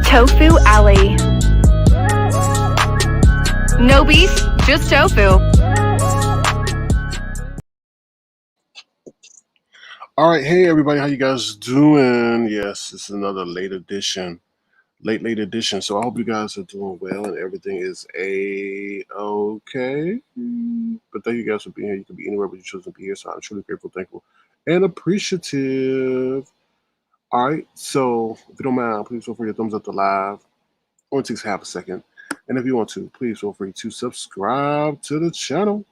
Tofu Alley. No beef, just tofu. All right, hey everybody, how you guys doing? Yes, it's another late edition. So I hope you guys are doing well and everything is okay. But thank you guys for being here. You can be anywhere, but you chose to be here. So I'm truly grateful, thankful, and appreciative. All right, so if you don't mind, please feel free to thumbs up the live. Only takes half a second. And if you want to, please feel free to subscribe to the channel.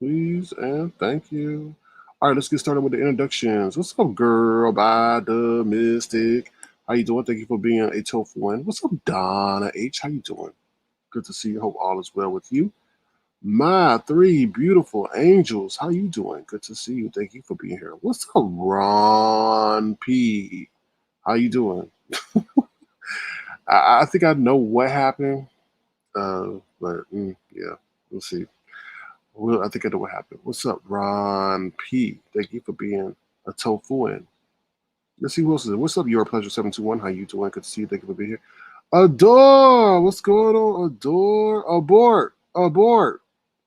Please and thank you. All right, let's get started with the introductions. What's up, girl by the Mystic? How you doing? Thank you for being a tofu. What's up, Donna H? How you doing? Good to see you. Hope all is well with you. My three beautiful angels. How you doing? Good to see you. Thank you for being here. What's up, Ron P? How you doing? I think I know what happened, but yeah, we'll see. Well, I think I know what happened. What's up, Ron P? Thank you for being a tofuan. Let's see who else is there. What's up, Your Pleasure 721? How you doing? Good to see you. Thank you for being here. Adore! What's going on? Adore!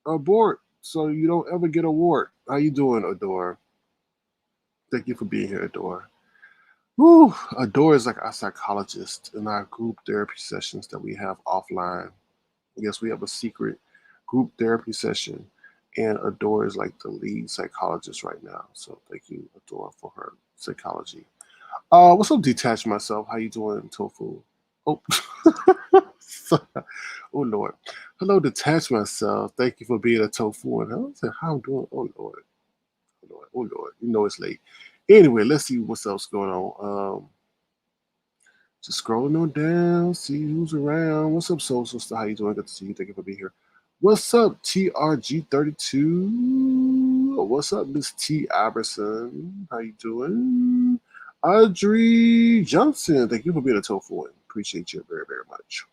Abort! So you don't ever get a wart. How you doing, Adore? Thank you for being here, Adore. Woo! Adore is like our psychologist in our group therapy sessions that we have offline. Yes, we have a secret group therapy session, and Adore is like the lead psychologist right now. So thank you, Adore, for her psychology. What's up, Detach Myself? How you doing, Tofu? Oh, oh Lord. Hello, Detach Myself. Thank you for being a Tofu. And I said, how I'm doing? Oh Lord. Oh Lord. You know it's late. Anyway, let's see what's else going on. Just scrolling on down, see who's around. What's up, Soul Sister? How you doing? Good to see you. Thank you for being here. What's up, TRG32? What's up, Miss T. Iverson? How you doing? Audrey Johnson. Thank you for being a tofu. Appreciate you very, very much.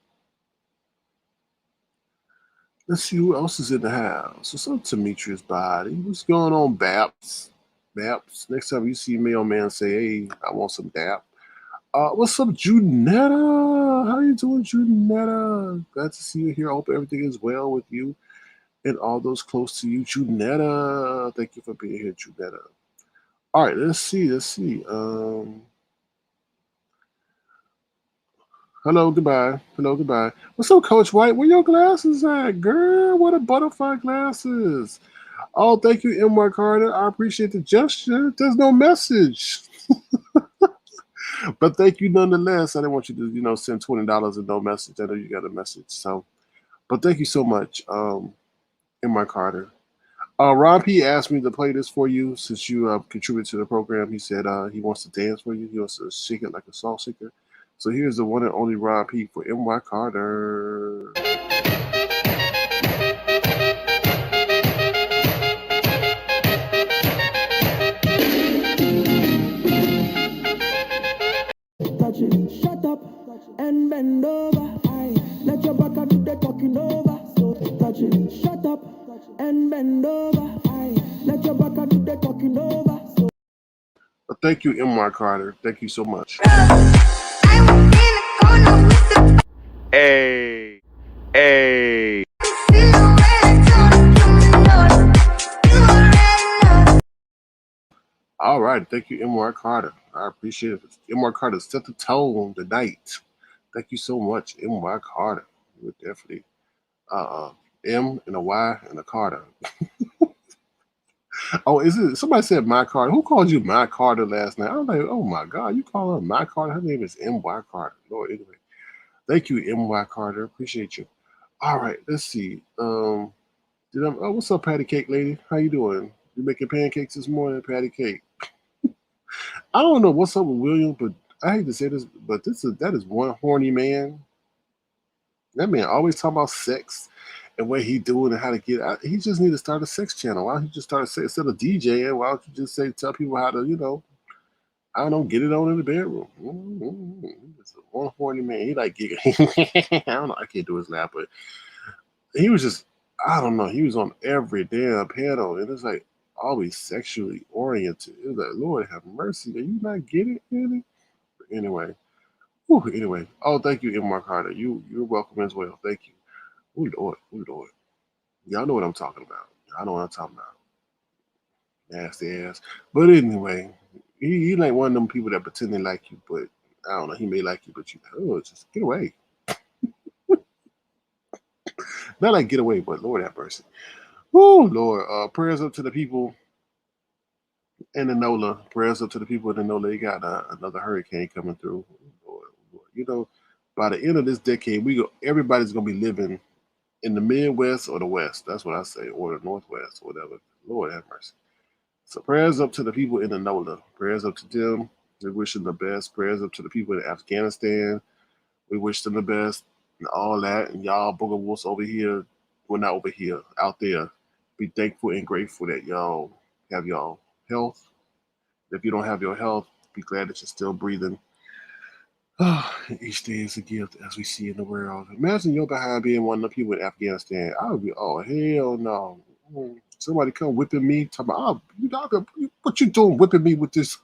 Let's see who else is in the house. What's up, Demetrius Body? What's going on, Babs? Daps. Next time you see mailman, say, hey, I want some dap. What's up, Junetta? How you doing, Junetta? Glad to see you here. I hope everything is well with you and all those close to you. Junetta, thank you for being here, Junetta. All right, let's see. Hello, goodbye. Hello, goodbye. What's up, Coach White? Where your glasses at, girl? What a butterfly glasses. Oh, thank you, M.Y. Carter. I appreciate the gesture. There's no message. But thank you nonetheless. I didn't want you to, send $20 and no message. I know you got a message. So, but thank you so much, M.Y. Carter. Ron P asked me to play this for you since you contributed to the program. He said he wants to dance for you. He wants to shake it like a salt shaker. So here's the one and only Ron P for M.Y. Carter. Touch it, shut up and bend over. Aye. Let your back do the talking over. So touch it, shut up and bend over. Aye. Let your back do the talking over. So Thank you, M.Y. Carter. Thank you so much. Hey, hey. All right. Thank you, M.Y. Carter. I appreciate it. M.Y. Carter set the tone tonight. Thank you so much, M.Y. Carter. You were definitely M and a Y and a Carter. Oh, is it? Somebody said my Carter. Who called you my Carter last night? I was like, oh my God, you call her my Carter? Her name is M.Y. Carter. Lord, anyway. Thank you, M.Y. Carter. Appreciate you. All right, let's see. What's up, Patty Cake Lady? How you doing? You making pancakes this morning, Patty Cake? I don't know what's up with William, but I hate to say this, but that is one horny man. That man always talking about sex and what he doing and how to get out. He just need to start a sex channel. Why don't you just start a sex instead of DJing? Why don't you just tell people how to, I don't know, get it on in the bedroom. He's one horny man. He like giggling. I don't know. I can't do his laugh, but he was just, I don't know. He was on every damn panel, and it's like always sexually oriented. It was like, Lord have mercy. Are you not getting it, really? Anyway. Anyway. Oh, thank you, M. Carter. You're welcome as well. Thank you. Lord. Y'all know what I'm talking about. I know what I'm talking about. Nasty ass. But anyway, he like one of them people that pretend they like you, but I don't know. He may like you, but just get away. Not like get away, but Lord have mercy. Oh Lord. Prayers up to the people in the NOLA. Prayers up to the people in the NOLA. They got another hurricane coming through. Lord. By the end of this decade, everybody's gonna be living in the Midwest or the West. That's what I say, or the Northwest, or whatever. Lord have mercy. So prayers up to the people in the NOLA. Prayers up to them. We wish them the best. Prayers up to the people in Afghanistan. We wish them the best and all that. And y'all Booger Wolves over here, well, not over here, out there, be thankful and grateful that y'all have y'all health. If you don't have your health, be glad that you're still breathing. Each day is a gift, as we see in the world. Imagine your behind being one of the people in Afghanistan. I would be, oh, hell no. Somebody come whipping me, talking about, what you doing whipping me with this?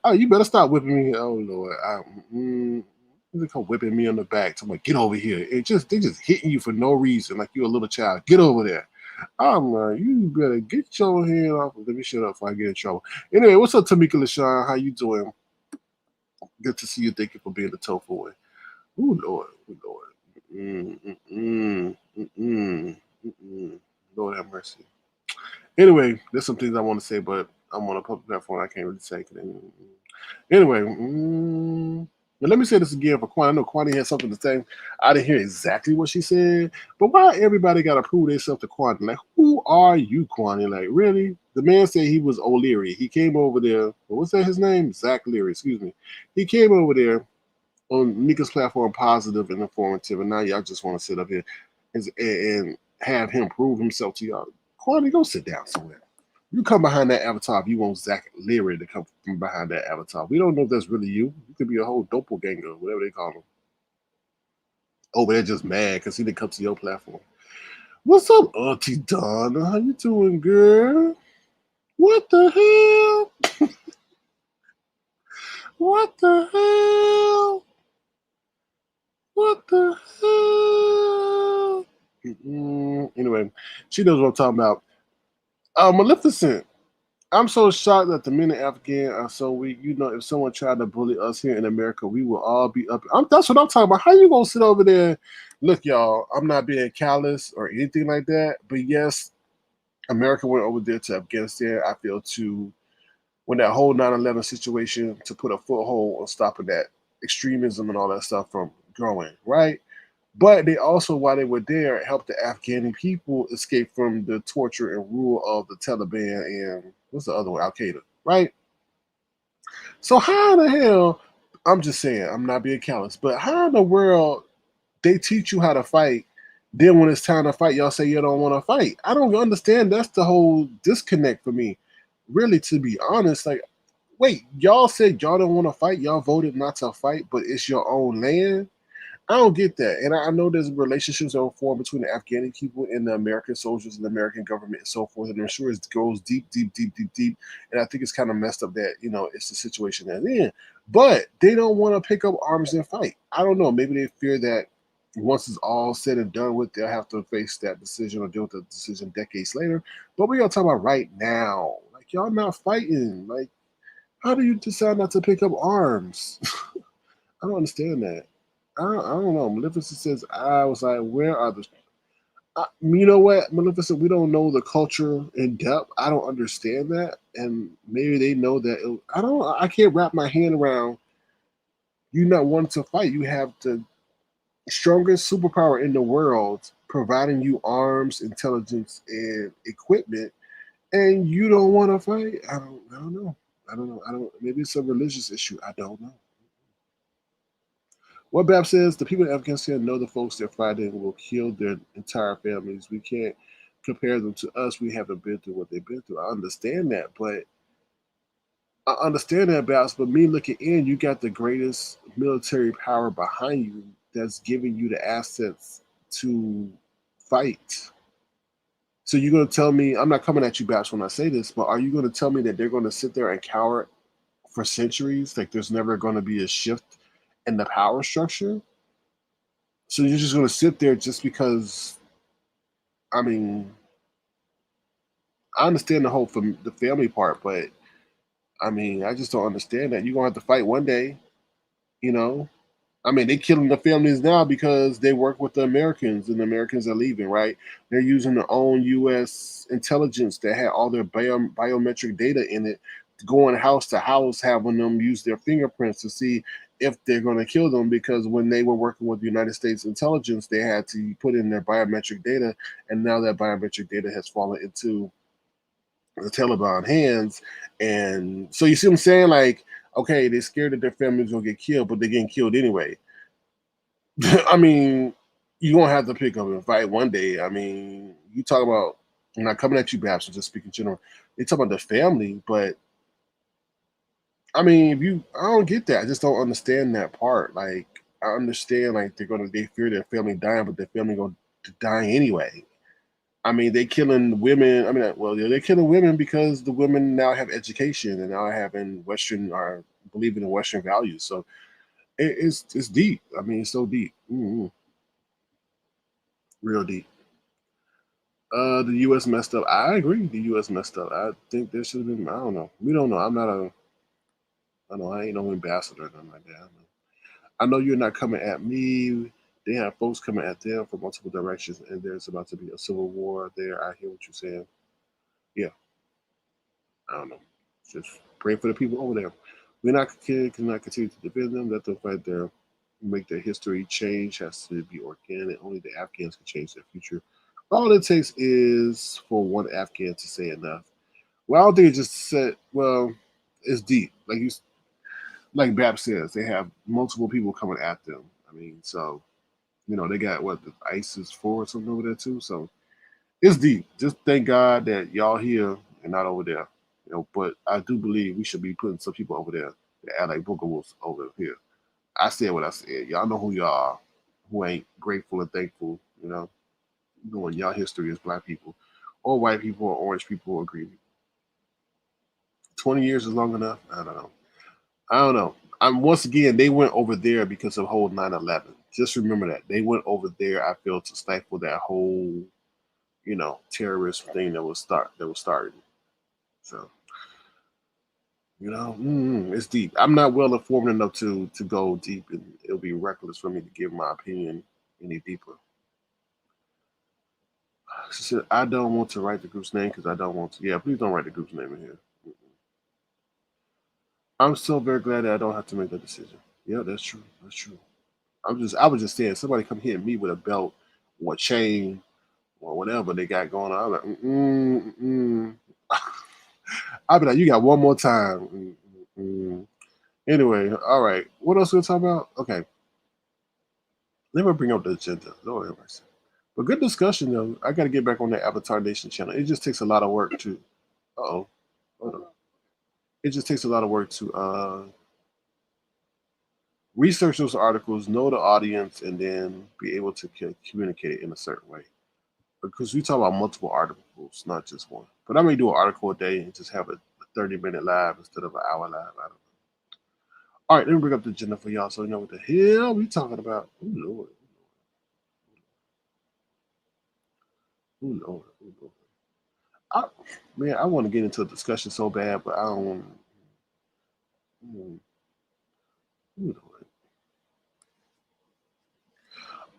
Oh, you better stop whipping me. Oh, Lord. They come whipping me on the back. Talking about, get over here. They just hitting you for no reason, like you're a little child. Get over there. I'm like, you better get your hand off. Let me shut up before I get in trouble. Anyway, what's up, Tamika LaShawn? How you doing? Good to see you. Thank you for being the tofu boy. Ooh, Lord. Lord have mercy. Anyway, there's some things I want to say, but I'm on a public platform. I can't really say it. Anyway, but let me say this again for Kwani. I know Kwani had something to say. I didn't hear exactly what she said, but why everybody got to prove themselves to Kwani? Like, who are you, Kwani? Like, really? The man said he was O'Leary. He came over there. What's that his name? Zach Leary, excuse me. He came over there on Nika's platform, positive and informative, and now y'all just want to sit up here and have him prove himself to y'all. Kwani, go sit down somewhere. You come behind that avatar if you want Zach Leary to come from behind that avatar. We don't know if that's really you. You could be a whole doppelganger, whatever they call him. Oh, they're just mad because he didn't come to your platform. What's up, Auntie Donna? How you doing, girl? What the hell? What the hell? What the hell? Anyway, she knows what I'm talking about. Maleficent. I'm so shocked that the men in Afghan are so weak. You know, if someone tried to bully us here in America, we will all be up. That's what I'm talking about. How you gonna sit over there? Look, y'all, I'm not being callous or anything like that. But yes, America went over there to Afghanistan. I feel to when that whole 9/11 situation to put a foothold on stopping that extremism and all that stuff from growing, right? But they also, while they were there, helped the Afghani people escape from the torture and rule of the Taliban and what's the other one? Al Qaeda, right? So how in the hell? I'm just saying, I'm not being callous, but how in the world they teach you how to fight? Then when it's time to fight, y'all say you don't want to fight. I don't understand. That's the whole disconnect for me. Really, to be honest, like, wait, y'all said y'all don't want to fight. Y'all voted not to fight, but it's your own land. I don't get that. And I know there's relationships that are formed between the Afghani people and the American soldiers and the American government and so forth. And I'm sure it goes deep, deep, deep, deep, deep. And I think it's kind of messed up that, it's the situation they're in. But they don't want to pick up arms and fight. I don't know. Maybe they fear that once it's all said and done with, they'll have to face that decision or deal with the decision decades later. But we're going to talk about right now. Like, y'all not fighting. Like, how do you decide not to pick up arms? I don't understand that. I don't know. Maleficent says, I was like, where are the. You know what, Maleficent? We don't know the culture in depth. I don't understand that. And maybe they know that. I can't wrap my hand around you not wanting to fight. You have the strongest superpower in the world providing you arms, intelligence, and equipment, and you don't want to fight. I don't know. I don't know. Maybe it's a religious issue. I don't know. What Bab says, the people in Afghanistan know the folks they're fighting will kill their entire families. We can't compare them to us. We haven't been through what they've been through. I understand that, Babs. But me looking in, you got the greatest military power behind you that's giving you the assets to fight. So you're going to tell me, I'm not coming at you, Babs, when I say this, but are you going to tell me that they're going to sit there and cower for centuries? Like there's never going to be a shift in the power structure? So you're just going to sit there just because, I mean, I understand the family part, but I mean, I just don't understand that. You're going to have to fight one day, you know? I mean, they're killing the families now because they work with the Americans and the Americans are leaving, right? They're using their own U.S. intelligence that had all their biometric data in it, going house to house, having them use their fingerprints to see if they're going to kill them. Because when they were working with the United States intelligence, they had to put in their biometric data. And now that biometric data has fallen into the Taliban hands. And so you see what I'm saying? Like, okay, they're scared that their families will get killed, but they're getting killed anyway. I mean, you're gonna have to pick up and fight one day. I mean, you talk about I'm not coming at you, perhaps, I'm just speaking general. They talk about the family, but I mean, I don't get that. I just don't understand that part. Like, I understand like they fear their family dying, but their family gonna die anyway. I mean, they killing women. I mean, well, they're killing women because the women now have education and now having Western or believing in Western values. So it's deep. I mean, it's so deep, real deep. The U.S. messed up. I agree. The U.S. messed up. I think there should have been. I don't know. We don't know. I'm not a. I know I ain't no ambassador or nothing like that. I know you're not coming at me. They have folks coming at them from multiple directions, and there's about to be a civil war there. I hear what you're saying. Yeah, I don't know. Just pray for the people over there. We cannot continue to defend them. Let them fight make their history change. Has to be organic. Only the Afghans can change their future. All it takes is for one Afghan to say enough. Well, I don't think it just said. Well, it's deep. Like Bab says, they have multiple people coming at them. I mean, so they got what the ISIS 4 or something over there too. So it's deep. Just thank God that y'all here and not over there. But I do believe we should be putting some people over there that act like Booger Wolves over here. I said what I said. Y'all know who y'all are, who ain't grateful and thankful, knowing y'all history as black people, or white people, or orange people, or green people. 20 years is long enough. I don't know. Once again, they went over there because of whole 9/11. Just remember that they went over there. I feel to stifle that whole, terrorist thing that was starting. So, it's deep. I'm not well informed enough to go deep, and it'll be reckless for me to give my opinion any deeper. She said, I don't want to write the group's name because I don't want to. Yeah, please don't write the group's name in here. I'm so very glad that I don't have to make that decision. Yeah, that's true. That's true. I was just saying, somebody come hit me with a belt or a chain or whatever they got going on. I'm like, I'll be like, you got one more time. Anyway, all right. What else are we talking about? Okay. Let me bring up the agenda. Lord have mercy. But good discussion, though. I got to get back on that Avatar Nation channel. It just takes a lot of work to. Hold on. It just takes a lot of work to research those articles, know the audience, and then be able to communicate it in a certain way. Because we talk about multiple articles, not just one. But I may do an article a day and just have a 30-minute live instead of an hour live. I don't know. All right, let me bring up the agenda for y'all so you know what the hell we talking about. Oh, Lord. Oh, Lord. Oh, Lord. I want to get into a discussion so bad, but I don't want to.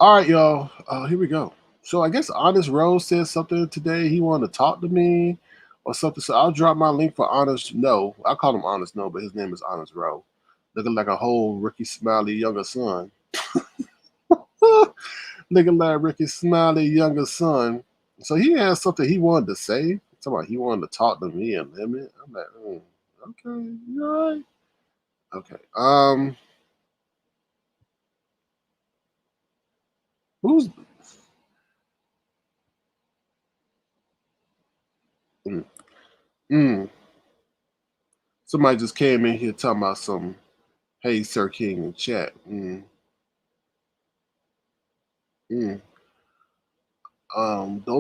All right, y'all. Here we go. So I guess Honest Rose said something today. He wanted to talk to me or something. So I'll drop my link for Honest No. I call him Honest No, but his name is Honest Rose. Looking like a whole Ricky Smiley younger son. Looking like Ricky Smiley younger son. So he had something he wanted to say. Talking about he wanted to talk to me and limit. I'm like, okay, you all right? Okay. Who's somebody just came in here talking about some hey Sir King in chat. Don't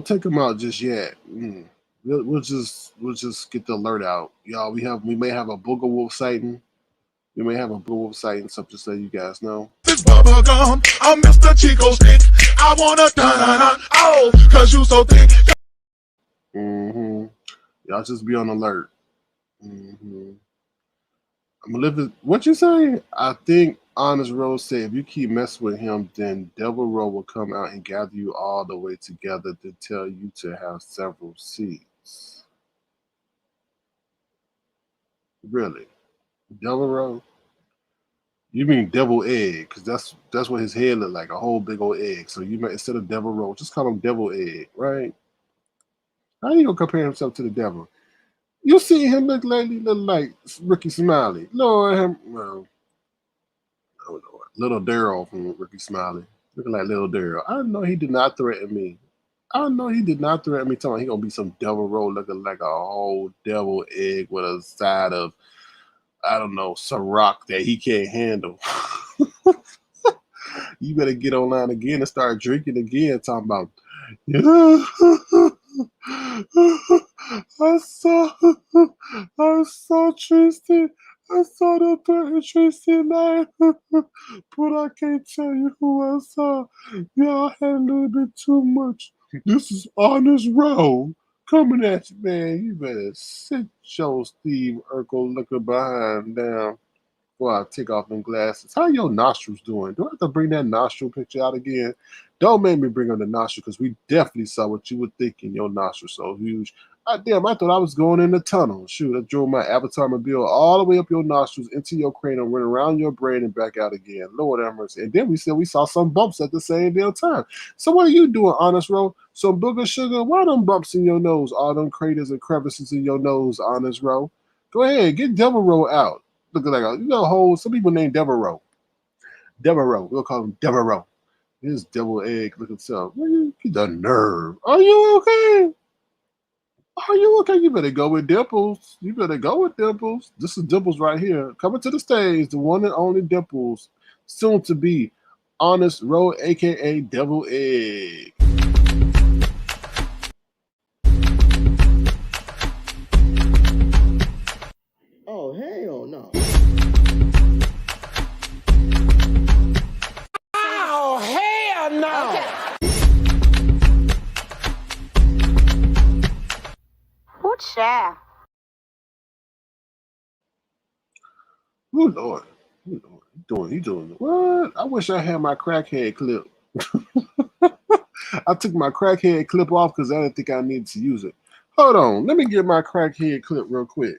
take him out just yet. We'll just get the alert out. Y'all, we may have a Booger Wolf sighting. We may have a Booger Wolf sighting, so just so you guys know. This bubble gum, I'm Mr. Chico Stick. I wanna oh, cause you so thick. Y'all just be on alert. I'm gonna live it. What you say? I think Honest Rose said if you keep messing with him, then Devil Row will come out and gather you all the way together to tell you to have several seats. Really? Devil Row? You mean Devil Egg? Because that's what his head looked like, a whole big old egg. So you might, instead of Devil Row, just call him Devil Egg, right? How you gonna compare himself to the devil? You see him look like Ricky Smiley. Lord, well, oh Lord, Little Daryl from Ricky Smiley, looking like Little Daryl. I know he did not threaten me. Talking about he gonna be some Devil Roll looking like a whole devil egg with a side of, I don't know, Ciroc that he can't handle. You better get online again and start drinking again. Talking about, I saw Treecey. I saw the bird Treecey night, but I can't tell you who I saw. Y'all had a little bit too much. This is Honest Row coming at you, man. You better sit your Steve Urkel looking behind down before I take off them glasses. How your nostrils doing? Do I have to bring that nostril picture out again? Don't make me bring on the nostril because we definitely saw what you were thinking. Your nostril so huge. Damn, I thought I was going in the tunnel. Shoot, I drove my Avatar mobile all the way up your nostrils into your cranium, went around your brain and back out again. Lord have mercy. And then we said we saw some bumps at the same damn time. So what are you doing, Honest Row? Some booger sugar? Why them bumps in your nose? All them craters and crevices in your nose, Honest Row? Go ahead, get Devil Row out. Looking like a whole, some people named Devil Row. Devil Row. We'll call him Devil Row. His devil egg looking self. Get the nerve. Are you okay? Are you okay? You better go with Dimples. This is Dimples right here. Coming to the stage, the one and only Dimples. Soon to be Honest Row, aka Devil Egg. Oh Lord. Oh Lord. You doing what? I wish I had my crackhead clip. I took my crackhead clip off because I didn't think I needed to use it. Hold on. Let me get my crackhead clip real quick.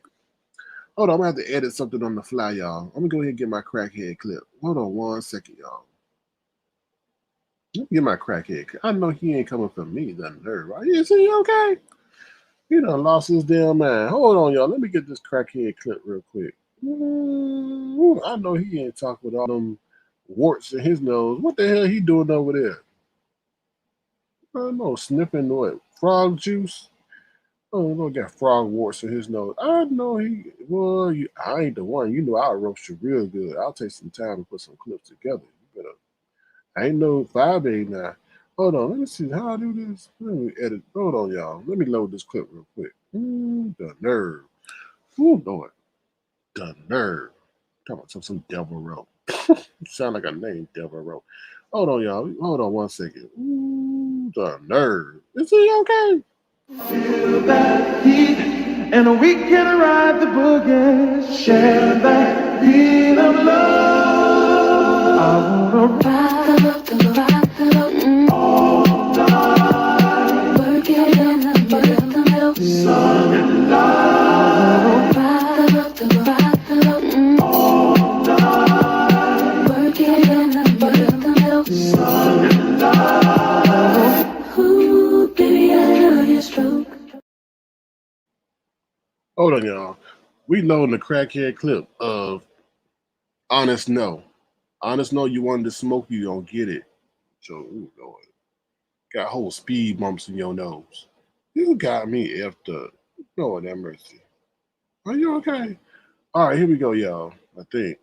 Hold on. I'm going to have to edit something on the fly, y'all. Let me go ahead and get my crackhead clip. Hold on 1 second, y'all. Let me get my crackhead clip. I know he ain't coming from me. The nerve. Right? Is he okay? He done lost his damn mind. Hold on, y'all. Let me get this crackhead clip real quick. I know he ain't talking with all them warts in his nose. What the hell he doing over there? I don't know, sniffing what? Frog juice? Oh, no, got frog warts in his nose. I know he. Well, I ain't the one. You know, I'll roast you real good. I'll take some time to put some clips together. You better. I ain't no Fyebabe now. Hold on, let me see how I do this. Let me edit. Hold on, y'all. Let me load this clip real quick. The nerve. Ooh, Lord. The nerve. Talking about some Devil Row. Sound like a name, Devil Row. Hold on, y'all. Hold on 1 second. Ooh, the nerve. Is he okay? Feel that heat, and we can ride the boogie. Share that beat of love. I wanna ride the boat all night. Work it in the middle. Sun and light. I wanna ride the boat all night. Work it in the middle. Sun and light. Ooh, baby, I love your stroke. Hold on, y'all. We loading the crackhead clip of Honest No. Honest No, you wanted to smoke, you don't get it. So, ooh, Lord. Got whole speed bumps in your nose. You got me effed up. Lord have mercy. Are you okay? All right, here we go, y'all. I think.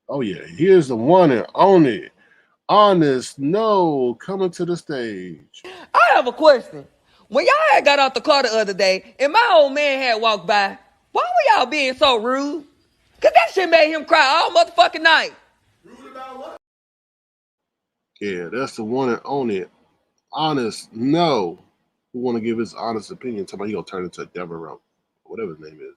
Oh, yeah. Here's the one and only Honest No coming to the stage. I have a question. When y'all had got out the car the other day and my old man had walked by, why were y'all being so rude? Cause that shit made him cry all motherfucking night. Yeah, that's the one and only Honest No who want to give his honest opinion. Talking about he gonna turn into a Devil Row, whatever his name is.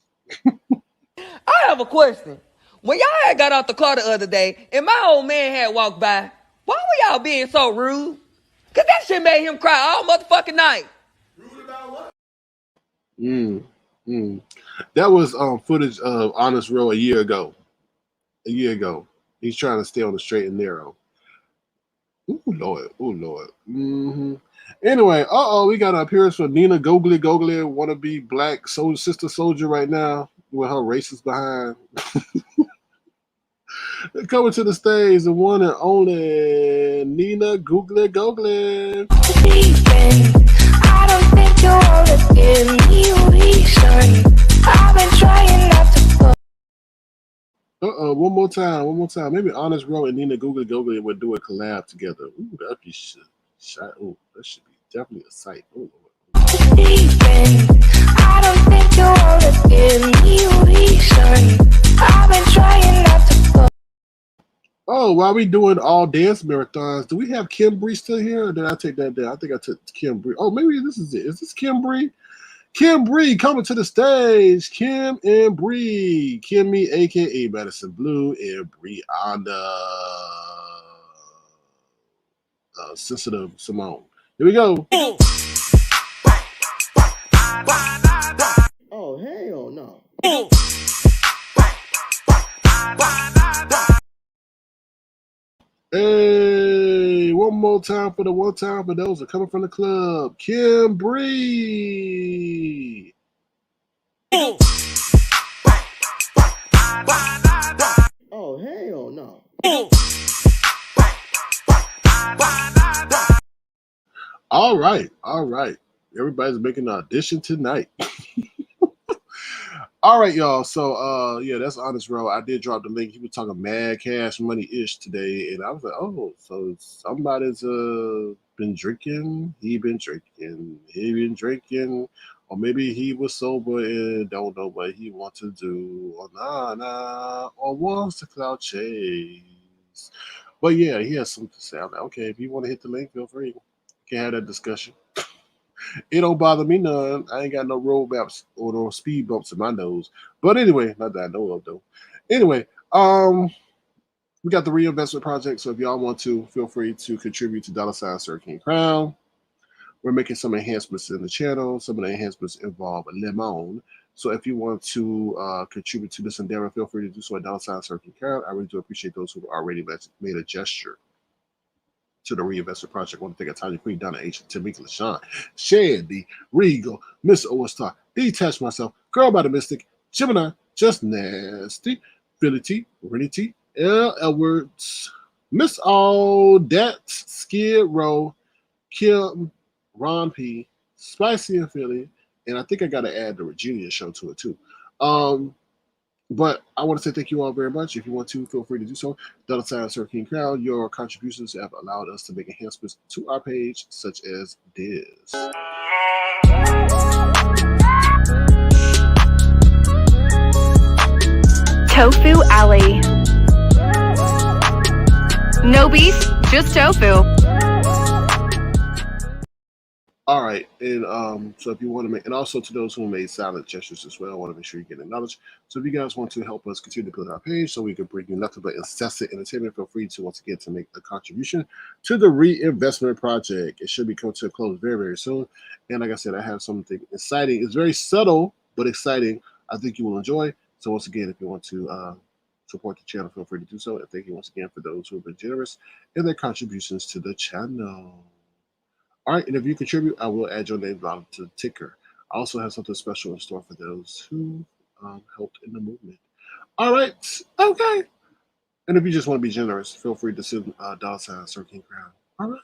I have a question. When y'all had got out the car the other day and my old man had walked by, why were y'all being so rude? Cause that shit made him cry all motherfucking night. That was footage of Honest Row a year ago. He's trying to stay on the straight and narrow. Ooh, Lord. Anyway, we got an appearance for Nina Googly, wannabe black sister soldier right now with her racist behind. Coming to the stage, the one and only Nina Googly. I don't think you wanna give me a reason. I've been trying not to go. One more time. Maybe Honest Row and Nina Googly would do a collab together. Ooh, that'd be shit. Ooh, that should be definitely a sight. Ooh, I don't think you wanna give me a reason. I've been trying not to go. Oh, while we doing all dance marathons, do we have Kim Bree still here? Or did I take that down? I think I took Kim Bree. Oh, maybe this is it. Is this Kim Bree? Kim Bree coming to the stage. Kim and Bree. Kimmy, aka Madison Blue, and Brianna. Sensitive Simone. Here we go. Oh, hell no. Hey, one more time for those that are coming from the club. Kim Bree. Oh, hell no. All right. Everybody's making an audition tonight. All right, y'all. So, yeah, that's Honest Row. I did drop the link. He was talking mad cash money-ish today, and I was like, oh, so somebody's been drinking. He been drinking, or maybe he was sober and don't know what he wants to do, or or wants to cloud chase. But yeah, he has something to say. I'm like, okay, if you want to hit the link, feel free. We can have that discussion. It don't bother me none. I ain't got no road maps or no speed bumps in my nose. But anyway, not that I know of though. Anyway, we got the reinvestment project. So if y'all want to, feel free to contribute to $Sir King Crown. We're making some enhancements in the channel. Some of the enhancements involve lemon. So if you want to contribute to this endeavor, feel free to do so at $Sir King Crown. I really do appreciate those who have already made a gesture to the reinvestment project. I want to thank Tanya Queen, Donna H, Tamika LaShawn, Shandy, Regal, Miss O-Star, Detach Myself, Girl by the Mystic, Gemini, Just Nasty, Billy T, Rennie T, L. Edwards, Miss Aldette, Skid Row, Kim, Ron P, Spicy and Philly, and I think I got to add the Virginia show to it too. But I want to say thank you all very much. If you want to, feel free to do so. $Sir King Crown, your contributions have allowed us to make enhancements to our page, such as this. Tofu Alley. No beef, just tofu. All right, and so if you want to make, and also to those who made silent gestures as well, I want to make sure you get acknowledged. So if you guys want to help us continue to build our page so we can bring you nothing but incessant entertainment, feel free to once again to make a contribution to the reinvestment project. It should be coming to a close very, very soon. And like I said, I have something exciting. It's very subtle but exciting. I think you will enjoy. So once again, if you want to support the channel, feel free to do so. And thank you once again for those who have been generous in their contributions to the channel. All right, and if you contribute, I will add your name down to the ticker. I also have something special in store for those who helped in the movement. All right, okay. And if you just want to be generous, feel free to send $Sir King Crown. All right.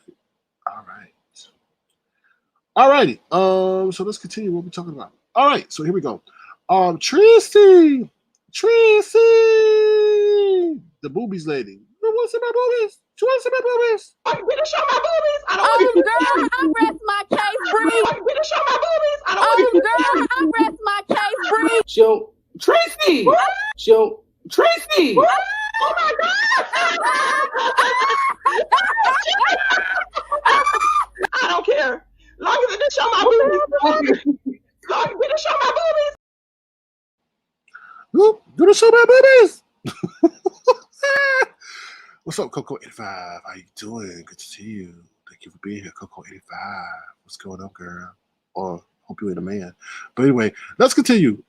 All righty. So let's continue what we're talking about. All right, so here we go. Treecey, the boobies lady. You want to see my boobies? You want to see my boobies? I'm gonna show my boobies. I don't want to. Girl, I rest my case, Bree. I'm gonna show my boobies. I don't want to. Girl, I rest my case, Bree. Show Treecey. Show Treecey. Oh my God. I don't care. Long as it show my boobies. Long as it show my boobies. Whoop, gonna show my boobies. What's up, Coco85? How you doing? Good to see you. Thank you for being here, Coco85. What's going on, girl? Or hope you ain't a man. But anyway, let's continue.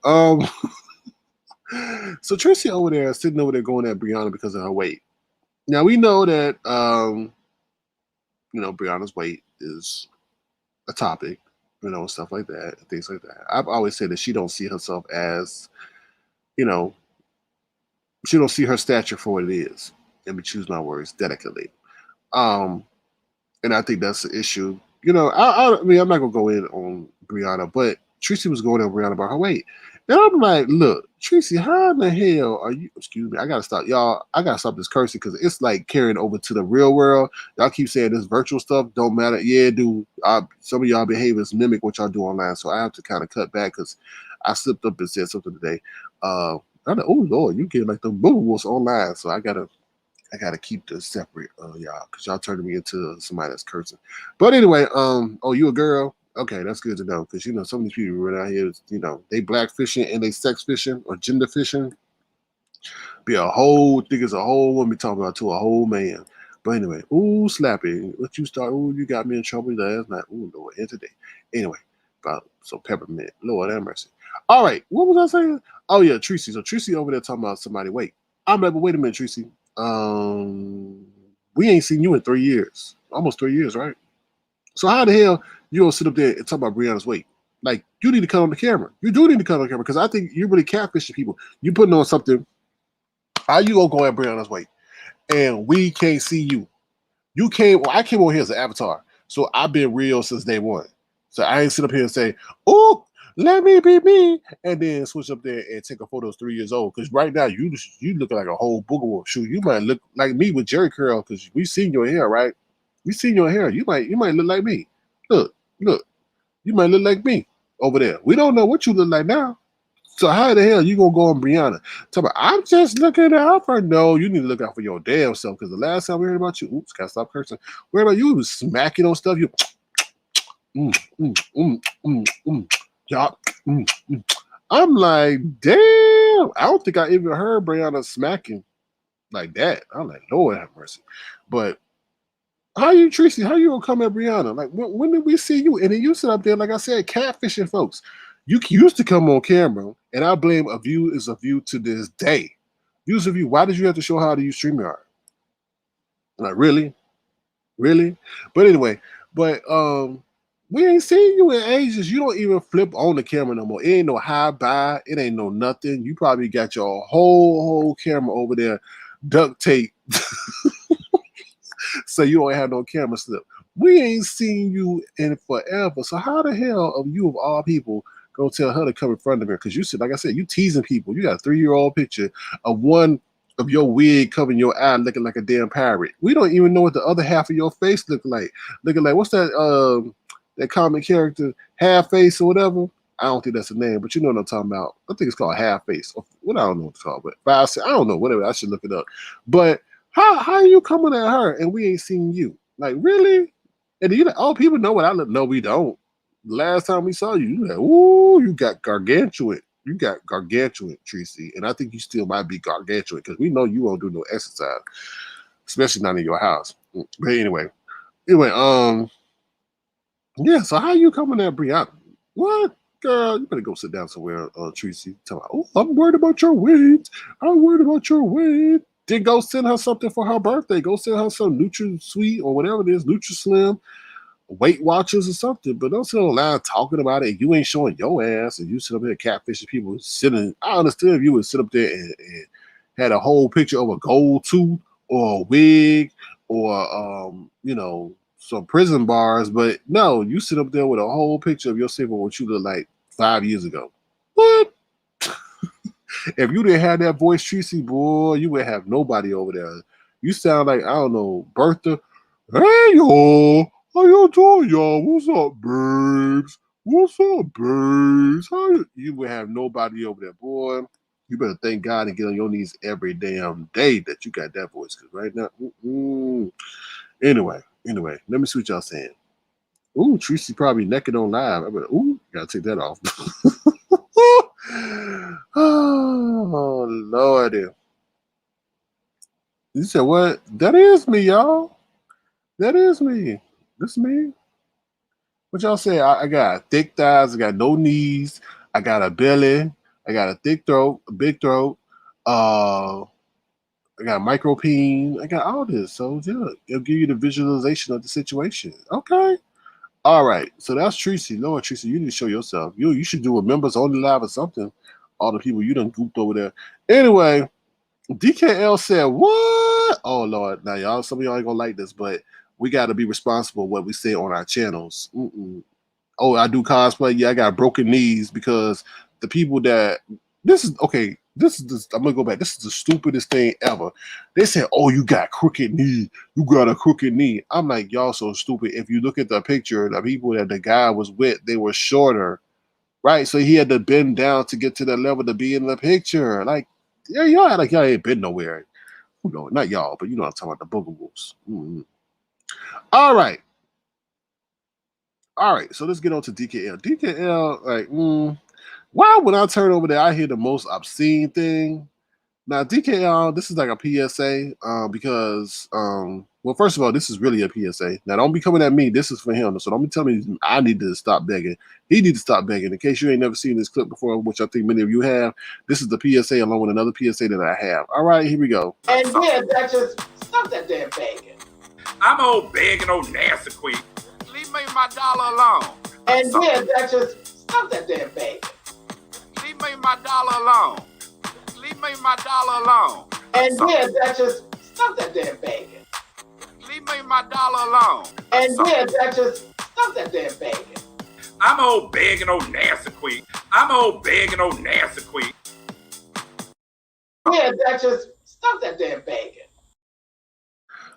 So Tracy over there, sitting over there going at Brianna because of her weight. Now we know that Brianna's weight is a topic, and stuff like that, and things like that. I've always said that she don't see herself as, she don't see her stature for what it is. Let me choose my words delicately. And I think that's the issue. I mean, I'm not gonna go in on Brianna, but Treecey was going on Brianna about her weight. And I'm like, look, Treecey, how in the hell are you? Excuse me, I gotta stop, y'all. I gotta stop this cursing because it's like carrying over to the real world. Y'all keep saying this virtual stuff don't matter. Yeah, dude. Some of y'all behaviors mimic what y'all do online, so I have to kind of cut back because I slipped up and said something today. I'm like, oh Lord, you get like the Booger Wolves online, so I gotta keep this separate, y'all, because y'all turning me into somebody that's cursing. But anyway, oh, you a girl? Okay, that's good to know, because some of these people right out here, they black fishing and they sex fishing or gender fishing. Think it's a whole woman talking about to a whole man. But anyway, ooh, Slappy, what you start? Ooh, you got me in trouble last night. Ooh, Lord, and today. Anyway, so peppermint, Lord have mercy. All right, what was I saying? Oh yeah, Treecey. So Treecey over there talking about somebody weight. I'm like, but wait a minute, Treecey. We ain't seen you in 3 years, almost 3 years, right? So how the hell you gonna sit up there and talk about Brianna's weight? Like, you need to cut on the camera. You do need to cut on the camera because I think you're really catfishing people. You putting on something. How you gonna go at Brianna's weight, and we can't see you? You came. Well, I came on here as an avatar, so I've been real since day one. So I ain't sit up here and say, "Oh, let me be me," and then switch up there and take a photo of 3 years old. Because right now you look like a whole Booger Wolf. Shoot, you might look like me with Jerry curl because we seen your hair, right? We seen your hair. You might look like me. Look, you might look like me over there. We don't know what you look like now. So how the hell you gonna go on Brianna? Tell me, I'm just looking out for. No, you need to look out for your damn self. Because the last time we heard about you, oops, gotta stop cursing. We heard about you was smacking on stuff. You Y'all, I'm like, damn. I don't think I even heard Brianna smacking like that. I'm like, Lord have mercy. But how you, Treecey? How you gonna come at Brianna? Like, when did we see you? And then you sit up there, like I said, catfishing folks. You used to come on camera, and I blame A View is a View to this day. Views of You. Why did you have to show how to use StreamYard? Like, really? But anyway, we ain't seen you in ages. You don't even flip on the camera no more. It ain't no high buy. It ain't no nothing. You probably got your whole camera over there duct tape. So you don't have no camera slip. We ain't seen you in forever. So how the hell of you of all people go tell her to come in front of her? Because you said, like I said, you teasing people. You got a 3-year-old picture of one of your wig covering your eye looking like a damn pirate. We don't even know what the other half of your face look like. Looking like, what's that that comic character, Half Face or whatever? I don't think that's the name, but you know what I'm talking about. I think it's called Half Face. What I don't know what it's called, but I don't know, whatever. I should look it up. But how are you coming at her and we ain't seen you? Like, really? And you like, oh, people know what I look. No, we don't. Last time we saw you, you like, ooh, you got gargantuan. You got gargantuan, Treecey. And I think you still might be gargantuan because we know you won't do no exercise, especially not in your house. But anyway, yeah, so how you coming at Brianna? What? Girl, you better go sit down somewhere, Treecey. Tell her, oh, I'm worried about your weight. I'm worried about your weight. Then go send her something for her birthday. Go send her some NutraSweet or whatever it is, NutraSlim, Weight Watchers or something. But don't sit online talking about it and you ain't showing your ass and you sit up there catfishing people sitting. I understand if you would sit up there and had a whole picture of a gold tooth or a wig or some prison bars, but no, you sit up there with a whole picture of yourself of what you look like 5 years ago. What? If you didn't have that voice, Treecey, boy, you would have nobody over there. You sound like, I don't know, Bertha. Hey, y'all. How y'all doing, y'all? What's up, babes? What's up, babes? You would have nobody over there, boy. You better thank God and get on your knees every damn day that you got that voice. Because right now, Anyway, let me see what y'all saying. Ooh, Treecey probably naked on live. I better, gotta take that off. Oh, Lordy. You said what? That is me, y'all. That is me. This me. What y'all say? I got thick thighs. I got no knees. I got a belly. I got a thick throat, a big throat. I got micropene. I got all this. So yeah, it'll give you the visualization of the situation. Okay. All right. So that's Treecey. Lord, Treecey, you need to show yourself. You should do a members only live or something. All the people you done gooped over there. Anyway, DKL said, what? Oh, Lord. Now, y'all, some of y'all ain't gonna like this, but we got to be responsible what we say on our channels. Oh, I do cosplay. Yeah, I got broken knees because the people that I'm gonna go back. This is the stupidest thing ever. They said, oh, you got crooked knee. You got a crooked knee. I'm like, y'all so stupid. If you look at the picture, the people that the guy was with, they were shorter, right? So he had to bend down to get to that level to be in the picture. Like, yeah, y'all like y'all ain't been nowhere. No, not y'all, but you know what I'm talking about, the Booger Wolves. All right. So let's get on to DKL. DKL, like, why when I turn over there, I hear the most obscene thing. Now, DKL, this is like a PSA because, well, first of all, this is really a PSA. Now, don't be coming at me. This is for him. So don't be telling me I need to stop begging. He needs to stop begging. In case you ain't never seen this clip before, which I think many of you have, this is the PSA along with another PSA that I have. All right, here we go. And yeah, Duchess, stop that damn begging. I'm old begging, old nasty queen. Leave me my dollar alone. And yeah, Duchess, stop that damn begging. Leave me my dollar alone. Leave me my dollar alone. And yeah, Duchess, stop that damn begging. Leave me my dollar alone. And yeah, Duchess, stop that damn begging. I'm old begging, old nasty queen. I'm old begging, old nasty queen. Yeah, Duchess, stop that damn begging.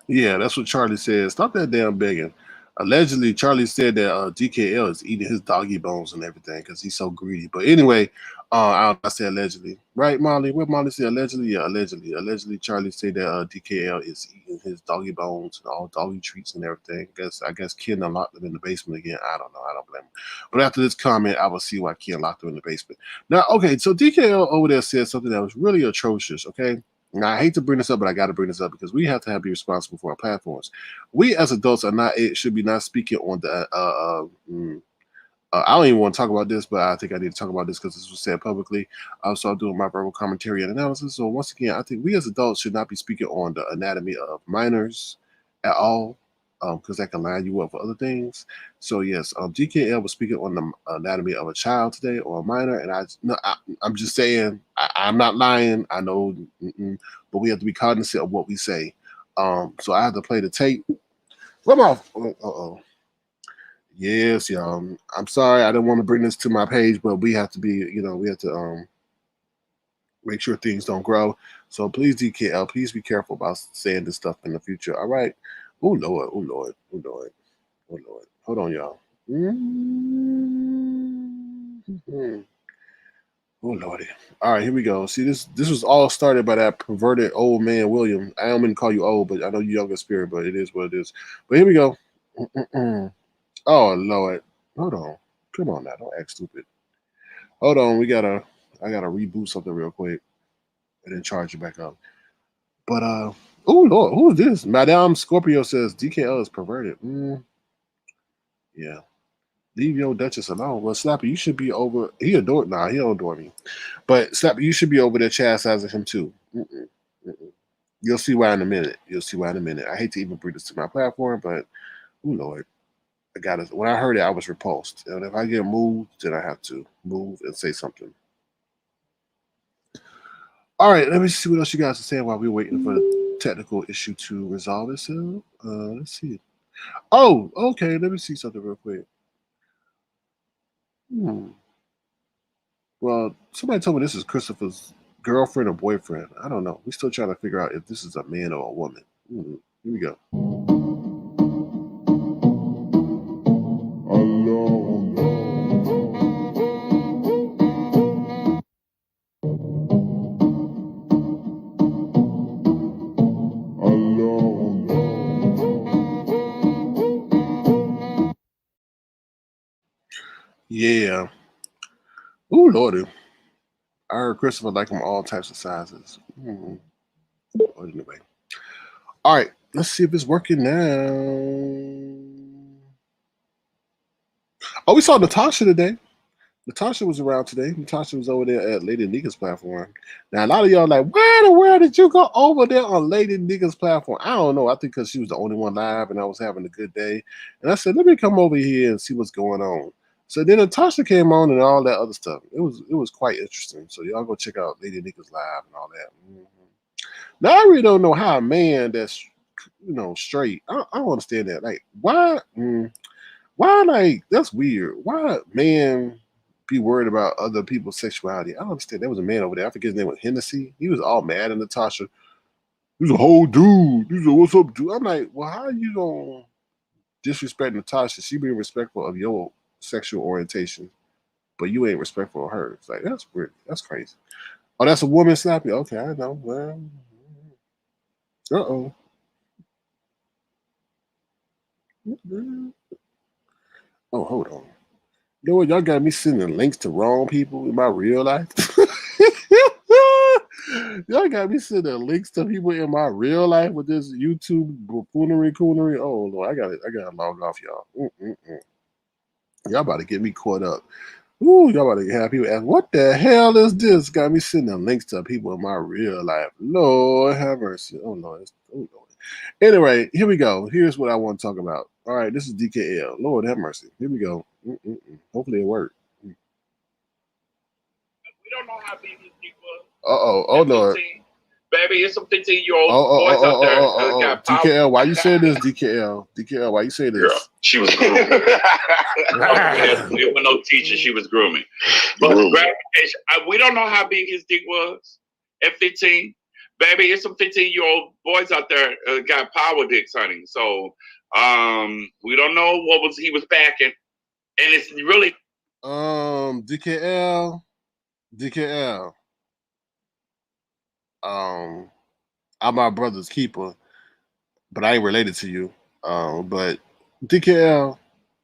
Yeah, that's what Charlie says. Stop that damn begging. Allegedly, Charlie said that DKL is eating his doggy bones and everything because he's so greedy. But anyway, I said allegedly, right, Molly? What Molly said allegedly? Yeah, allegedly. Allegedly, Charlie said that DKL is eating his doggy bones and all doggy treats and everything. I guess Ken unlocked them in the basement again. I don't know. I don't blame him. But after this comment, I will see why Ken locked them in the basement. Now, okay, so DKL over there said something that was really atrocious. Okay. Now, I hate to bring this up, but I got to bring this up because we have to be responsible for our platforms. We as adults should be not speaking on the. I don't even want to talk about this, but I think I need to talk about this because this was said publicly. So I'm doing my verbal commentary and analysis. So once again, I think we as adults should not be speaking on the anatomy of minors at all, because that can line you up for other things. So yes, GKL was speaking on the anatomy of a child today or a minor, and I'm just saying I'm not lying. I know, but we have to be cognizant of what we say. So I have to play the tape. Come off. Yes, y'all. I'm sorry. I didn't want to bring this to my page, but we have to be, we have to make sure things don't grow. So please, DKL, please be careful about saying this stuff in the future. All right. Oh Lord. Oh Lord. Oh Lord. Oh Lord. Hold on, y'all. Oh Lordy. All right, here we go. See, this was all started by that perverted old man William. I don't mean to call you old, but I know you're younger spirit, but it is what it is. But here we go. Oh Lord. Hold on. Come on now. Don't act stupid. Hold on. I gotta reboot something real quick and then charge it back up. But oh Lord, who is this? Madame Scorpio says DKL is perverted. Yeah. Leave your Duchess alone. Well, Slappy, you should be over. He don't adore me. But Slappy, you should be over there chastising him too. You'll see why in a minute. I hate to even bring this to my platform, but oh Lord. When I heard it, I was repulsed. And if I get moved, then I have to move and say something. All right, let me see what else you guys are saying while we're waiting for the technical issue to resolve itself. Let's see. Oh, okay. Let me see something real quick. Well, somebody told me this is Christopher's girlfriend or boyfriend. I don't know. We're still trying to figure out if this is a man or a woman. Here we go. Yeah. Ooh, Lordy. I heard Christopher like them all types of sizes. Anyway. All right. Let's see if it's working now. Oh, we saw Natasha today. Natasha was around today. Natasha was over there at Lady Nega's platform. Now, a lot of y'all are like, why in the world did you go over there on Lady Nega's platform? I don't know. I think because she was the only one live and I was having a good day. And I said, let me come over here and see what's going on. So then Natasha came on and all that other stuff. It was quite interesting. So y'all go check out Lady Nega's live and all that. Now, I really don't know how a man that's, straight, I don't understand that. Like, why, like, that's weird. Why man be worried about other people's sexuality? I don't understand. There was a man over there. I forget his name was Hennessy. He was all mad at Natasha. He's a whole dude. He's a what's up, dude? I'm like, well, how are you gonna disrespect Natasha? She being respectful of your sexual orientation, but you ain't respectful of her. It's like, that's weird. That's crazy. Oh, that's a woman slapping. Okay, I know. Well, uh-oh. Oh, hold on. You know what? Y'all got me sending links to wrong people in my real life. Y'all got me sending links to people in my real life with this YouTube buffoonery. Oh Lord, I gotta log off, y'all. Y'all about to get me caught up. Ooh, y'all about to have people ask, what the hell is this? Got me sending links to people in my real life. Lord have mercy. Oh Lord. Anyway, here we go. Here's what I want to talk about. All right, this is DKL. Lord have mercy. Here we go. Hopefully it worked. We don't know how big his dick was. Oh Lord. Baby, it's some 15-year-old boys out there. DKL, why you say this? DKL, why you say this? Girl, she was grooming. It was no teacher, she was grooming. But we don't know how big his dick was at 15. Baby, it's some 15-year-old boys out there got power dicks, honey. So We don't know what he was backing, and it's really DKL. I'm my brother's keeper, but I ain't related to you. But DKL,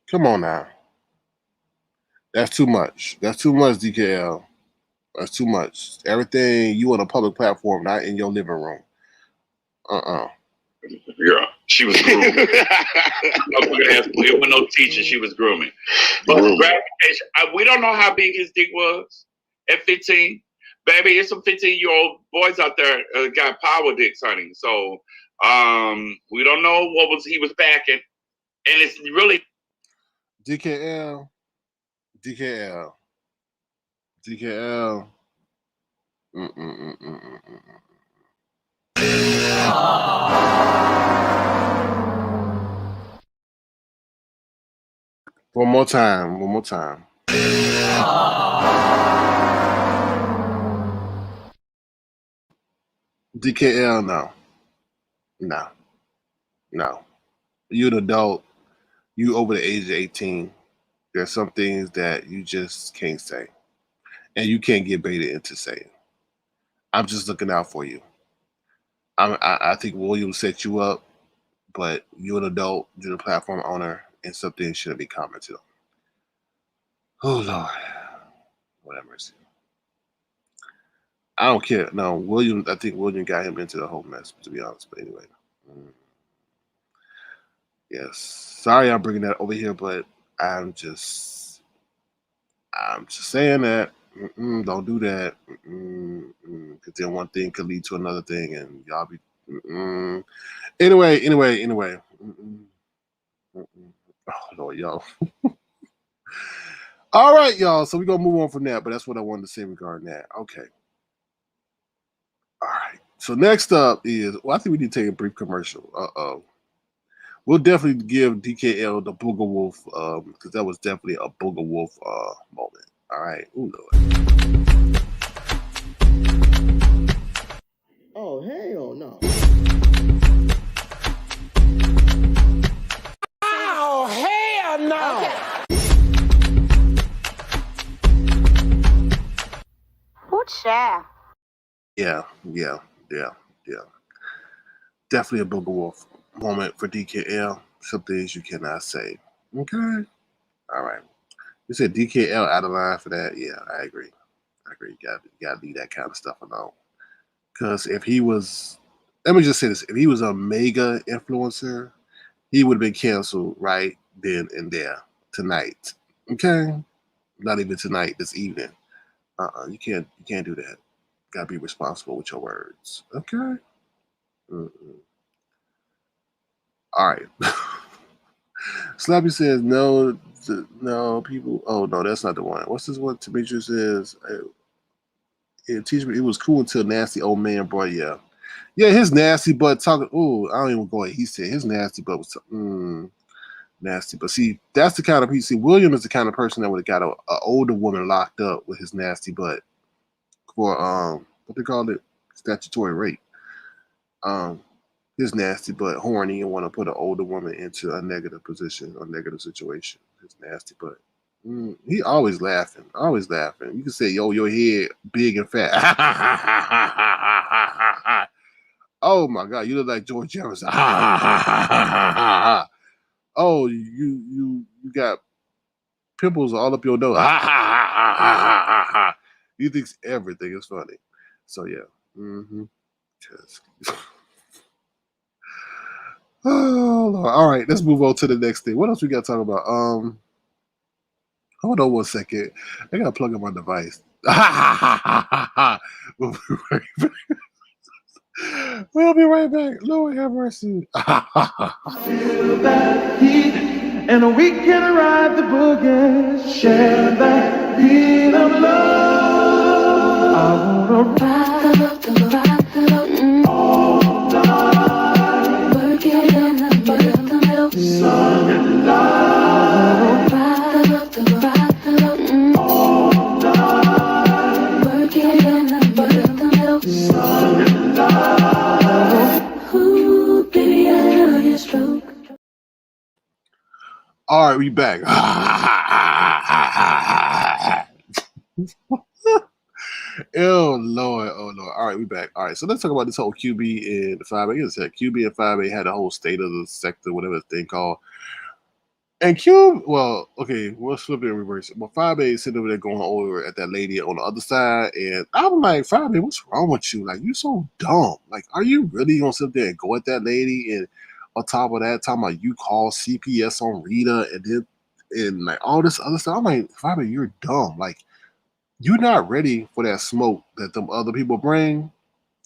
come on now. That's too much. That's too much, DKL. That's too much. Everything you on a public platform, not in your living room. Yeah, she was grooming. It was no teacher. She was grooming. But gratification, we don't know how big his dick was at 15. Baby, there's some 15-year-old boys out there got power dicks, honey. So we don't know what he was backing, and it's really DKL. One more time. DKL, no. You're an adult. You over the age of 18. There's some things that you just can't say, and you can't get baited into saying. I'm just looking out for you. I think William set you up, but you're an adult, you're the platform owner, and some things shouldn't be commented on. Oh Lord, what mercy. I don't care. No, William. I think William got him into the whole mess, to be honest. But anyway, yes. Sorry, I'm bringing that over here, but I'm just saying that. Don't do that. Because then one thing could lead to another thing, and y'all be. Anyway. Oh Lord, y'all. All right, y'all. So we're gonna move on from that, but that's what I wanted to say regarding that. Okay. All right. So next up is, I think we need to take a brief commercial. We'll definitely give DKL the Booger Wolf, because that was definitely a Booger Wolf moment. All right. Ooh, Lord. Oh, hell no. Oh, hell no! What's that? Yeah. Definitely a Booger Wolf moment for DKL. Some things you cannot say. Okay. All right. You said DKL out of line for that. Yeah, I agree. You gotta leave that kind of stuff alone. Because if he was, let me just say this: if he was a mega influencer, he would have been canceled right then and there tonight. Okay. Not even tonight. This evening. You can't do that. Gotta be responsible with your words. Okay. All right. Slappy says no, people. Oh no, that's not the one. What's this one? Demetrius says, teach me. It was cool until nasty old man brought yeah, his nasty butt talking. Oh, I don't even go ahead. He said his nasty butt was nasty. But see, that's the kind of people. See, William is the kind of person that would have got an older woman locked up with his nasty butt for what they call it, statutory rape. His nasty butt, horny, and want to put an older woman into a negative position or negative situation. His nasty butt. He always laughing. You can say, yo, your head big and fat. Oh my God, you look like George Jefferson. Oh, you got pimples all up your nose. He thinks everything is funny. So yeah. Oh Lord. All right, let's move on to the next thing. What else we got to talk about? Hold on 1 second. I gotta plug in my device. We'll be right back. Lord have mercy. Feel that heat, and we can ride the boogie. Share that beat of love. I wanna ride the all night. Work it in the middle. Sun and light. Ride the all night. Work it in the middle. Sun and light. Ooh, baby, I love your stroke. All right, we back. Oh Lord. All right, we back. All right, so let's talk about this whole QB and Fyebabe. Like I said, QB and Fyebabe had a whole state of the sector, whatever the thing called. And Cube, well, okay, we'll flip it in reverse. But Fyebabe is sitting over there going over at that lady on the other side, and I'm like, Fyebabe, what's wrong with you? Like, you're so dumb. Like, are you really gonna sit there and go at that lady? And on top of that, talking about you call CPS on Rita, and like all this other stuff. I'm like, Fyebabe, you're dumb. Like, you're not ready for that smoke that them other people bring,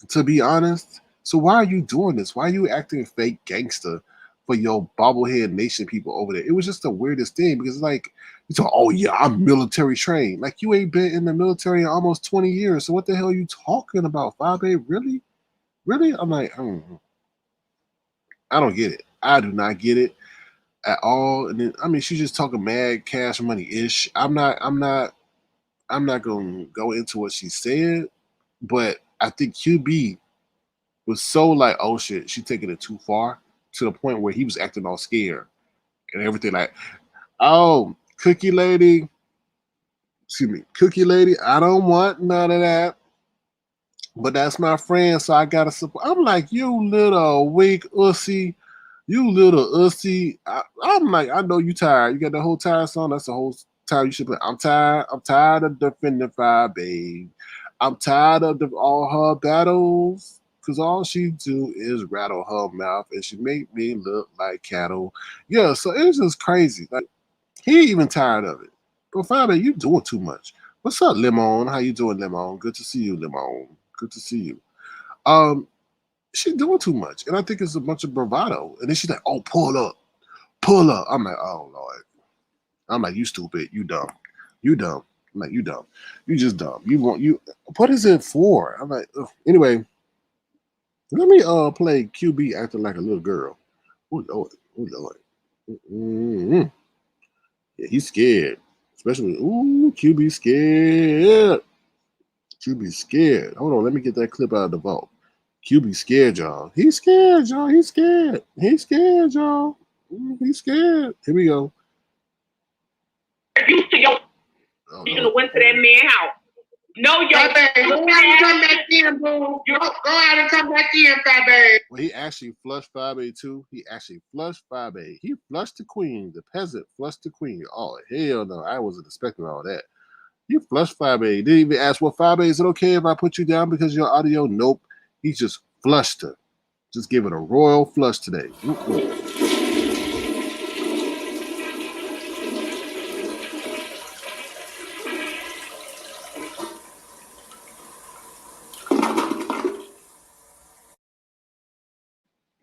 to be honest. So why are you doing this? Why are you acting fake gangster for your bobblehead nation people over there? It was just the weirdest thing because like you talk, oh yeah, I'm military trained. Like you ain't been in the military in almost 20 years. So what the hell are you talking about, Fyebabe? Really? Really? I'm like, I don't get it. I do not get it at all. And then I mean she's just talking mad cash money ish. I'm not gonna go into what she said, but I think QB was so like, oh shit, she taking it too far to the point where he was acting all scared and everything. Like, oh, cookie lady, I don't want none of that. But that's my friend, so I gotta support. I'm like, you little weak ussy, I'm like, I know you tired. You got the whole tired song. That's the whole time you should play. I'm tired of defending Fyebabe. I'm tired of all her battles. Because all she do is rattle her mouth and she make me look like cattle. Yeah, so it was just crazy. Like, he even tired of it. But Fyebabe, you doing too much. What's up, Lemon? How you doing, Lemon? Good to see you, Lemon. Good to see you. She's doing too much. And I think it's a bunch of bravado. And then she's like, oh, pull up. I'm like, oh, Lord. I'm like, you stupid. You dumb. I'm like, you dumb. You just dumb. What is it for? I'm like, ugh. Anyway. Let me play QB acting like a little girl. Oh Lord. Mm-hmm. Yeah, he's scared. Especially QB scared. QB scared. Hold on, let me get that clip out of the vault. QB scared, y'all. He's scared, y'all. He's scared, y'all. He's scared. Here we go. You should have went to that man's house. No, yo, go out and come back in, boo. Go out and come back in, Fyebabe. Well, he actually flushed Fyebabe too. He flushed the queen. The peasant flushed the queen. Oh, hell no. I wasn't expecting all that. He flushed Fyebabe. Didn't even ask, well, Fyebabe, is it okay if I put you down because your audio? Nope. He just flushed her. Just gave it a royal flush today.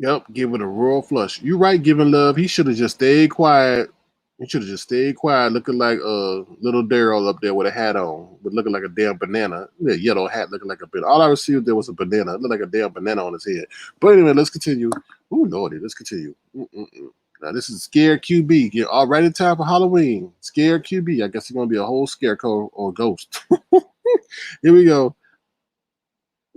Yep, give it a royal flush. You right, giving love. He should have just stayed quiet. Looking like little Daryl up there with a hat on, but looking like a damn banana. Yeah, yellow hat looking like a banana. All I received there was a banana. It looked like a damn banana on his head. But anyway, let's continue. Oh, Lordy, let's continue. Now, this is Scared QB. Get all right in time for Halloween. Scared QB. I guess he's going to be a whole scarecrow or ghost. Here we go.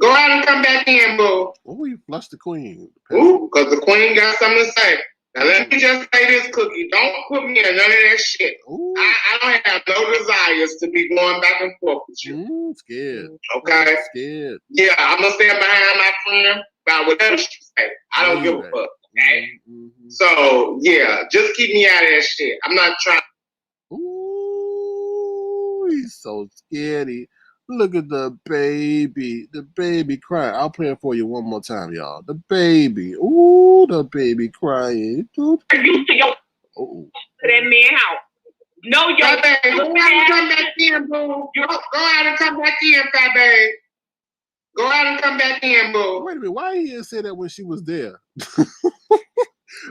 Go out and come back in, boo. Oh, you flushed the queen. Ooh, because the queen got something to say. Now, let me just say this, Cookie. Don't put me in none of that shit. I don't have no desires to be going back and forth with you. Scared. Okay? Scared. Yeah, I'm going to stand behind my friend about whatever she say. I don't give a fuck. Okay? So, yeah, just keep me out of that shit. I'm not trying. Ooh, he's so scary. Look at the baby crying. I'll play it for you one more time, y'all. The baby. Ooh, the baby crying. You to your to that man's house. No, yo, go out and come back in, boo. Go out and come back in, Fyebabe. Go out and come back in, boo. Wait a minute. Why he didn't say that when she was there?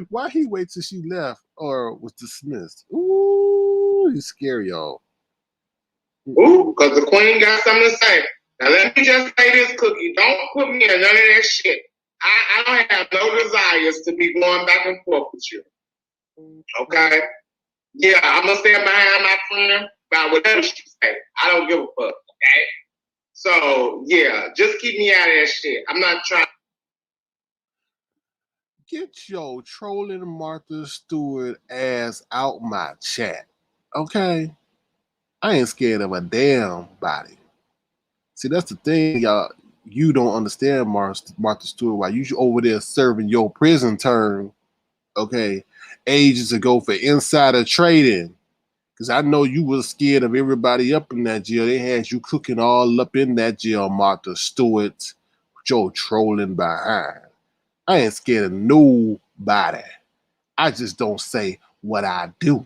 Why he wait till she left or was dismissed? Ooh, he's scary, y'all. Ooh, because the queen got something to say. Now, let me just say this, Cookie. Don't put me in none of that shit. I don't have no desires to be going back and forth with you. Okay? Yeah, I'm going to stand behind my friend about whatever she say. I don't give a fuck. Okay? So, yeah, just keep me out of that shit. I'm not trying. Get your trolling Martha Stewart ass out my chat. Okay? I ain't scared of a damn body. See, that's the thing, y'all. You don't understand, Martha Stewart, why you over there serving your prison term, okay, ages ago for insider trading. Because I know you was scared of everybody up in that jail. They had you cooking all up in that jail, Martha Stewart, with your trolling behind. I ain't scared of nobody. I just don't say what I do.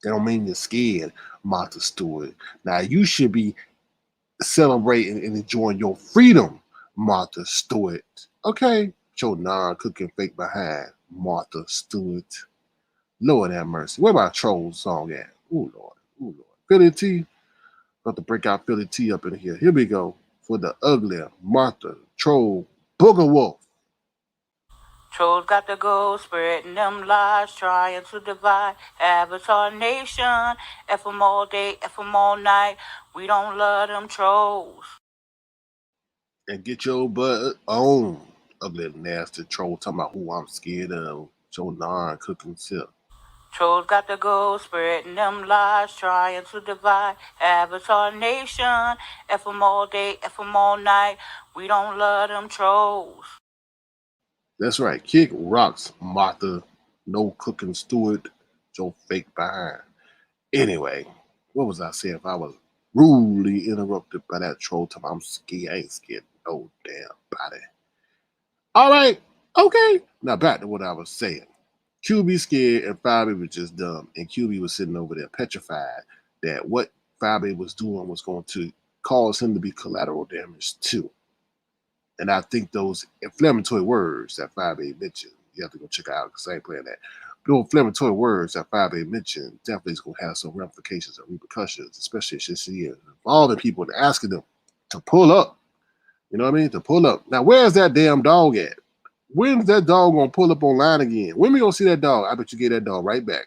That don't mean you're scared, Martha Stewart. Now, you should be celebrating and enjoying your freedom, Martha Stewart. Okay? Your non-cooking fake behind, Martha Stewart. Lord have mercy. Where my troll song at? Oh, Lord. Oh, Lord. Philly T. Got to break out Philly T up in here. Here we go for the ugly Martha Troll Booger Wolf. Trolls got to go, spreading them lies, trying to divide Avatar Nation. F them all day, F them all night. We don't love them trolls. And get your butt on, ugly nasty troll talking about who I'm scared of. Your non-cooking self. Trolls got to go, spreading them lies, trying to divide Avatar Nation. F them all day, F them all night. We don't love them trolls. That's right. Kick rocks, Martha. No cooking Stewart. Your fake behind. Anyway, what was I saying? If I was rudely interrupted by that troll time, I'm scared. I ain't scared of no damn body. All right. Okay. Now back to what I was saying. QB scared and Fyebabe was just dumb. And QB was sitting over there petrified that what Fyebabe was doing was going to cause him to be collateral damage too. And I think those inflammatory words that Fyebabe mentioned, you have to go check out because I ain't playing that. Those inflammatory words that Fyebabe mentioned definitely is going to have some ramifications and repercussions, especially since she is involving people and asking them to pull up. You know what I mean? To pull up. Now, where's that damn dog at? When's that dog going to pull up online again? When we going to see that dog? I bet you get that dog right back.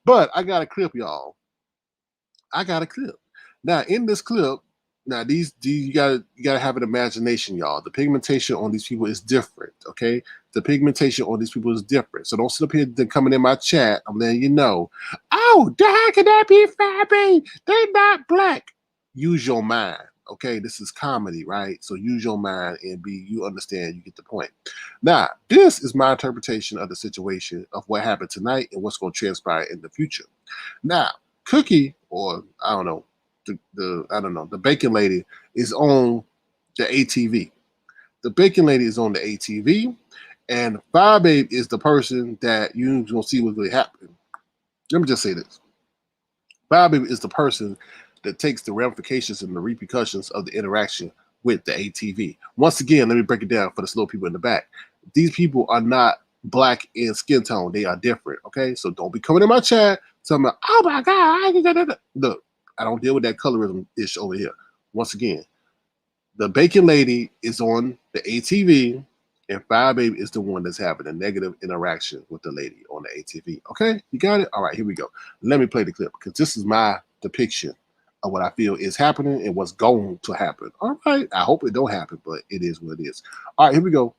But I got a clip, y'all. I got a clip. Now, in this clip, now these you gotta have an imagination, y'all. The pigmentation on these people is different, okay? The pigmentation on these people is different. So don't sit up here coming in my chat. I'm letting you know. Oh, how can that be Fyebabe? They're not black. Use your mind, okay? This is comedy, right? So use your mind and you understand, you get the point. Now, this is my interpretation of the situation of what happened tonight and what's going to transpire in the future. Now, Cookie, or I don't know, the bacon lady is on the ATV. The bacon lady is on the ATV, and Fyebabe is the person that you're gonna see what's really happening. Let me just say this: Fyebabe is the person that takes the ramifications and the repercussions of the interaction with the ATV. Once again, let me break it down for the slow people in the back. These people are not black in skin tone; they are different. Okay, so don't be coming in my chat telling me, "Oh my God!" Look. I don't deal with that colorism ish over here. Once again, the bacon lady is on the ATV, and Fyebabe is the one that's having a negative interaction with the lady on the ATV. Okay, you got it? All right, here we go. Let me play the clip because this is my depiction of what I feel is happening and what's going to happen. All right, I hope it don't happen, but it is what it is. All right, here we go.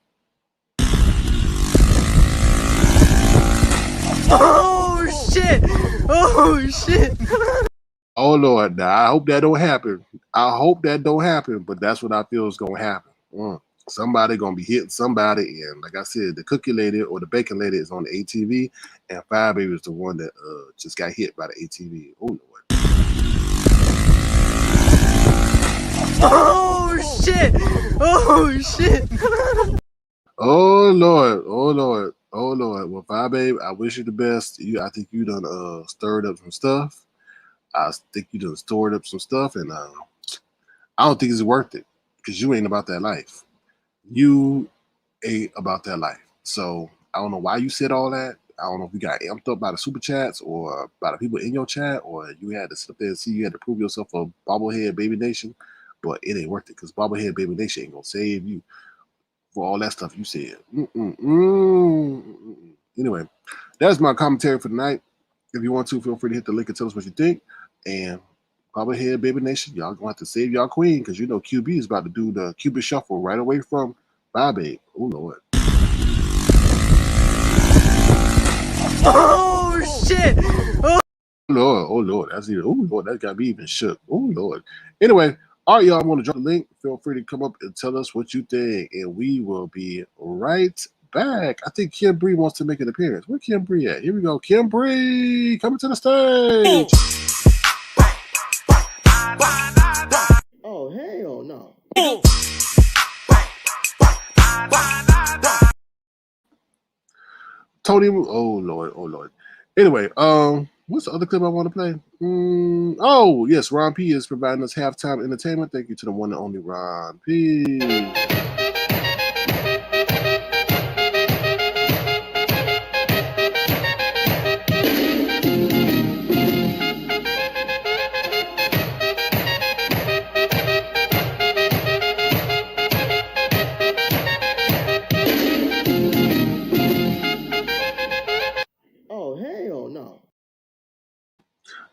Oh shit! Oh shit! Oh Lord, now I hope that don't happen. I hope that don't happen, but that's what I feel is gonna happen. Somebody gonna be hitting somebody, and like I said, the cookie lady or the bacon lady is on the ATV, and Fyebabe is the one that just got hit by the ATV. Oh Lord! Oh shit! Oh shit! Oh Lord! Oh Lord! Oh Lord! Well, Fyebabe, I wish you the best. I think you done stirred up some stuff. I think you done stored up some stuff, and I don't think it's worth it because you ain't about that life. You ain't about that life. So I don't know why you said all that. I don't know if you got amped up by the super chats or by the people in your chat, or you had to sit there and see you had to prove yourself a bobblehead baby nation, but it ain't worth it because bobblehead baby nation ain't gonna save you for all that stuff you said. Anyway, that's my commentary for tonight. If you want to, feel free to hit the link and tell us what you think. And bobblehead baby nation, y'all gonna have to save y'all queen because you know QB is about to do the Cupid shuffle right away from Fyebabe. Oh Lord. Oh shit! Oh Lord, that's even. Oh Lord, that got me even shook. Oh Lord. Anyway, all right, y'all. I'm gonna drop the link. Feel free to come up and tell us what you think, and we will be right back. I think Kim Bree wants to make an appearance. Where Kim Bree at? Here we go. Kim Bree, coming to the stage. Oh, hell no. Tony. Oh Lord. Anyway, what's the other clip I want to play? Oh yes, Ron P is providing us halftime entertainment. Thank you to the one and only Ron P. Oh, hell no.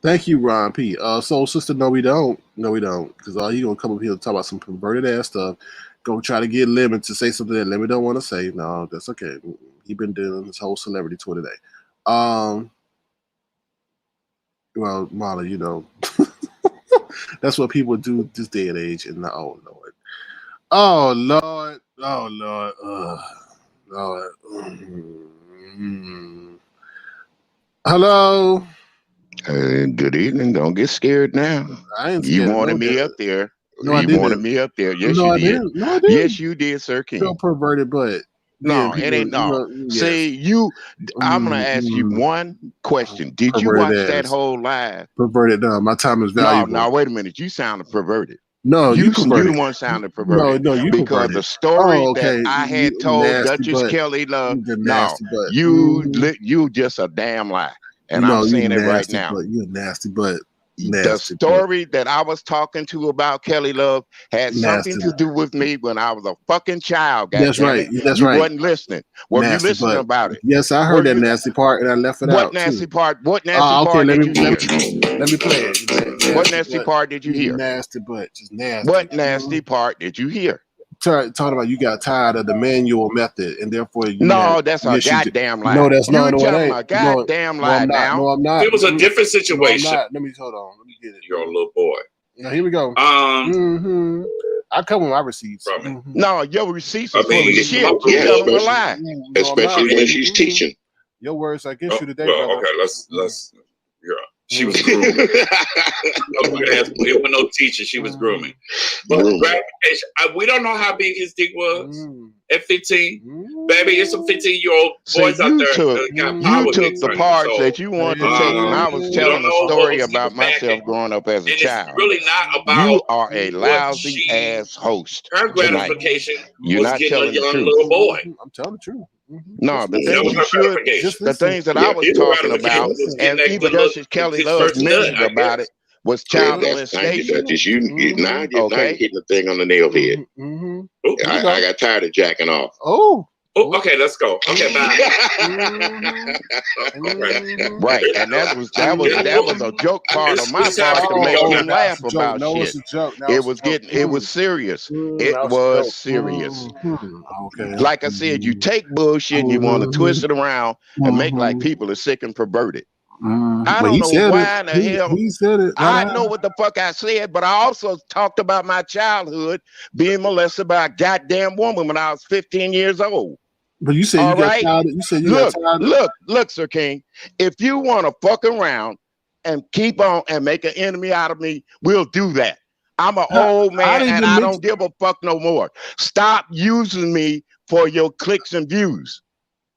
Thank you, Ron P. So, sister, no, we don't, because you gonna come up here and talk about some perverted ass stuff. Go try to get Lemon to say something that Lemon don't want to say. No, that's okay. He been doing his whole celebrity tour today. Well, Molly, you know, that's what people do this day and age. And oh Lord. Hello. Good evening. Don't get scared now. I ain't You scared. wanted me up there. No, I You didn't. wanted me up there. Yes, No, you I did. didn't. No, I didn't. Yes, you did, Sir King. Feel perverted, but no, it ain't no. See, I'm gonna ask you one question. Did you watch that whole live? Perverted. No, my time is valuable. No, wait a minute. You sounded perverted. No, you the one sounded perverted. No, you because perverted. the story okay. that I had told Duchess Kelly Love. No, you just a damn lie. And I'm saying it right now. You're a nasty butt. The story that I was talking to about Kelly Love had something to do with me when I was a fucking child. That's right. That's you right. wasn't listening. Were you listening about it? Yes, I heard that nasty part and I left it out. What nasty part? What nasty part did you hear? Let me play it. What nasty part did you hear? Nasty butt. Just nasty. What nasty part did you hear? Talking about you got tired of the manual method and therefore you that's a goddamn lie. No, that's not. You telling a goddamn lie now. No, I'm not. It was a different situation. Let me hold on. Let me get it. You're a little boy. Now here we go. I come with my receipts. No, your receipts are full of shit. You tell them a lie. Especially when she's teaching. Your words against you today. Well, okay, let's. Yeah. She was grooming. It was no teacher. She was grooming. But we don't know how big his dick was at 15. Baby, it's some 15-year-old boys out there. You took the parts that you wanted to take when I was telling a story about myself growing up as a child. It's really not about. You are a lousy ass host. Her gratification You're was not getting telling a young the truth. little boy. I'm telling the truth. No, the things you should, the things that I was talking about, and even Justice Kelly Love mentioned about it, was child molestation. Now you're hitting the thing on the nail head. I got tired of jacking off. Oh, okay, let's go. Okay, bye. Right, and that was a joke part of my part to make you laugh about shit. It was serious. It was serious. Okay. Like I said, you take bullshit and you want to twist it around and make like people are sick and perverted. I don't know why in the hell. He said it. I know what the fuck I said, but I also talked about my childhood being molested by a goddamn woman when I was 15 years old. But you said you got tired. You said you got tired. Look, Sir King. If you want to fuck around and keep on and make an enemy out of me, we'll do that. I'm an old man and I don't give a fuck no more. Stop using me for your clicks and views.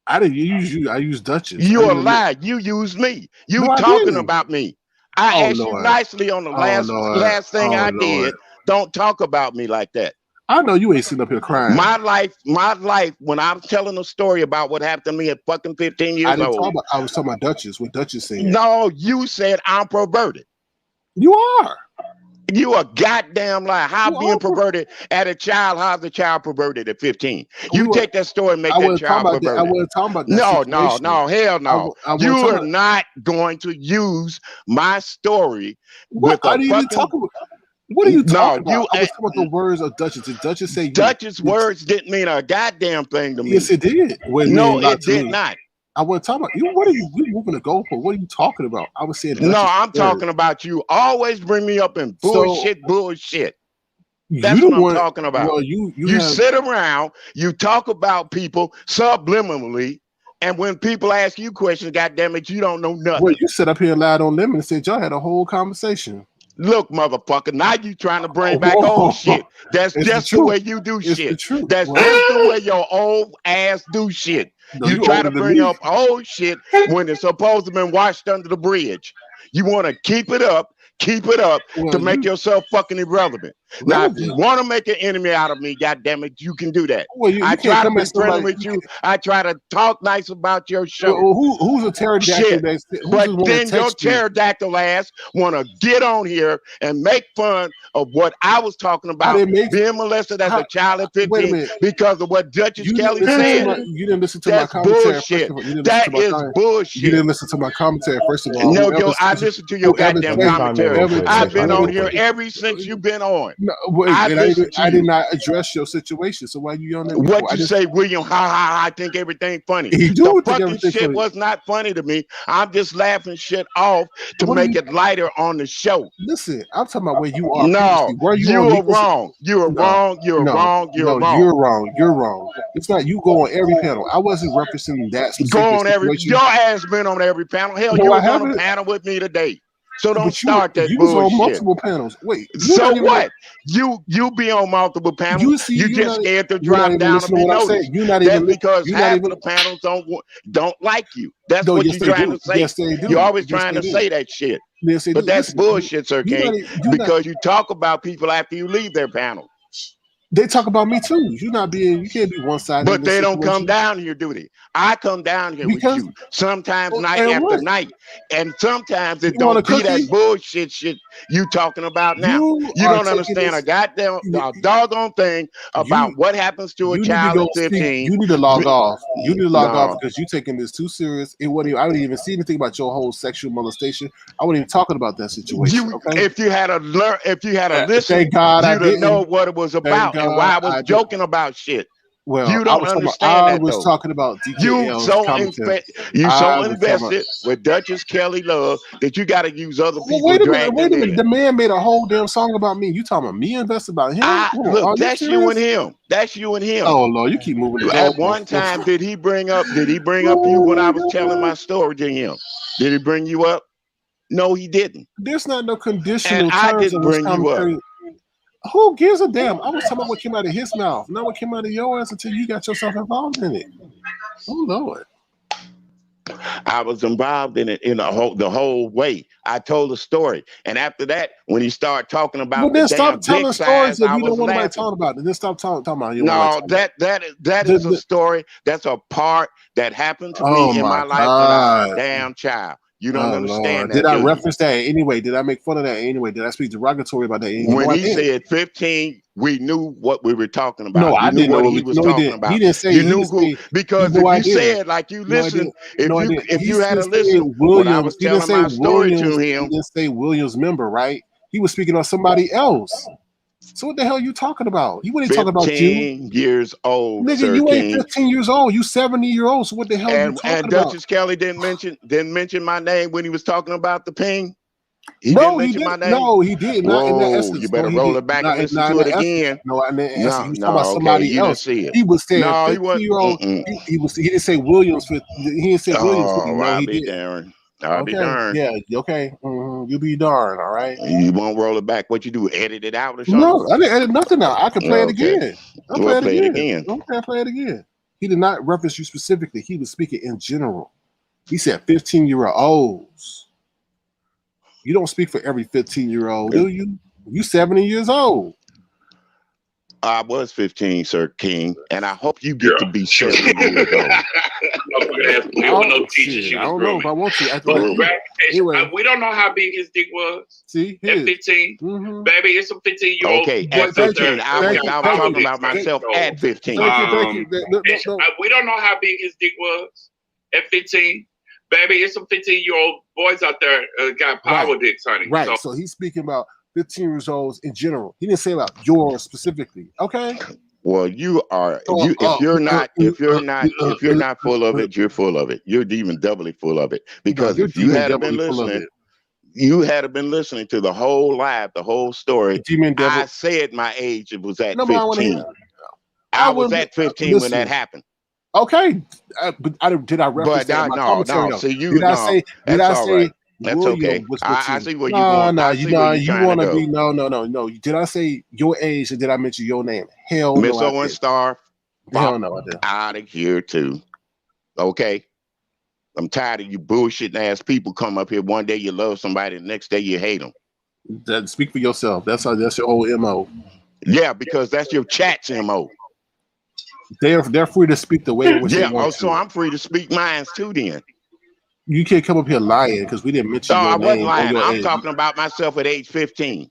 I didn't use you. I used Duchess. You're a lie. You used me. You talking about me. I asked you nicely on the last thing I did. Don't talk about me like that. I know you ain't sitting up here crying. My life, when I'm telling a story about what happened to me at fucking 15 years old. I was talking about Duchess, what Duchess said. No, you said I'm perverted. You are. You a goddamn lie. How being perverted at a child, how's a child perverted at 15? You take that story and make that child perverted. I wasn't talking about that. No, hell no. You are not going to use my story with a fucking... What are you talking about? I was talking about the words of Duchess. Did Duchess say Duchess' words didn't mean a goddamn thing to me? Yes, it did. No, it did not. I wasn't talking about you. What are you moving the goalpost? What are you talking about? I was saying no, I'm talking about you. Always bring me up in bullshit. That's what I'm talking about. Well, you sit around, you talk about people subliminally, and when people ask you questions, goddamn it, you don't know nothing. Well, you sit up here and lied on them and said y'all had a whole conversation. Look, motherfucker, now you trying to bring back old shit. That's just the way you do shit. That's just the way your old ass do shit. No, you try to bring up old shit when it's supposed to have been washed under the bridge. You want to keep it up to make yourself fucking irrelevant. Now, if you want to make an enemy out of me, goddamn it, you can do that. Well, I try to be friendly with you. I try to talk nice about your show. Well, who's a pterodactyl? But then your pterodactyl ass want to get on here and make fun of what I was talking about, being molested as a child at 15 because of what Duchess Kelly said. You didn't listen to my commentary. Bullshit. That is bullshit. You didn't listen to my commentary, first of all. No, I listened to your goddamn commentary. I've been on here ever since you've been on. No, wait, I did not address your situation. So why you on that? What you say, William? I think everything funny. The fucking shit was not funny to me. I'm just laughing shit off to make it lighter on the show. Listen, I'm talking about where you are. No, you are wrong. You are wrong. You're wrong. You're wrong. You're wrong. You're wrong. It's not you go on every panel. I wasn't referencing that. Go on every. Your ass been on every panel. Hell, you was on a panel with me today. So don't start that bullshit. You was on multiple panels. Wait. So what? You be on multiple panels. You just scared to drop down and be noticed. That's because half of the panels don't like you. That's what you're trying to say. Yes, you're always trying to say that shit. Yes, but that's bullshit, Sir King. Because you talk about people after you leave their panel. They talk about me too. You can't be one-sided. But they don't come down here, do they? I come down here with you sometimes night after night, and sometimes it don't be that bullshit shit you talking about now. You don't understand a goddamn doggone thing about what happens to a child at 15. You need to log off. You need to log off because you're taking this too serious. I wouldn't even see anything about your whole sexual molestation. I wasn't even talking about that situation. If you had a listen, you'd know what it was about. And why I was joking about shit. Well, you don't understand I that. was talking about you so invested with Duchess Kelly Love that you got to use other people. Wait a minute. The man made a whole damn song about me. You talking about me invested about him? Look, that's you and him. That's you and him. Oh Lord, you keep moving. At one time, did he bring up you when I was telling my story to him? Did he bring you up? No, he didn't. There's not no conditional. And I didn't bring you up. Who gives a damn? I was talking about what came out of his mouth, not what came out of your ass until you got yourself involved in it. Oh Lord. I was involved in it the whole way. I told a story, and after that, when he started talking about then stop telling stories that you don't want nobody talking about. Then stop talking about it. No, that is a story. That's a part that happened to me in my life when I was a damn child. You don't understand that. Did I reference that anyway? Did I make fun of that anyway? Did I speak derogatory about that anyway? When he said 15, we knew what we were talking about. No, I didn't know what he was talking about. He didn't say you knew who, because if you said like you listened, if you had to listen, when I was telling my story to him, he didn't say Williams member, right? He was speaking on somebody else. So what the hell are you talking about? You ain't talking about you. 15 years old, nigga. Sir You King. ain't 15 years old. You 70-year-old. So what the hell are you talking about? And Duchess Kelly didn't mention my name when he was talking about the ping. He didn't mention my name. No, he did not. In that essence. You better roll it back and listen to it again. No, in that essence, he was talking about somebody else. He was saying 15-year-old. He didn't say Williams. He didn't say Williams. No, he did. I'll be darned. Yeah, okay. You be darned, all right? You won't roll it back. What you do, edit it out or something? No, I didn't edit nothing out. I can play it again. I'll play it again. Okay, play it again. He did not reference you specifically. He was speaking in general. He said 15-year-olds. You don't speak for every 15-year-old, do you? You 70 years old. I was 15, Sir King, and I hope you get to be 70 years old. I don't know if I want to. Anyway, we don't know how big his dick was. See, at 15, baby, it's a 15-year-old. Okay, at 15, I was talking about myself at 15. We don't know how big his dick was at 15. Baby, it's some 15-year-old boys out there got power dicks, honey. Right. So he's speaking about 15 years old in general. He didn't say about yours specifically. Okay. Well, you are. If you're not full of it, you're full of it. You're even doubly full of it because if you had been listening, you had been listening to the whole live, the whole story. I said my age was at 15. I was at 15 when that happened. Okay, but did I reference that in my commentary? No. See, did I say? That's okay. I see where you're going. You want to be no. Did I say your age or did I mention your name? Hell no. Miss Owen Star. Hell no, I did. Out of here too. Okay. I'm tired of you bullshitting ass people come up here. One day you love somebody, the next day you hate them. Speak for yourself. That's your whole MO. Yeah, because that's your chat's MO. They're free to speak the way in which they want so I'm free to speak mine too then. You can't come up here lying because we didn't mention your name. I wasn't lying. I'm talking about myself at age 15.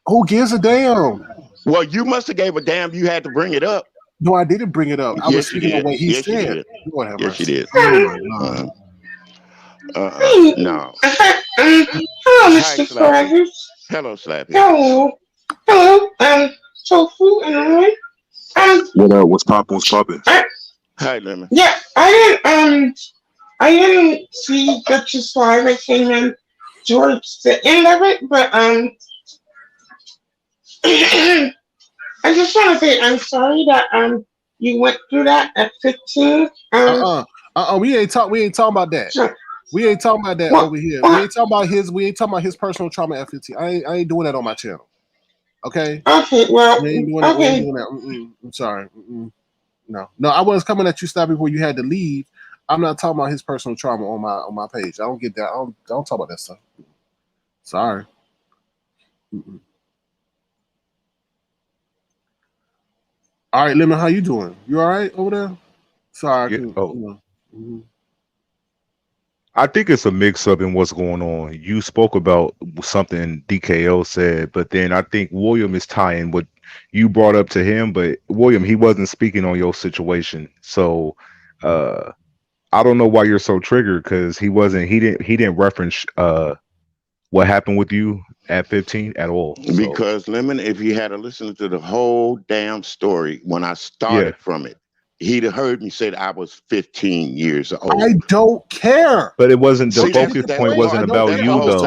Who gives a damn? Well, you must have gave a damn. You had to bring it up. No, I didn't bring it up. I was speaking of what he said. Yes, you did. No. Hello, Mr. Swaggers. Hello, Slappy. Hello. Tofu and I. What up? What's poppin'? Hi, Lemon. Yeah, I didn't see Duchess live. I came in towards the end of it, but I just want to say I'm sorry that you went through that at 15. We ain't talking about that. Sure. We ain't talking about that over here. We ain't talking about his personal trauma at 15. I ain't doing that on my channel. Okay. Okay. Well. We ain't doing that. I'm sorry. No. I was coming at you, Stop, before you had to leave. I'm not talking about his personal trauma on my page. I don't get that. I don't talk about that stuff. Sorry. All right, Lemon, how you doing? You all right over there? Sorry. I think it's a mix-up in what's going on. You spoke about something DKL said, but then I think William is tying what you brought up to him, but William, he wasn't speaking on your situation. So I don't know why you're so triggered because he didn't reference what happened with you at 15 at all. So. Because Lemon, if you had to listen to the whole damn story when I started from it, he'd have heard me say that I was 15 years old. I don't care. But it wasn't the focus point wasn't about you though.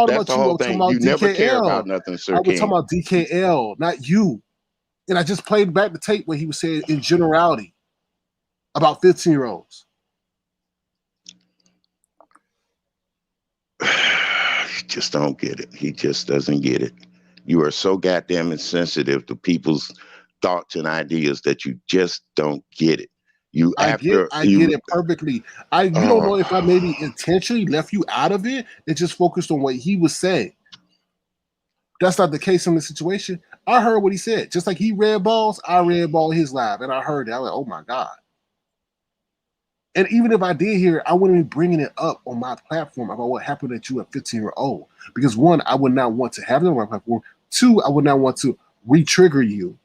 That's the whole thing. You never care about nothing, sir. I was talking about DKL, not you. And I just played back the tape where he was saying in generality about 15-year-olds. He just don't get it. He just doesn't get it. You are so goddamn insensitive to people's thoughts and ideas that you just don't get it. I get it perfectly. You don't know if I maybe intentionally left you out of it and just focused on what he was saying. That's not the case in this situation. I heard what he said. Just like he read balls, I read ball his live, and I heard that. I was like, oh my God. And even if I did hear it, I wouldn't be bringing it up on my platform about what happened at you at 15-year-old. Because one, I would not want to have it on my platform. Two, I would not want to re-trigger you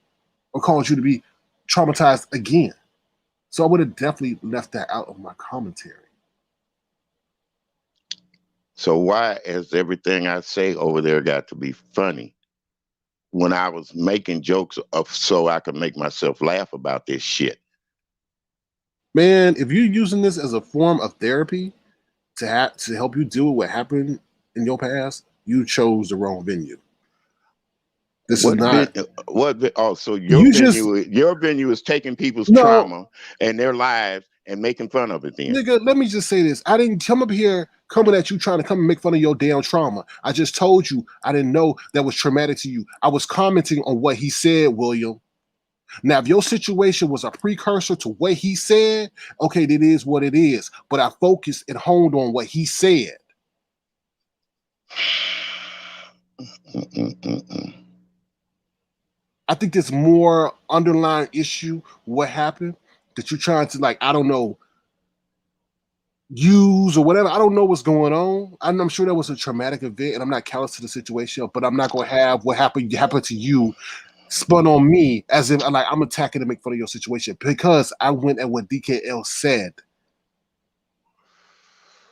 or cause you to be traumatized again. So I would have definitely left that out of my commentary. So why has everything I say over there got to be funny when I was making jokes so I could make myself laugh about this shit? Man, if you're using this as a form of therapy to help you deal with what happened in your past, you chose the wrong venue. So your venue is taking people's trauma and their lives and making fun of it then. Nigga, let me just say this. I didn't come up here coming at you trying to come and make fun of your damn trauma. I just told you I didn't know that was traumatic to you. I was commenting on what he said, William. Now, if your situation was a precursor to what he said, okay, it is what it is. But I focused and honed on what he said. I think there's more underlying issue what happened that you're trying to, like, I don't know, use or whatever. I don't know what's going on. I'm sure that was a traumatic event and I'm not callous to the situation, but I'm not going to have what happened to you spun on me as if like I'm attacking to make fun of your situation because I went at what DKL said.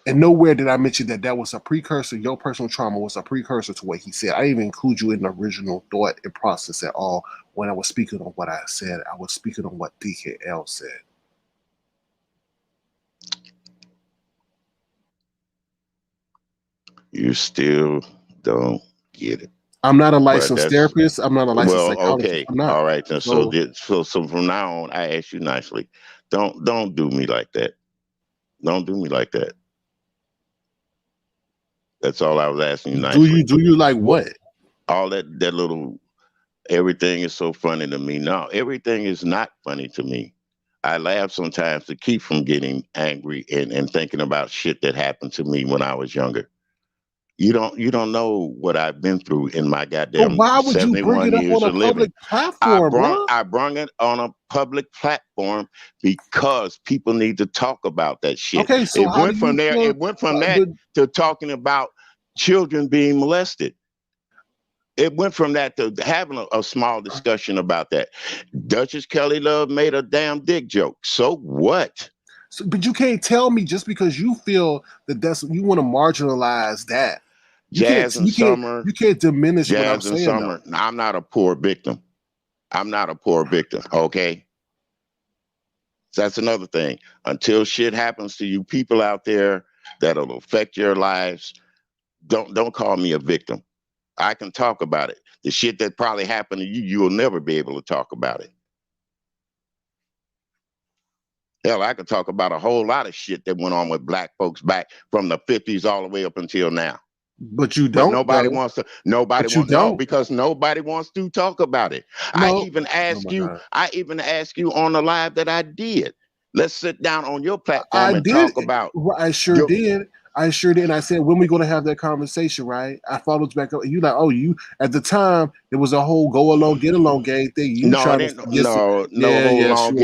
And nowhere did I mention that was a precursor. Your personal trauma was a precursor to what he said. I didn't even include you in the original thought and process at all. When I was speaking on what I said, I was speaking on what DKL said. You still don't get it. I'm not a licensed therapist. I'm not a licensed psychologist. Okay. I'm not. All right. So from now on, I ask you nicely, don't do me like that. Don't do me like that. That's all I was asking you nicely. Do you like what? All that little, everything is so funny to me. No, everything is not funny to me. I laugh sometimes to keep from getting angry and thinking about shit that happened to me when I was younger. You don't know what I've been through in my goddamn. But why would you bring it up on a public platform, bro? I brung it on a public platform because people need to talk about that shit. Okay, so it went from that to talking about children being molested. It went from that to having a small discussion about that. Duchess Kelly Love made a damn dick joke. So what? So, but you can't tell me just because you feel that you want to marginalize that. You can't diminish what I'm saying. Summer. I'm not a poor victim. Okay. So that's another thing. Until shit happens to you people out there that'll affect your lives, don't call me a victim. I can talk about it. The shit that probably happened to you, will never be able to talk about it. Hell, I could talk about a whole lot of shit that went on with black folks back from the 50s all the way up until now. But you don't. But nobody wants to. Because nobody wants to talk about it. No. I even asked you on the live that I did. Let's sit down on your platform and talk about. I sure did. I said, when we going to have that conversation, right? I followed back up. You like, you at the time there was a whole go along, get along gang thing. You get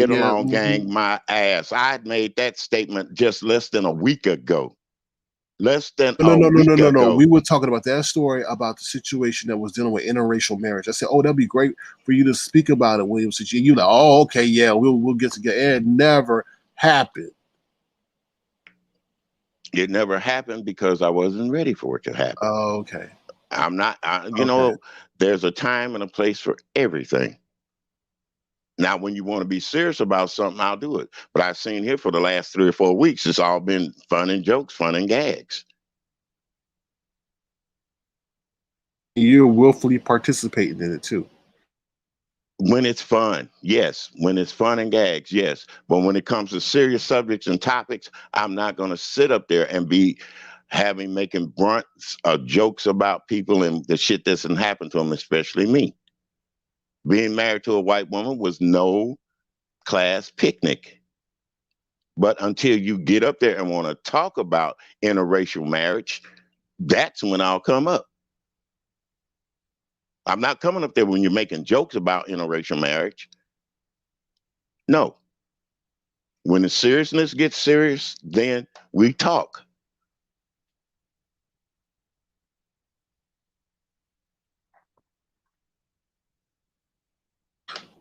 along gang. My ass. I had made that statement just less than a week ago. No. We were talking about that story about the situation that was dealing with interracial marriage. I said, that'd be great for you to speak about it, William. You like, okay, yeah, we'll get together. It never happened. It never happened because I wasn't ready for it to happen. Oh, okay. I'm not, there's a time and a place for everything. Now, when you want to be serious about something, I'll do it. But I've seen here for the last 3 or 4 weeks, it's all been fun and jokes, fun and gags. You're willfully participating in it too. When it's fun, yes. When it's fun and gags, yes. But when it comes to serious subjects and topics, I'm not going to sit up there and be making brunts jokes about people and the shit that's happened to them, especially me. Being married to a white woman was no class picnic. But until you get up there and want to talk about interracial marriage, that's when I'll come up. I'm not coming up there when you're making jokes about interracial marriage. No. When the seriousness gets serious, then we talk.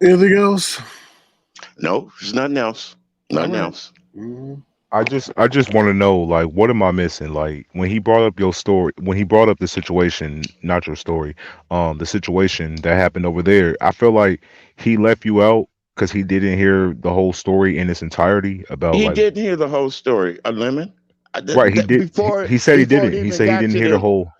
Anything else? No, there's nothing else. Nothing else. Mm-hmm. I just want to know, like, what am I missing? Like, when he brought up your story, when he brought up the situation, not your story, the situation that happened over there, I feel like he left you out because he didn't hear the whole story in its entirety. About he didn't hear the whole story. Lemon, right? He did. He said he didn't. He said he didn't hear the whole.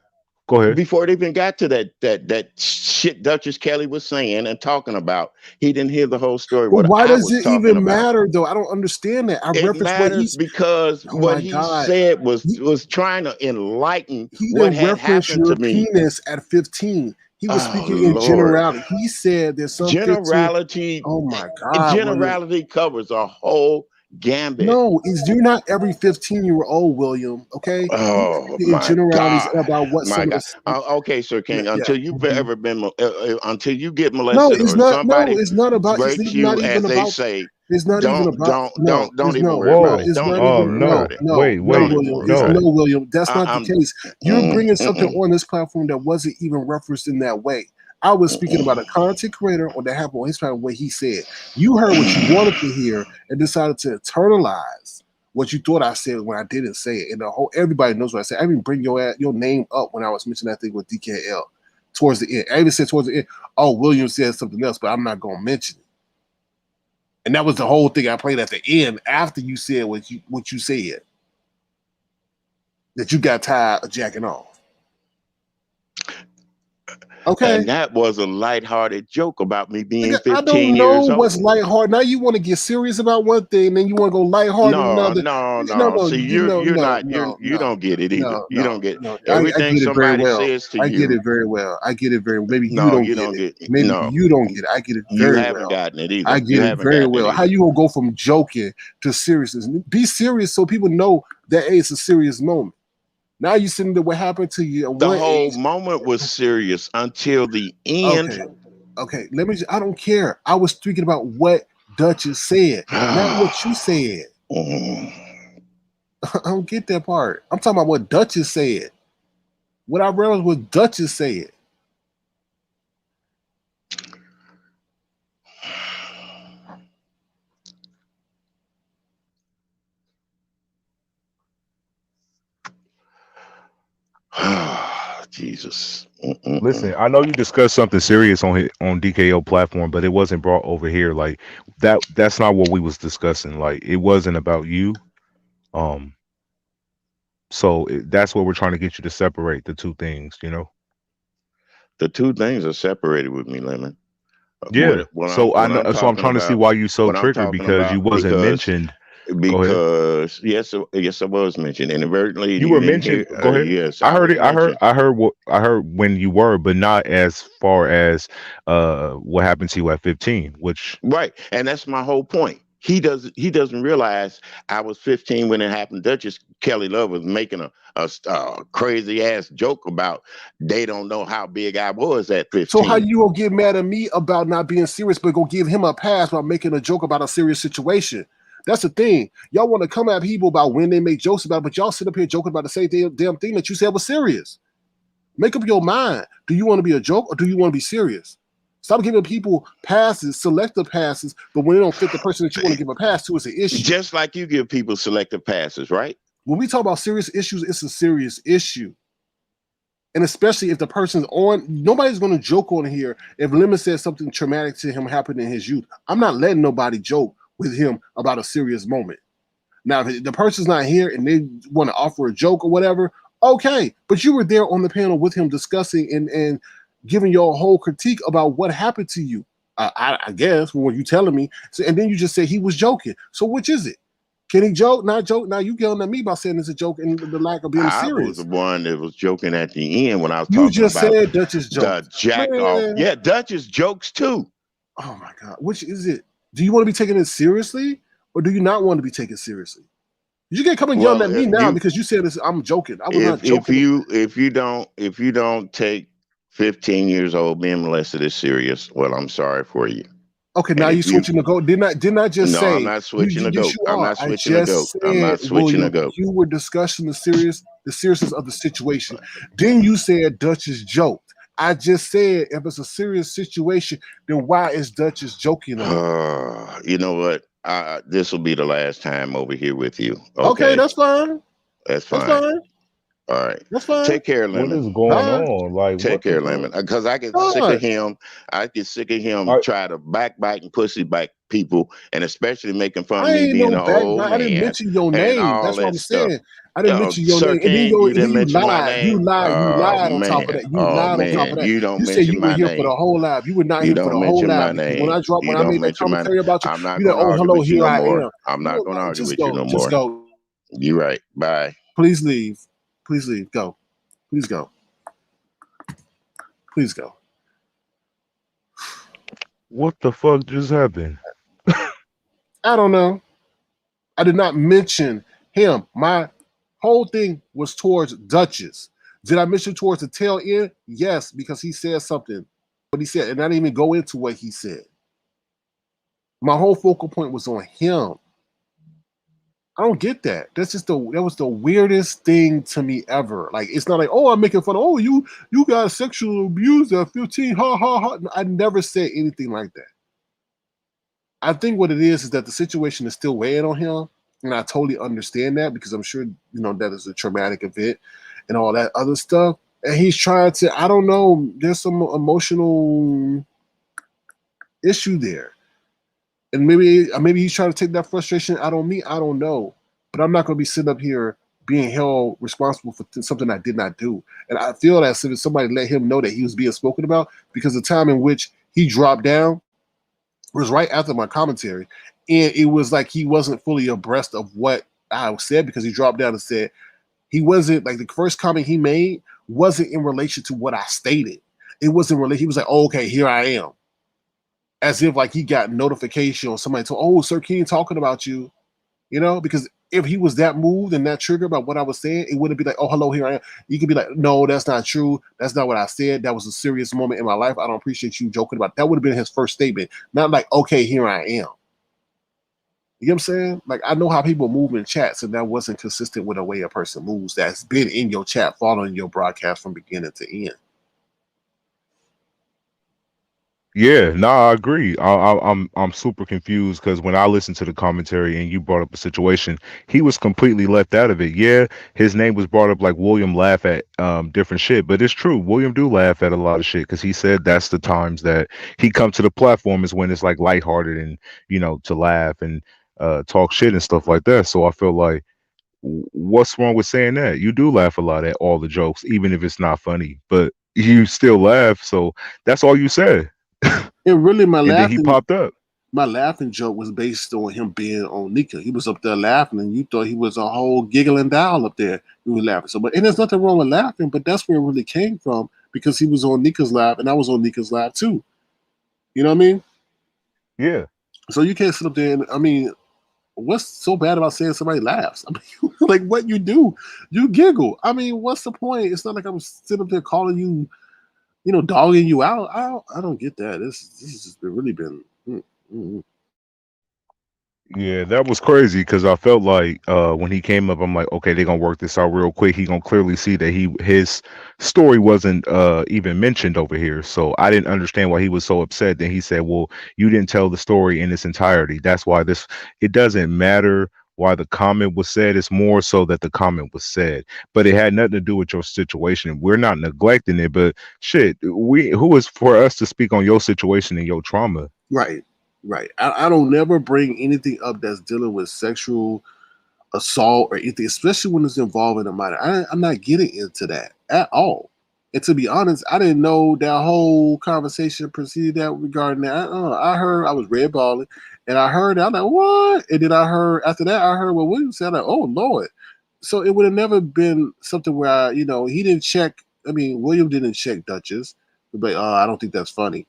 Go ahead. Before it even got to that shit Duchess Kelly was saying and talking about, he didn't hear the whole story. Well, why does it even matter, though? I don't understand that. It matters because what he said was trying to enlighten what had happened to me. Penis at 15. He was speaking in generality. He said there's some generality. Oh my God! Generality covers a whole gambit. No, you're not every 15-year-old, William. Okay. Oh my generalities God. About what my God. Okay, Sir King. Until you've ever been, until you get molested, it's not. No, it's not about. It's not even about. They say. It's not even about. Don't even worry about it. Don't even worry about it. Wait, no, William. That's not the case. You're bringing something on this platform that wasn't even referenced in that way. I was speaking about a content creator on that happened on his platform, what he said. You heard what you wanted to hear and decided to internalize what you thought I said when I didn't say it. And everybody knows what I said. I didn't bring your name up when I was mentioning that thing with DKL towards the end. I even said towards the end, oh, William said something else, but I'm not going to mention it. And that was the whole thing I played at the end after you said what you said. That you got tired of jacking off. Okay. And that was a lighthearted joke about me being 15 I don't years know old. what's lighthearted. Now you want to get serious about one thing, then you want to go lighthearted another. No. See, you don't get it either. You don't get everything somebody says to you. I get it very well. Maybe you don't get it. Maybe you don't get it. I get it very well. You haven't gotten it either. I get it very well. How you gonna go from joking to seriousness? Be serious so people know that it's a serious moment. Now you sitting there, what happened to you? The whole moment was serious until the end. Okay. I don't care. I was speaking about what Duchess said, not what you said. I don't get that part. I'm talking about what Duchess said. What I read was what Duchess said. Jesus. Listen, I know you discussed something serious on DKO platform, but it wasn't brought over here. Like that's not what we was discussing. Like it wasn't about you. So that's what we're trying to get you to separate the two things, you know. The two things are separated with me, Lemon. Yeah. So I'm trying to see why you so triggered because you wasn't mentioned. Because yes, I was mentioned, and inadvertently you were mentioned. Go ahead. Yes, I heard it. I heard when you were, but not as far as what happened to you at 15. Which right, and that's my whole point. He doesn't realize I was 15 when it happened. Duchess Kelly Love was making a crazy ass joke about they don't know how big I was at 15. So how you gonna get mad at me about not being serious, but go give him a pass by making a joke about a serious situation? That's the thing. Y'all want to come at people about when they make jokes about it, but y'all sit up here joking about the same damn thing that you said was serious. Make up your mind. Do you want to be a joke or do you want to be serious? Stop giving people passes, selective passes, but when they don't fit the person that you want to give a pass to, it's an issue. Just like you give people selective passes, right? When we talk about serious issues, it's a serious issue. And especially if the person's on, nobody's going to joke on here if Lemon says something traumatic to him happened in his youth. I'm not letting nobody joke with him about a serious moment. Now, if the person's not here and they want to offer a joke or whatever, okay. But you were there on the panel with him discussing and giving your whole critique about what happened to you. I guess when you telling me. So, and then you just said he was joking. So which is it? Can he joke? Not joke? Now you yelling at me about saying it's a joke and the lack of being serious. I was the one that was joking at the end when I was talking about. You just said Duchess jokes. The jack off. Yeah, Duchess jokes too. Oh my God. Which is it? Do you want to be taking it seriously or do you not want to be taken seriously? You can't come and yelling at me now because you said this. I'm joking. I was not joking. If you don't take 15 years old being molested is serious, well, I'm sorry for you. Okay, now you switching the goat. Didn't I just say? No, I'm not switching the goat. I'm not switching the goat. I'm not switching the goat. You were discussing the seriousness of the situation. Then you said Duchess joked. I just said if it's a serious situation, then why is Duchess joking? You know what? This will be the last time over here with you. Okay, that's fine. That's fine. All right. That's fine. Take care, Lemon. What is going on? Like, take care, Lemon. Because I get sick of him. I get sick of him try to backbite and pussy back people, and especially making fun of me being an old man. I didn't mention your name. That's what I'm saying. I didn't mention your name. And then you lied. You lied on top of that. You lied on top of that. You don't mention said you were my here name. for the whole live. You were not here for the whole live. When I made that commentary about you, I'm not you going to argue with you no more. I'm not going to argue with you no more. Just go. You're right. Bye. Please leave. Please leave. Go. Please go. Please go. What the fuck just happened? I don't know. I did not mention him. My whole thing was towards Duchess. Did I mention towards the tail end? Yes, because he said something. But he said, and I didn't even go into what he said. My whole focal point was on him. I don't get that. That was the weirdest thing to me ever. Like, it's not like, oh, I'm making fun of, oh, you got sexual abuse at 15, ha, ha, ha. I never said anything like that. I think what it is that the situation is still weighing on him, And I totally understand that because I'm sure, that is a traumatic event and all that other stuff. And he's trying to, I don't know, there's some emotional issue there. And maybe he's trying to take that frustration out on me. I don't know. But I'm not going to be sitting up here being held responsible for something I did not do. And I feel that if somebody let him know that he was being spoken about, because the time in which he dropped down was right after my commentary. And it was like he wasn't fully abreast of what I said because he dropped down and said he wasn't, like, the first comment he made wasn't in relation to what I stated. It wasn't really, he was like, oh, okay, here I am. As if like he got notification or somebody told, oh, Sir King talking about you, because if he was that moved and that triggered by what I was saying, it wouldn't be like, oh, hello, here I am. You could be like, no, that's not true. That's not what I said. That was a serious moment in my life. I don't appreciate you joking about it. That would have been his first statement. Not like, okay, here I am. You know what I'm saying? Like, I know how people move in chats, and that wasn't consistent with the way a person moves that's been in your chat, following your broadcast from beginning to end. Yeah, I agree. I'm super confused because when I listened to the commentary and you brought up a situation, he was completely left out of it. Yeah, his name was brought up like William laugh at different shit, but it's true. William do laugh at a lot of shit because he said that's the times that he come to the platform is when it's like lighthearted and to laugh and talk shit and stuff like that. So I feel like what's wrong with saying that? You do laugh a lot at all the jokes, even if it's not funny, but you still laugh. So that's all you said. And really, and then he popped up. My laughing joke was based on him being on Nika. He was up there laughing, and you thought he was a whole giggling doll up there. He was laughing. So, and there's nothing wrong with laughing, but that's where it really came from because he was on Nika's live, and I was on Nika's live too. You know what I mean? Yeah. So you can't sit up there and, I mean, what's so bad about saying somebody laughs? I mean, like, what you do, you giggle. I mean, what's the point? It's not like I'm sitting up there calling you, dogging you out. I don't get that. This has really been. Yeah, that was crazy because I felt like when he came up, I'm like, okay, they're gonna work this out real quick. He gonna clearly see that his story wasn't even mentioned over here. So I didn't understand why he was so upset. Then he said, well, you didn't tell the story in its entirety. That's why it doesn't matter why the comment was said. It's more so that the comment was said, but it had nothing to do with your situation. We're not neglecting it, but shit, who is for us to speak on your situation and your trauma? Right. I don't never bring anything up that's dealing with sexual assault or anything, especially when it's involving a minor. I'm not getting into that at all. And to be honest, I didn't know that whole conversation proceeded that regarding that. I heard I was red balling, and I heard I'm like, what? And then I heard after that, I heard what William said. Like, oh Lord. So it would have never been something where he didn't check. I mean, William didn't check Duchess, but I don't think that's funny,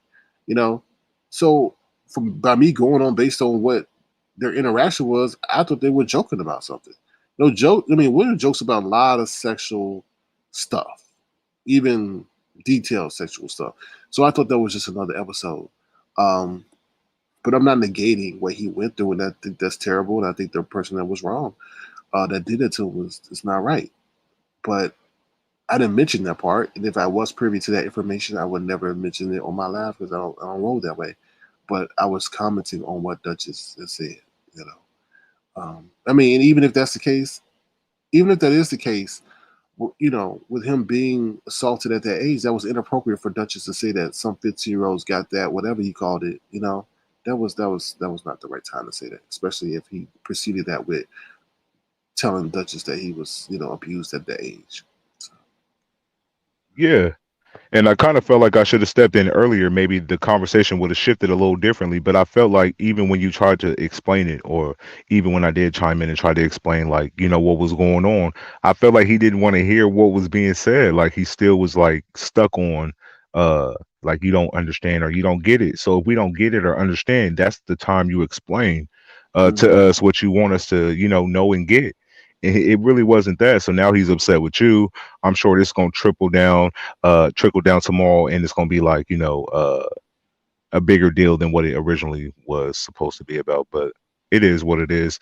So by me going on based on what their interaction was, I thought they were joking about something. No joke. I mean, William jokes about a lot of sexual stuff, even detailed sexual stuff. So I thought that was just another episode. But I'm not negating what he went through, and I think that's terrible. And I think the person that was wrong, that did it to him, is not right. But I didn't mention that part, and if I was privy to that information, I would never mention it on my live because I don't roll that way. But I was commenting on what Duchess has said, I mean, and even if that's the case, even if that is the case, with him being assaulted at that age, that was inappropriate for Duchess to say that some 15-year-olds got that, whatever he called it, that was not the right time to say that, especially if he preceded that with telling Duchess that he was, abused at that age. So. Yeah. And I kind of felt like I should have stepped in earlier. Maybe the conversation would have shifted a little differently. But I felt like even when you tried to explain it, or even when I did chime in and try to explain, like, what was going on, I felt like he didn't want to hear what was being said. Like he still was like stuck on, like you don't understand or you don't get it. So if we don't get it or understand, that's the time you explain to us what you want us to, know and get. It really wasn't that. So now he's upset with you. I'm sure this is gonna trickle down tomorrow, and it's gonna be like a bigger deal than what it originally was supposed to be about. But it is what it is.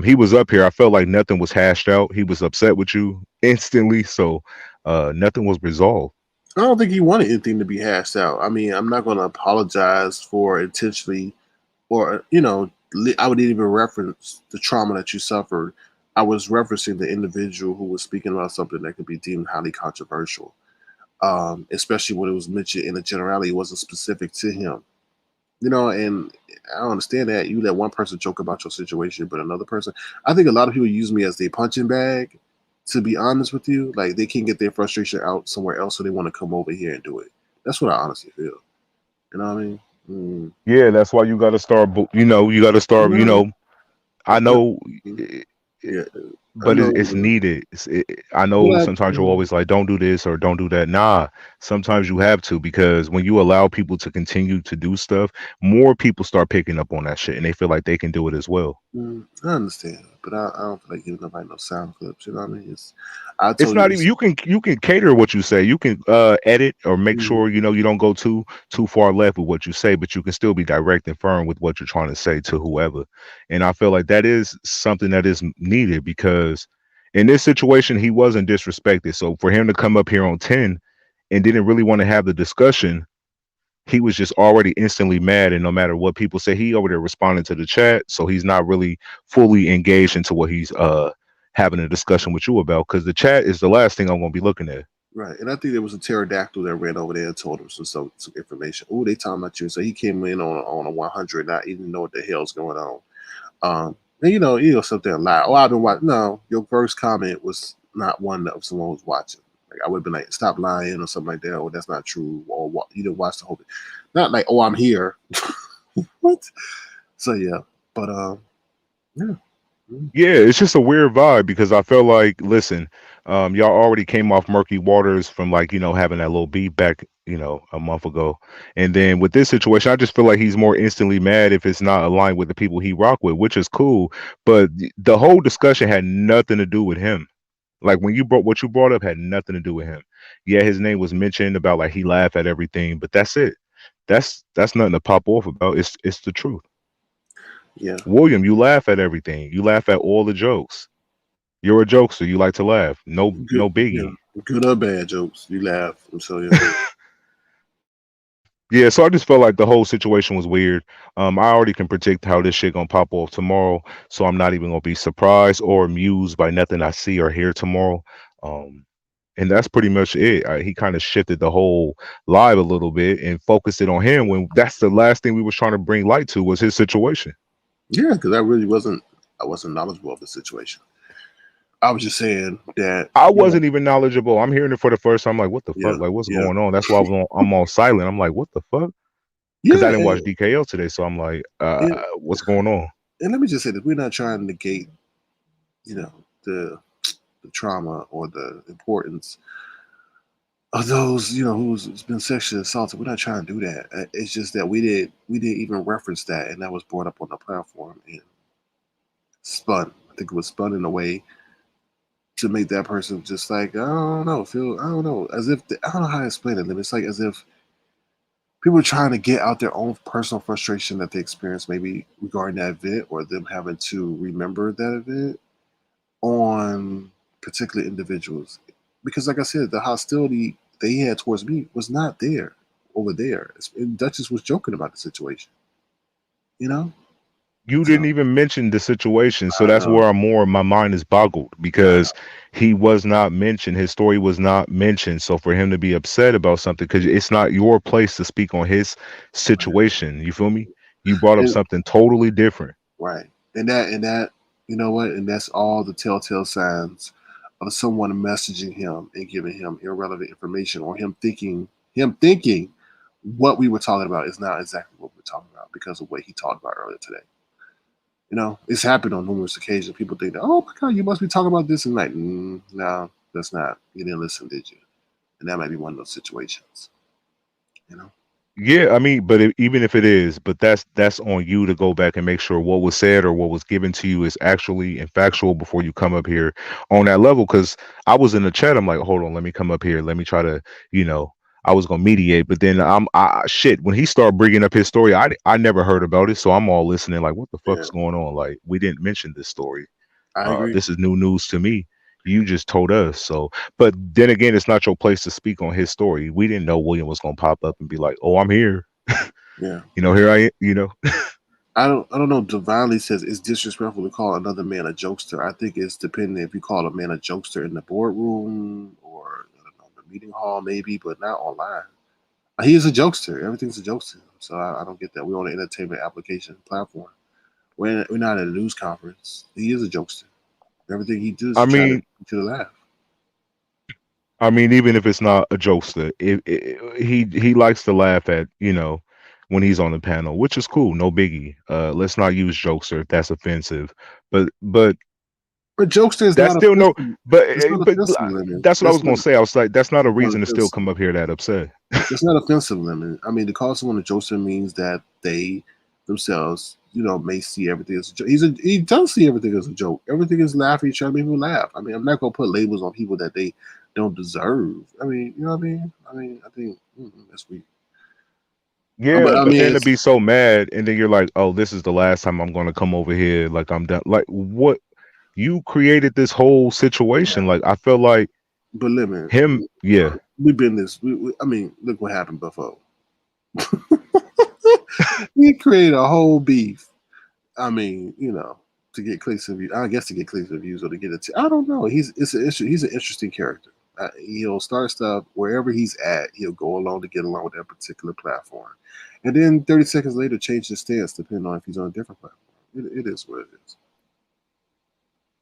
He was up here. I felt like nothing was hashed out. He was upset with you instantly, so nothing was resolved. I don't think he wanted anything to be hashed out. I mean, I'm not going to apologize for intentionally or I would even reference the trauma that you suffered. I was referencing the individual who was speaking about something that could be deemed highly controversial, especially when it was mentioned in a generality. It wasn't specific to him, and I don't understand that. You let one person joke about your situation, but another person, I think a lot of people use me as their punching bag. To be honest with you, like they can't get their frustration out somewhere else, so they want to come over here and do it. That's what I honestly feel. You know what I mean? Yeah, that's why you got to start. You got to start. No, I know, yeah, I but know. it's needed. I know But sometimes you're always like, don't do this or don't do that. Nah, sometimes you have to, because when you allow people to continue to do stuff, more people start picking up on that shit and they feel like they can do it as well. I understand, but I don't feel like giving nobody no sound clips. You know what I mean? I It's told you not even, this. you can cater what you say. You can edit or make Mm, sure you don't go too far left with what you say, but you can still be direct and firm with what you're trying to say to whoever. And I feel like that is something that is needed, because in this situation he wasn't disrespected. So for him to come up here on 10 and didn't really want to have the discussion, he was just already instantly mad, and no matter what people say, he over there responding to the chat, so he's not really fully engaged into what he's having a discussion with you about, because the chat is the last thing I'm going to be looking at. right, and I think there was a pterodactyl that ran over there and told him some information. Oh, they talking about you, so he came in on a 100, not even know what the hell's going on. And he'll sit there and lie. Oh, I've been watching. No, your first comment was not one that someone was watching. Like I would have been like, stop lying or something like that. Or that's not true. Or what? You didn't watch the whole thing. Not like, oh, I'm here. What? So yeah, but yeah. Yeah, it's just a weird vibe, because I feel like, listen, y'all already came off murky waters from, like, having that little beef back, a month ago. And then with this situation, I just feel like he's more instantly mad if it's not aligned with the people he rock with, which is cool. But the whole discussion had nothing to do with him. Like, when you brought what you brought up had nothing to do with him. Yeah, his name was mentioned about, like, he laughed at everything, but that's it. That's nothing to pop off about. It's the truth. Yeah. William, you laugh at everything. You laugh at all the jokes. You're a jokester. You like to laugh. No, Good, no biggie. good or bad jokes. You laugh. I'm so Yeah, so I just felt like the whole situation was weird. I already can predict how this shit gonna pop off tomorrow, so I'm not even gonna be surprised or amused by nothing I see or hear tomorrow. And that's pretty much it. He kind of shifted the whole live a little bit and focused it on him, when that's the last thing we was trying to bring light to, was his situation. Yeah, because I wasn't knowledgeable of the situation. I was just saying that I wasn't even knowledgeable. I'm hearing it for the first time. Like, what the yeah, fuck? Like, what's yeah, going on? That's why I'm all silent. I'm like, what the fuck? Because yeah, I didn't watch DKL today, so I'm like, and, what's going on? and let me just say that we're not trying to negate, the trauma or the importance of those, who's been sexually assaulted. We're not trying to do that. It's just that we didn't even reference that, and that was brought up on the platform and spun. I think it was spun in a way to make that person just like, I don't know, I don't know, as if I don't know how to explain it. It's like as if people are trying to get out their own personal frustration that they experienced, maybe regarding that event or them having to remember that event on particular individuals. Because, like I said, the hostility they had towards me was not there over there. And Duchess was joking about the situation, you know? You So, didn't even mention the situation, so I that's know. where my mind is boggled, because he was not mentioned. His story was not mentioned. So for him to be upset about something, because it's not your place to speak on his situation. You feel me? You brought up And, something totally different. right. And that, you know what? And that's all the telltale signs of someone messaging him and giving him irrelevant information, or him thinking what we were talking about is not exactly what we're talking about because of what he talked about earlier today. It's happened on numerous occasions. People think that, oh my God, you must be talking about this. And like, no, that's not. You didn't listen, did you? And that might be one of those situations, you know? Yeah, I mean, but even if it is, but that's on you to go back and make sure what was said or what was given to you is actually and factual before you come up here on that level. Because I was in the chat, I'm like, hold on, let me come up here, let me try to, I was gonna mediate, but then shit. When he started bringing up his story, I never heard about it, so I'm all listening, like, what the Yeah, fuck's going on? Like, we didn't mention this story. I agree. This is new news to me. You just told us. So, but then again, it's not your place to speak on his story. We didn't know William was gonna pop up and be like, "Oh, I'm here." Yeah. Here I am. I don't know. Divinely says it's disrespectful to call another man a jokester. I think it's depending if you call a man a jokester in the boardroom or I don't know, the meeting hall, maybe, but not online. He is a jokester. Everything's a jokester. So I don't get that. We're on an entertainment application platform. We're not at a news conference. He is a jokester. Everything he does I is try to mean, get you to laugh. even if it's not a jokester, he likes to laugh at when he's on the panel, which is cool, no biggie. Let's not use jokester if that's offensive, but But jokester is that's not still no. offensive. But It's not but offensive, Lemon. that's what I was gonna say. I was like, that's not a That's not reason to still offensive. come up here that upset. It's not offensive, Lemon. I mean, to call someone a jokester means that they themselves, may see everything as a joke. He does see everything as a joke. Everything is laughing. He's trying to make people laugh. I mean, I'm not gonna put labels on people that they don't deserve. I mean, you know what I mean? I think that's weak. Yeah, But I but mean, then to it's be so mad, and then you're like, oh, this is the last time I'm gonna come over here. Like I'm done. Like what? You created this whole situation. Like I felt like but Lemon, him. Yeah. we've been this. I mean, look what happened before. He created a whole beef. I mean, to get clicks and views. I guess to get clicks and views or to get it. I don't know. He's an interesting character. He'll start stuff wherever he's at. He'll go along to get along with that particular platform, and then 30 seconds later change his stance depending on if he's on a different platform. It is what it is.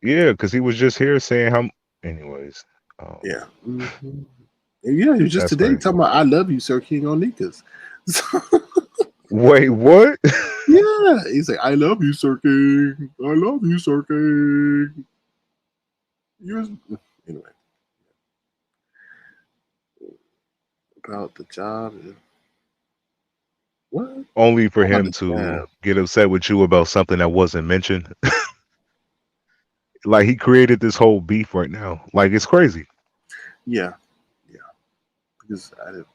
Yeah, because he was just here saying how. Anyways. Yeah. Mm-hmm. Yeah, you just That's today crazy. talking about "I love you, Sir King" on Nika's. Wait, what? Yeah, he's like, "I love you, Sir King. I love you, Sir King." Anyway, about the job. What? Only for About him the to job. get upset with you about something that wasn't mentioned. Like he created this whole beef right now. Like it's crazy. Yeah, because I didn't.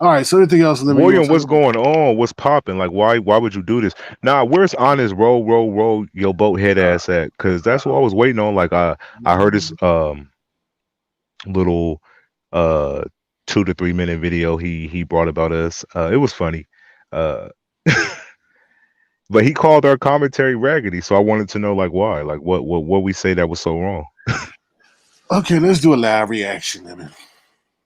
All right. So anything else? Let me. William, what's going on? What's popping? Like why would you do this? Nah, where's honest roll your boat head ass at? Because that's what I was waiting on. Like I heard this little 2 to 3 minute video he brought about us. It was funny. But he called our commentary raggedy, so I wanted to know like why, like what we say that was so wrong. Okay, let's do a live reaction. I mean,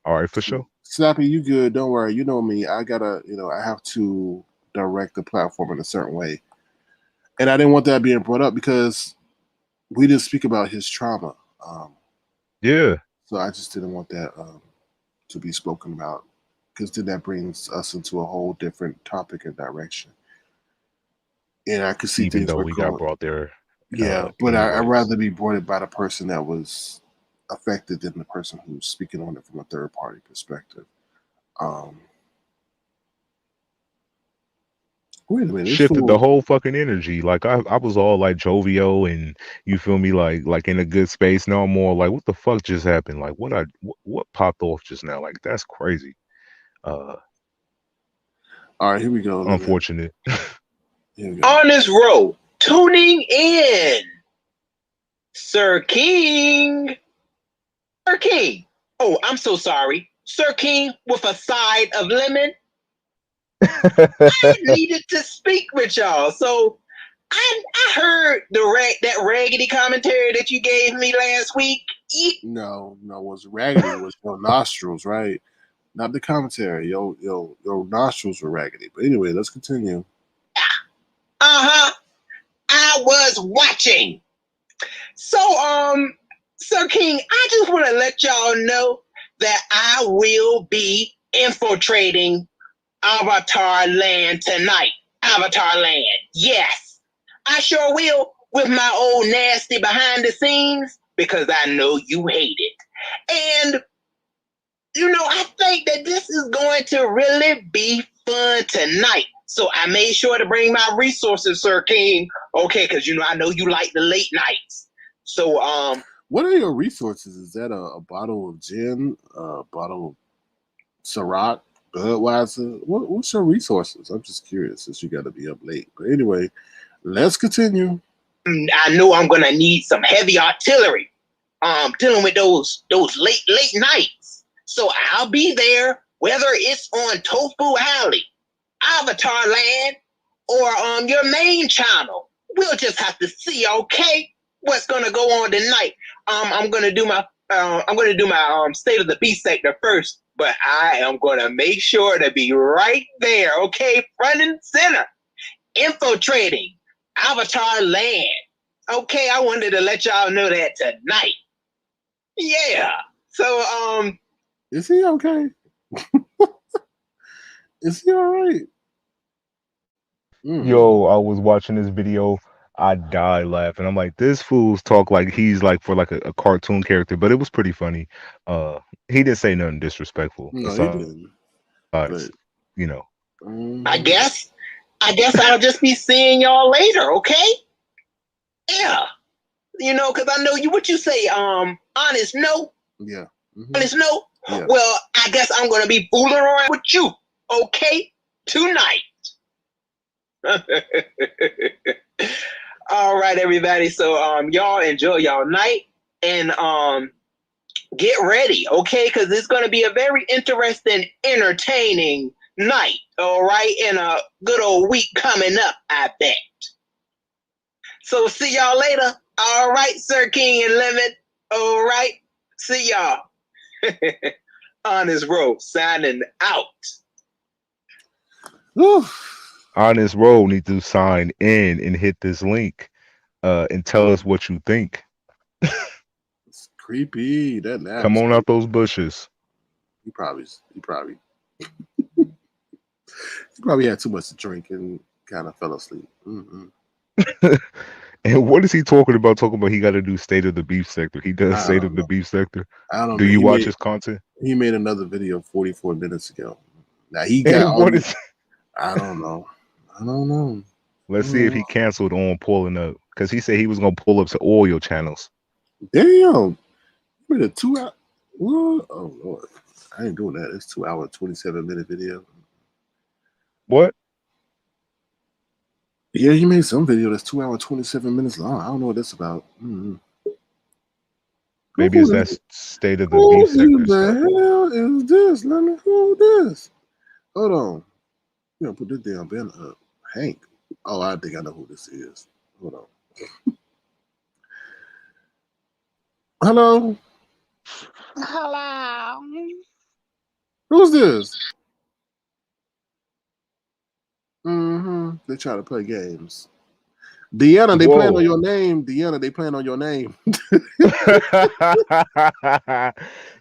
all right, for sure. Snappy, you good? Don't worry. You know me. I gotta, I have to direct the platform in a certain way, and I didn't want that being brought up because we didn't speak about his trauma. Yeah. So I just didn't want that to be spoken about because then that brings us into a whole different topic and direction. And I could see even things though were we going. got brought there. Yeah, but I'd rather be brought by the person that was affected than the person who's speaking on it from a third party perspective. Wait a minute, Shifted the whole fucking energy. Like I was all like jovial and you feel me, like in a good space. Now I'm more like, what the fuck just happened? Like what popped off just now? Like that's crazy. All right, here we go. Unfortunate. Honest Row, tuning in. Sir King. Sir King. Oh, I'm so sorry. Sir King with a side of lemon. I needed to speak with y'all. So I heard that raggedy commentary that you gave me last week. No, it was raggedy. It was your nostrils, right? Not the commentary. Your nostrils were raggedy. But anyway, let's continue. I was watching. So, Sir King, I just want to let y'all know that I will be infiltrating Avatar Land tonight. Avatar Land. Yes. I sure will with my old nasty behind the scenes because I know you hate it. And, I think that this is going to really be fun tonight. So I made sure to bring my resources, Sir King. Okay, because, I know you like the late nights. So, what are your resources? Is that a bottle of gin, a bottle of Ciroc, Budweiser? What's your resources? I'm just curious since you got to be up late. But anyway, let's continue. I know I'm gonna need some heavy artillery. Dealing with those late nights. So I'll be there, whether it's on Tofu Alley, Avatar Land, or your main channel. We'll just have to see, okay, what's gonna go on tonight. I'm gonna do my State of the Beast sector first, but I am gonna make sure to be right there, okay, front and center, infiltrating Avatar Land. Okay, I wanted to let y'all know that tonight. Yeah. So is he okay? Is he all right? Yo, I was watching this video. I died laughing. I'm like, this fool's talk like he's like for like a cartoon character, but it was pretty funny. He didn't say nothing disrespectful. No, he didn't. But, you know. I guess I'll just be seeing y'all later, okay? Yeah. You know, because I know what you say, honest no. Yeah. Honest no. Yeah. Well, I guess I'm gonna be fooling around with you, okay? Tonight. All right, everybody. So y'all enjoy y'all night and get ready, okay? Because it's gonna be a very interesting, entertaining night, all right, and a good old week coming up, I bet. So see y'all later. All right, Sir King and Lemon. All right, see y'all. Honest Road signing out. Honest Road need to sign in and hit this link and tell us what you think. It's creepy. That laugh. Come on out those bushes. He probably had too much to drink and kind of fell asleep. And what is he talking about? Talking about he got to do State of the Beef sector. He does State of the Beef sector. I don't know. Do you watch his content? He made another video 44 minutes ago. Now he got I don't know. Let's see if he canceled on pulling up, because he said he was gonna pull up to all your channels. Damn, made a 2 hour. What? Oh Lord, I ain't doing that. It's 2 hour 27-minute video. What? Yeah, he made some video that's 2 hour 27 minutes long. I don't know what that's about. Maybe it's that State of the Beef sector. Who the hell is this? Let me hold this. Hold on. You gonna put this damn banner up. Hank. Oh, I think I know who this is. Hold on. Hello. Hello. Who's this? They try to play games. Deanna, they playing on your name. Deanna, they playing on your name.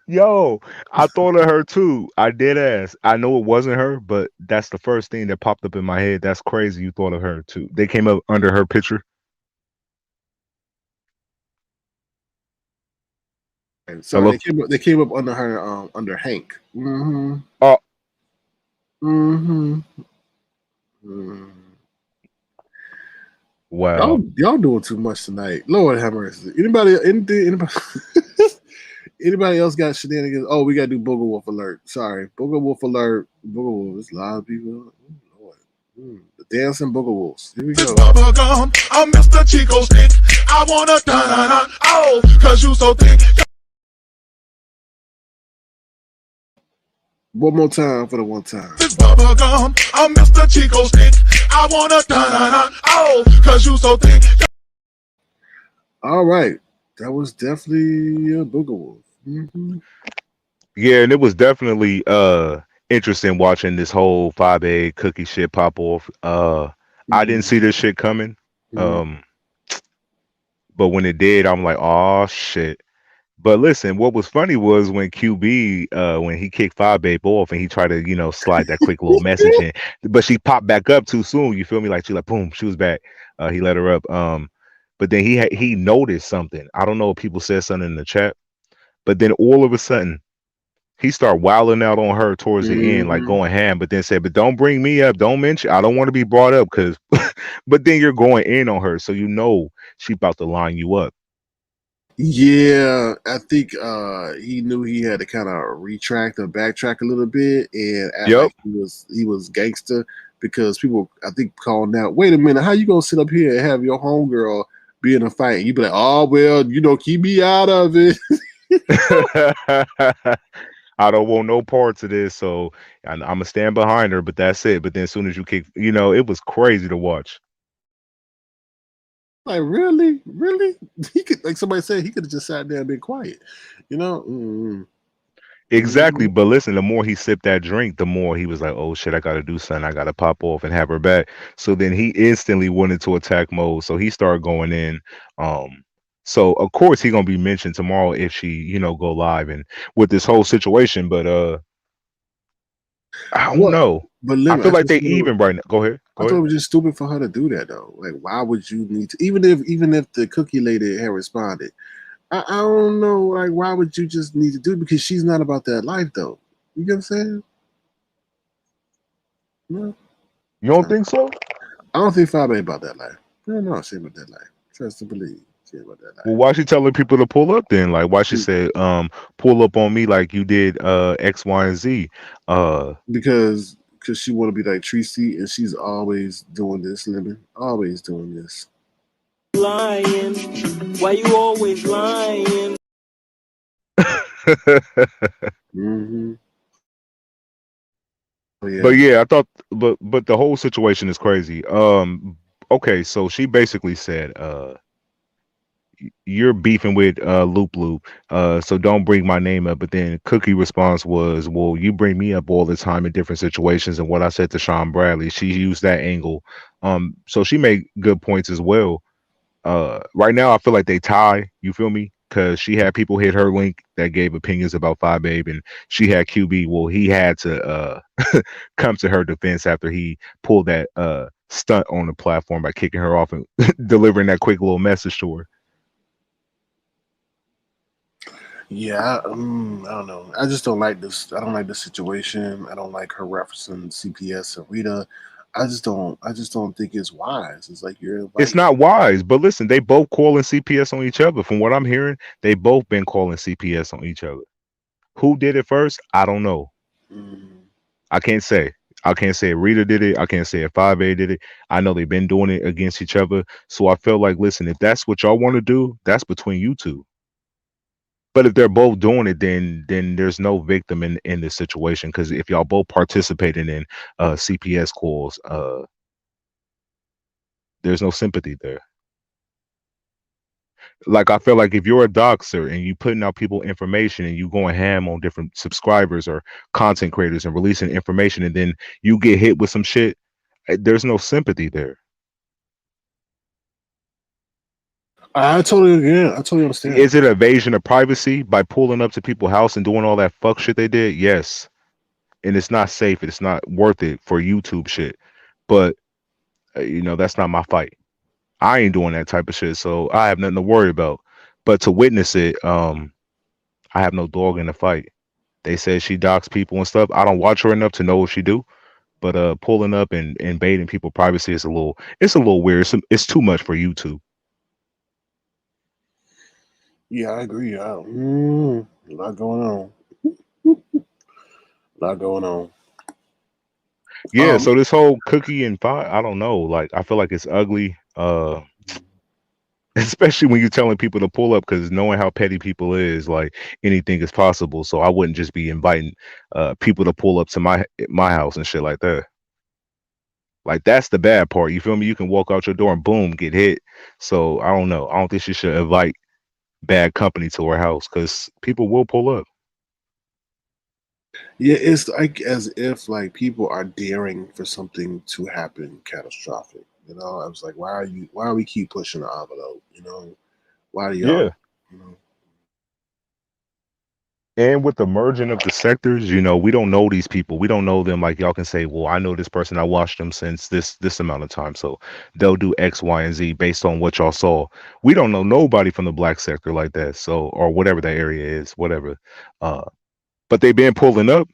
Yo, I thought of her too. I did ask. I know it wasn't her, but that's the first thing that popped up in my head. That's crazy. You thought of her too. They came up under her picture. And so they came up under her under Hank. Wow. Y'all doing too much tonight. Lord have mercy. Anybody anybody else got shenanigans? Oh, we gotta do Booger Wolf alert. Sorry. Booger Wolf alert. Booger Wolf. There's a lot of people. Oh, Lord. The dancing Booger Wolves. Here we go. Bubblegum, I'm Mr. Chico Stick. I wanna da-da-da. Oh, cause you so thick. One more time for the one time. It's bubblegum, I'm Mr. Chico Stick. I wanna da-da-da. Oh, cause you so thick. All right. That was definitely a Booger Wolf. Yeah, and it was definitely interesting watching this whole Fyebabe cookie shit pop off. I didn't see this shit coming. But when it did, I'm like, oh shit. But listen, what was funny was when QB, when he kicked Fyebabe off and he tried to, slide that quick little message in, but she popped back up too soon. You feel me? Like she like, boom, she was back. He let her up. But then he noticed something. I don't know if people said something in the chat, but then all of a sudden he started wilding out on her towards the end, like going ham. But then said, "But don't bring me up. Don't mention. I don't want to be brought up because." But then you're going in on her, so she about to line you up. Yeah, I think he knew he had to kind of retract or backtrack a little bit and act like he was gangster, because people, I think, calling out, wait a minute, how you gonna sit up here and have your homegirl be in a fight? And you be like, oh well, keep me out of it. I don't want no parts of this, so I'm gonna stand behind her. But that's it. But then as soon as you kick, it was crazy to watch. Like really, really, he could, like somebody said, he could have just sat there and been quiet. Exactly, but listen, the more he sipped that drink, the more he was like, "Oh shit, I gotta do something. I gotta pop off and have her back." So then he instantly went into attack mode. So he started going in. So of course he gonna be mentioned tomorrow if she, go live and with this whole situation. But I don't know. But I feel like they just feel- even right now. Go ahead. I thought it was just stupid for her to do that though. Like, why would you need to? Even if the cookie lady had responded, I don't know. Like, why would you just need to do it? Because she's not about that life though. You get what I'm saying? No. You don't think so? I don't think Fyebabe about that life. No, she ain't about that life. Trust and believe. She ain't about that life. Well, why she telling people to pull up then? Like, why she said, pull up on me like you did X, Y, and Z? Because she want to be like Treecey, and she's always doing this, Lemon. Always doing this. Lying. Why you always lying? Mm-hmm. Oh, yeah. But yeah, I thought, but the whole situation is crazy. Okay, so she basically said, you're beefing with Loop Loop, so don't bring my name up. But then Cookie response was, well, you bring me up all the time in different situations. And what I said to Sean Bradley, she used that angle. So she made good points as well. Right now I feel like they tie, you feel me? Because she had people hit her link that gave opinions about Fyebabe, and she had QB. Well, he had to come to her defense after he pulled that stunt on the platform by kicking her off and delivering that quick little message to her. Yeah, I don't know. I just don't like this. I don't like this situation. I don't like her referencing CPS and Rita. I just don't think it's wise. It's like It's not wise, but listen, they both calling CPS on each other. From what I'm hearing, they both been calling CPS on each other. Who did it first? I don't know. I can't say. I can't say if Rita did it. I can't say if Fyebabe did it. I know they've been doing it against each other. So I feel like, listen, if that's what y'all want to do, that's between you two. But if they're both doing it, then there's no victim in this situation. Because if y'all both participating in CPS calls, there's no sympathy there. Like, I feel like if you're a doxer and you putting out people information and you going ham on different subscribers or content creators and releasing information, and then you get hit with some shit, there's no sympathy there. I totally understand. Is it evasion of privacy by pulling up to people's house and doing all that fuck shit they did? Yes. And it's not safe. It's not worth it for YouTube shit. But that's not my fight. I ain't doing that type of shit, so I have nothing to worry about. But to witness it, I have no dog in the fight. They said she docs people and stuff. I don't watch her enough to know what she do. But pulling up and invading people's privacy is a little weird. It's too much for YouTube. Yeah, I agree. A lot going on. A lot going on. Yeah, so this whole Cookie and I don't know. Like, I feel like it's ugly. Especially when you're telling people to pull up, because knowing how petty people is, like, anything is possible. So I wouldn't just be inviting people to pull up to my house and shit like that. Like, that's the bad part. You feel me? You can walk out your door and boom, get hit. So I don't know. I don't think she should invite bad company to her house, because people will pull up. Yeah, it's like as if like people are daring for something to happen catastrophic. I was like, why are we keep pushing the envelope? Why do y'all? Yeah. And with the merging of the sectors, we don't know these people. We don't know them. Like, y'all can say, well, I know this person. I watched them since this amount of time. So they'll do X, Y, and Z based on what y'all saw. We don't know nobody from the black sector like that. So, or whatever that area is, whatever. But they been pulling up.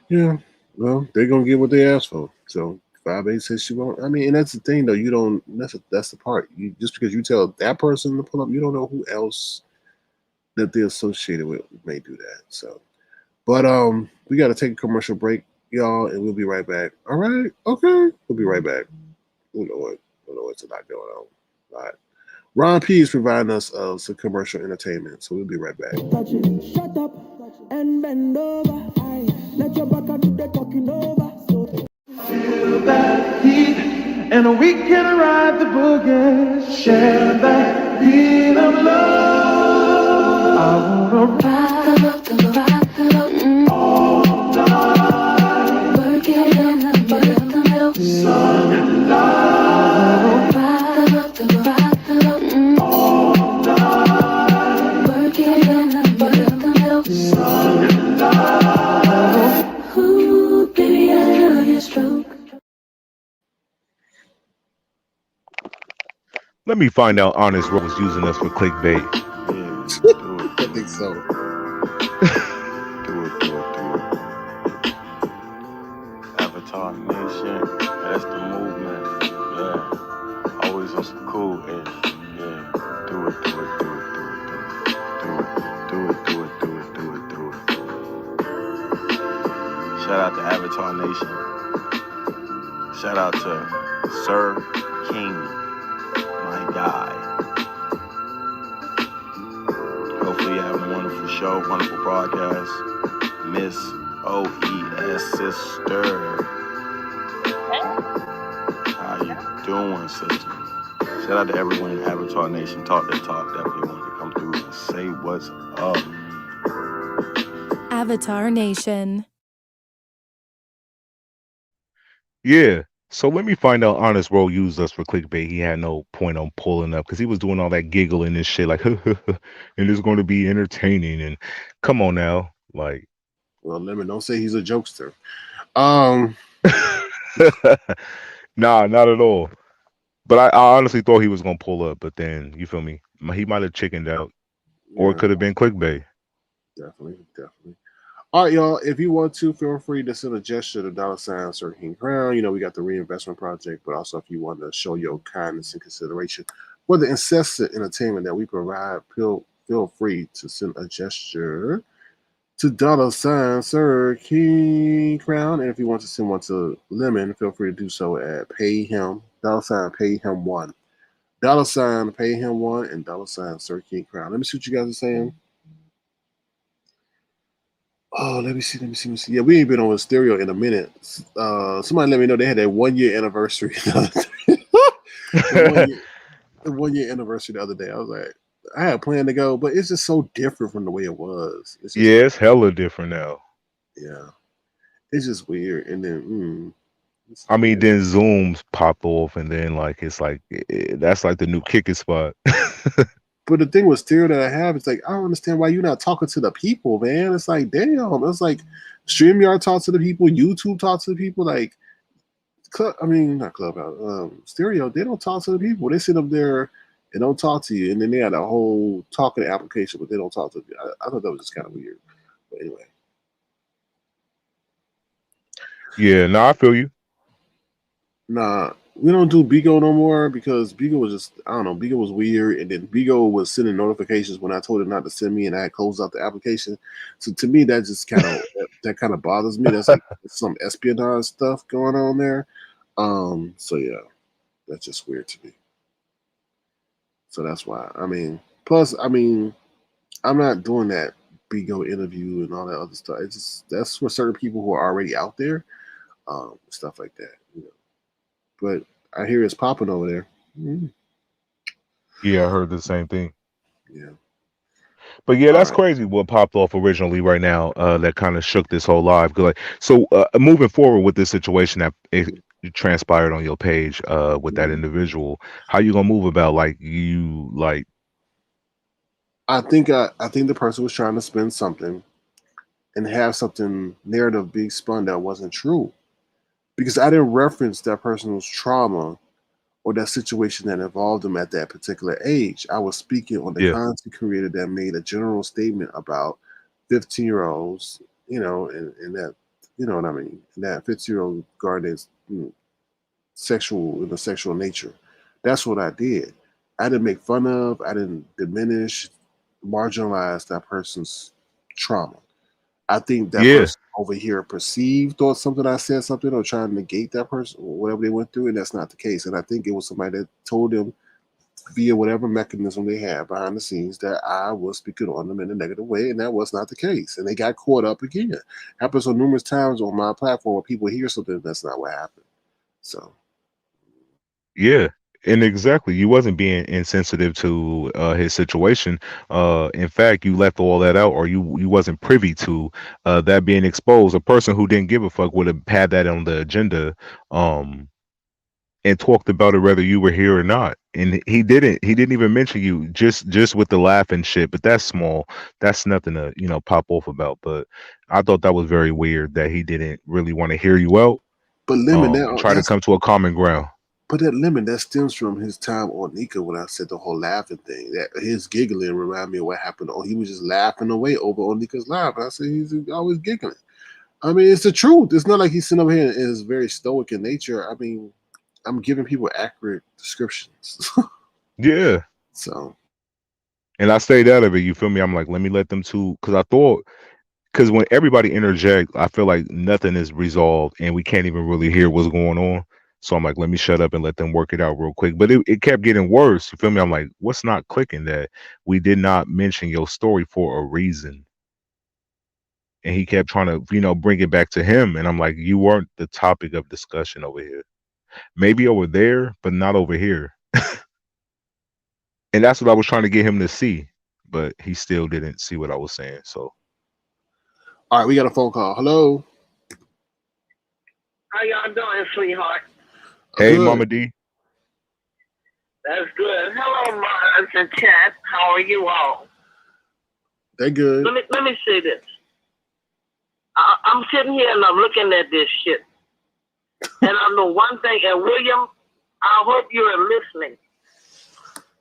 Yeah. Well, they're gonna get what they asked for. So Fyebabe says she won't. I mean, and that's the thing though. You don't. That's the part. You just because you tell that person to pull up, you don't know who else that they're associated with may do that. So, but we got to take a commercial break, y'all, and we'll be right back. All right, okay, we'll be right back. Oh Lord, it's a lot going on. All right, Ron P is providing us some commercial entertainment, so we'll be right back. Shut up and bend over. Aye, let your back do the talking over. So feel that heat, and we can ride the boogie. Share that beat of love. I wanna ride the all night. Work it in the middle. Sun and light. Ride the all night. Work it in the middle. Sun and light. Ooh, baby, I love your stroke. Let me find out Honest Rose was using us for clickbait. I think so. Do it. Avatar Nation, that's the movement. Yeah, always on some cool edge. Yeah, do it. Shout out to Avatar Nation. Shout out to Sir King, my guy. Hopefully you're having a wonderful show, wonderful broadcast. Miss OES sister. How you doing, sister? Shout out to everyone in Avatar Nation. Talk that talk. Definitely wanted to come through and say what's up. Avatar Nation. Yeah. So let me find out Honest Rose used us for clickbait. He had no point on pulling up because he was doing all that giggling and shit like, and it's going to be entertaining. And come on now. Like, well, Lemon, don't say he's a jokester. Nah, not at all. But I honestly thought he was gonna pull up, but then you feel me? He might have chickened out, or it could have been clickbait. Definitely. All right, y'all. If you want to, feel free to send a gesture to $ Sir King Crown. You know, we got the reinvestment project, but also if you want to show your kindness and consideration for the incessant entertainment that we provide, feel free to send a gesture to $ Sir King Crown. And if you want to send one to Lemon, feel free to do so at pay him, $ pay him $1. $ pay him $1 and $ Sir King Crown. Let me see what you guys are saying. Oh, let me see. Yeah, we ain't been on stereo in a minute. Somebody let me know they had that 1 year anniversary. the 1 year anniversary the other day. I was like, I had planned to go, but it's just so different from the way it was. It's just it's hella different now. Yeah, it's just weird. And then, I mean, then Zooms popped off, and then like it's like that's like the new kicking spot. But the thing with stereo that I have is like I don't understand why you're not talking to the people, man. It's like damn. It's like StreamYard talk to the people, YouTube talk to the people. Like, I mean, not Clubhouse, stereo. They don't talk to the people. They sit up there and don't talk to you, and then they had a whole talking application, but they don't talk to you. I thought that was just kind of weird. But anyway. Yeah, no, I feel you. Nah, we don't do Bigo no more because Bigo was just, I don't know, Bigo was weird. And then Bigo was sending notifications when I told it not to send me and I had closed out the application. So to me, that just kind of, that kind of bothers me. That's like some espionage stuff going on there. So yeah, that's just weird to me. So that's why, I mean, plus, I mean, I'm not doing that Bigo interview and all that other stuff. It's just, that's for certain people who are already out there, stuff like that, you know. But I hear it's popping over there. Yeah, I heard the same thing. Yeah. But yeah, that's crazy what popped off originally right now that kind of shook this whole live. So moving forward with this situation that it transpired on your page with that individual, how you gonna move about I think the person was trying to spin something and have something narrative being spun that wasn't true. Because I didn't reference that person's trauma or that situation that involved them at that particular age. I was speaking on the content creator that made a general statement about 15-year-olds, you know, and that, you know what I mean, and that 15-year-old guarded sexual in the sexual nature. That's what I did. I didn't make fun of, I didn't diminish, marginalize that person's trauma. I think that person over here perceived or something I said something or trying to negate that person or whatever they went through, and that's not the case. And I think it was somebody that told them via whatever mechanism they have behind the scenes that I was speaking on them in a negative way, and that was not the case. And they got caught up again. Happens so numerous times on my platform where people hear something that's not what happened. So Yeah. And exactly, you wasn't being insensitive to his situation. In fact, you left all that out, or you wasn't privy to that being exposed. A person who didn't give a fuck would have had that on the agenda, and talked about it whether you were here or not. And he didn't. He didn't even mention you. Just with the laugh and shit. But that's small. That's nothing to pop off about. But I thought that was very weird that he didn't really want to hear you out. But Lemon, And try to come to a common ground. But that Lemon, that stems from his time on Nika when I said the whole laughing thing. That his giggling reminded me of what happened. Oh, he was just laughing away over on Nika's live. And I said he's always giggling. I mean, it's the truth. It's not like he's sitting over here and is very stoic in nature. I mean, I'm giving people accurate descriptions. Yeah. So. And I stayed out of it. You feel me? I'm like, let me let them two, because when everybody interject, I feel like nothing is resolved and we can't even really hear what's going on. So I'm like, let me shut up and let them work it out real quick. But it kept getting worse. You feel me? I'm like, what's not clicking? That we did not mention your story for a reason. And he kept trying to, bring it back to him. And I'm like, you weren't the topic of discussion over here. Maybe over there, but not over here. And that's what I was trying to get him to see. But he still didn't see what I was saying. So. All right, we got a phone call. Hello. How y'all doing, sweetheart? Hey, good. Mama D. That's good. Hello, Mars and chat. How are you all? They're good. Let me say this. I'm sitting here and I'm looking at this shit. And I know one thing, and William, I hope you're listening.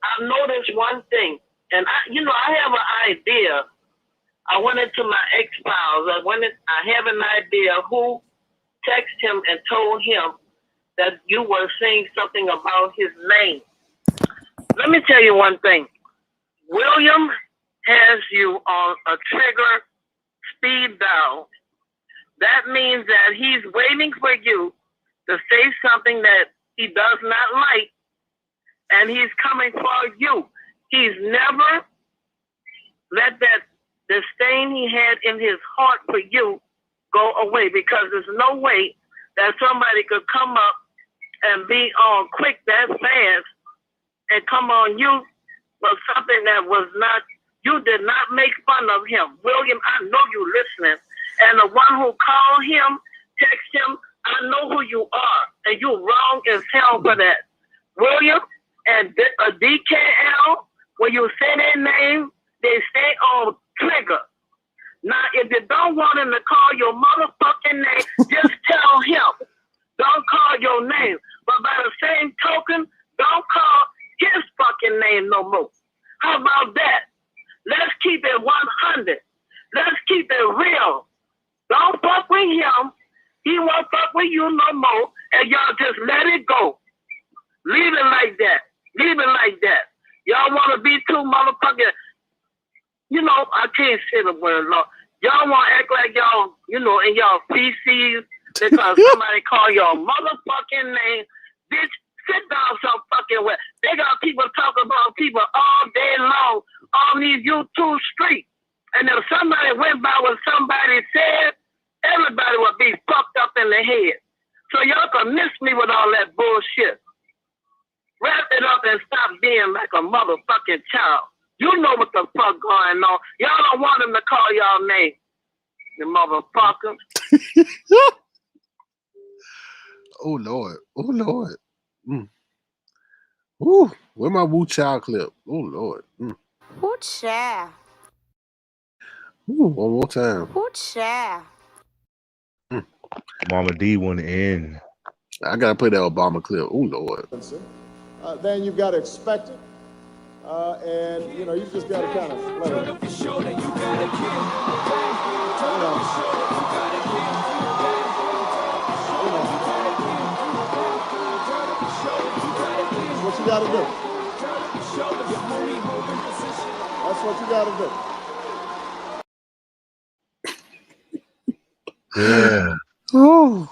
I noticed one thing, and I have an idea. I went into my X-Files. I have an idea who texted him and told him that you were saying something about his name. Let me tell you one thing. William has you on a trigger speed dial. That means that he's waiting for you to say something that he does not like, and he's coming for you. He's never let that disdain he had in his heart for you go away, because there's no way that somebody could come up and be on quick that fast and come on you for something that was not, you did not make fun of him. William, I know you listening. And the one who called him, text him, I know who you are. And you wrong as hell for that. William and DKL, when you say their name, they stay on trigger. Now, if you don't want him to call your motherfucking name, just tell him. Don't call your name. But by the same token, don't call his fucking name no more. How about that? Let's keep it 100. Let's keep it real. Don't fuck with him. He won't fuck with you no more. And y'all just let it go. Leave it like that. Leave it like that. Y'all want to be too motherfucking... I can't say the word, Lord. Y'all want to act like y'all, in y'all feces because somebody call y'all motherfucking name. Bitch, sit down some fucking way. They got people talking about people all day long on these YouTube streets. And if somebody went by what somebody said, everybody would be fucked up in the head. So y'all can miss me with all that bullshit. Wrap it up and stop being like a motherfucking child. You know what the fuck going on. Y'all don't want him to call y'all name. You motherfucker. Oh, Lord. Oh, Lord. Ooh, where my Wu Child clip? Oh, Lord. Woo child. Ooh, one more time. Woo child. Mama D went in. I got to play that Obama clip. Oh, Lord. Then you've got to expect it. And, you just got to kind of let it. That's what you got to do. That's what you got to do. Yeah. Oh.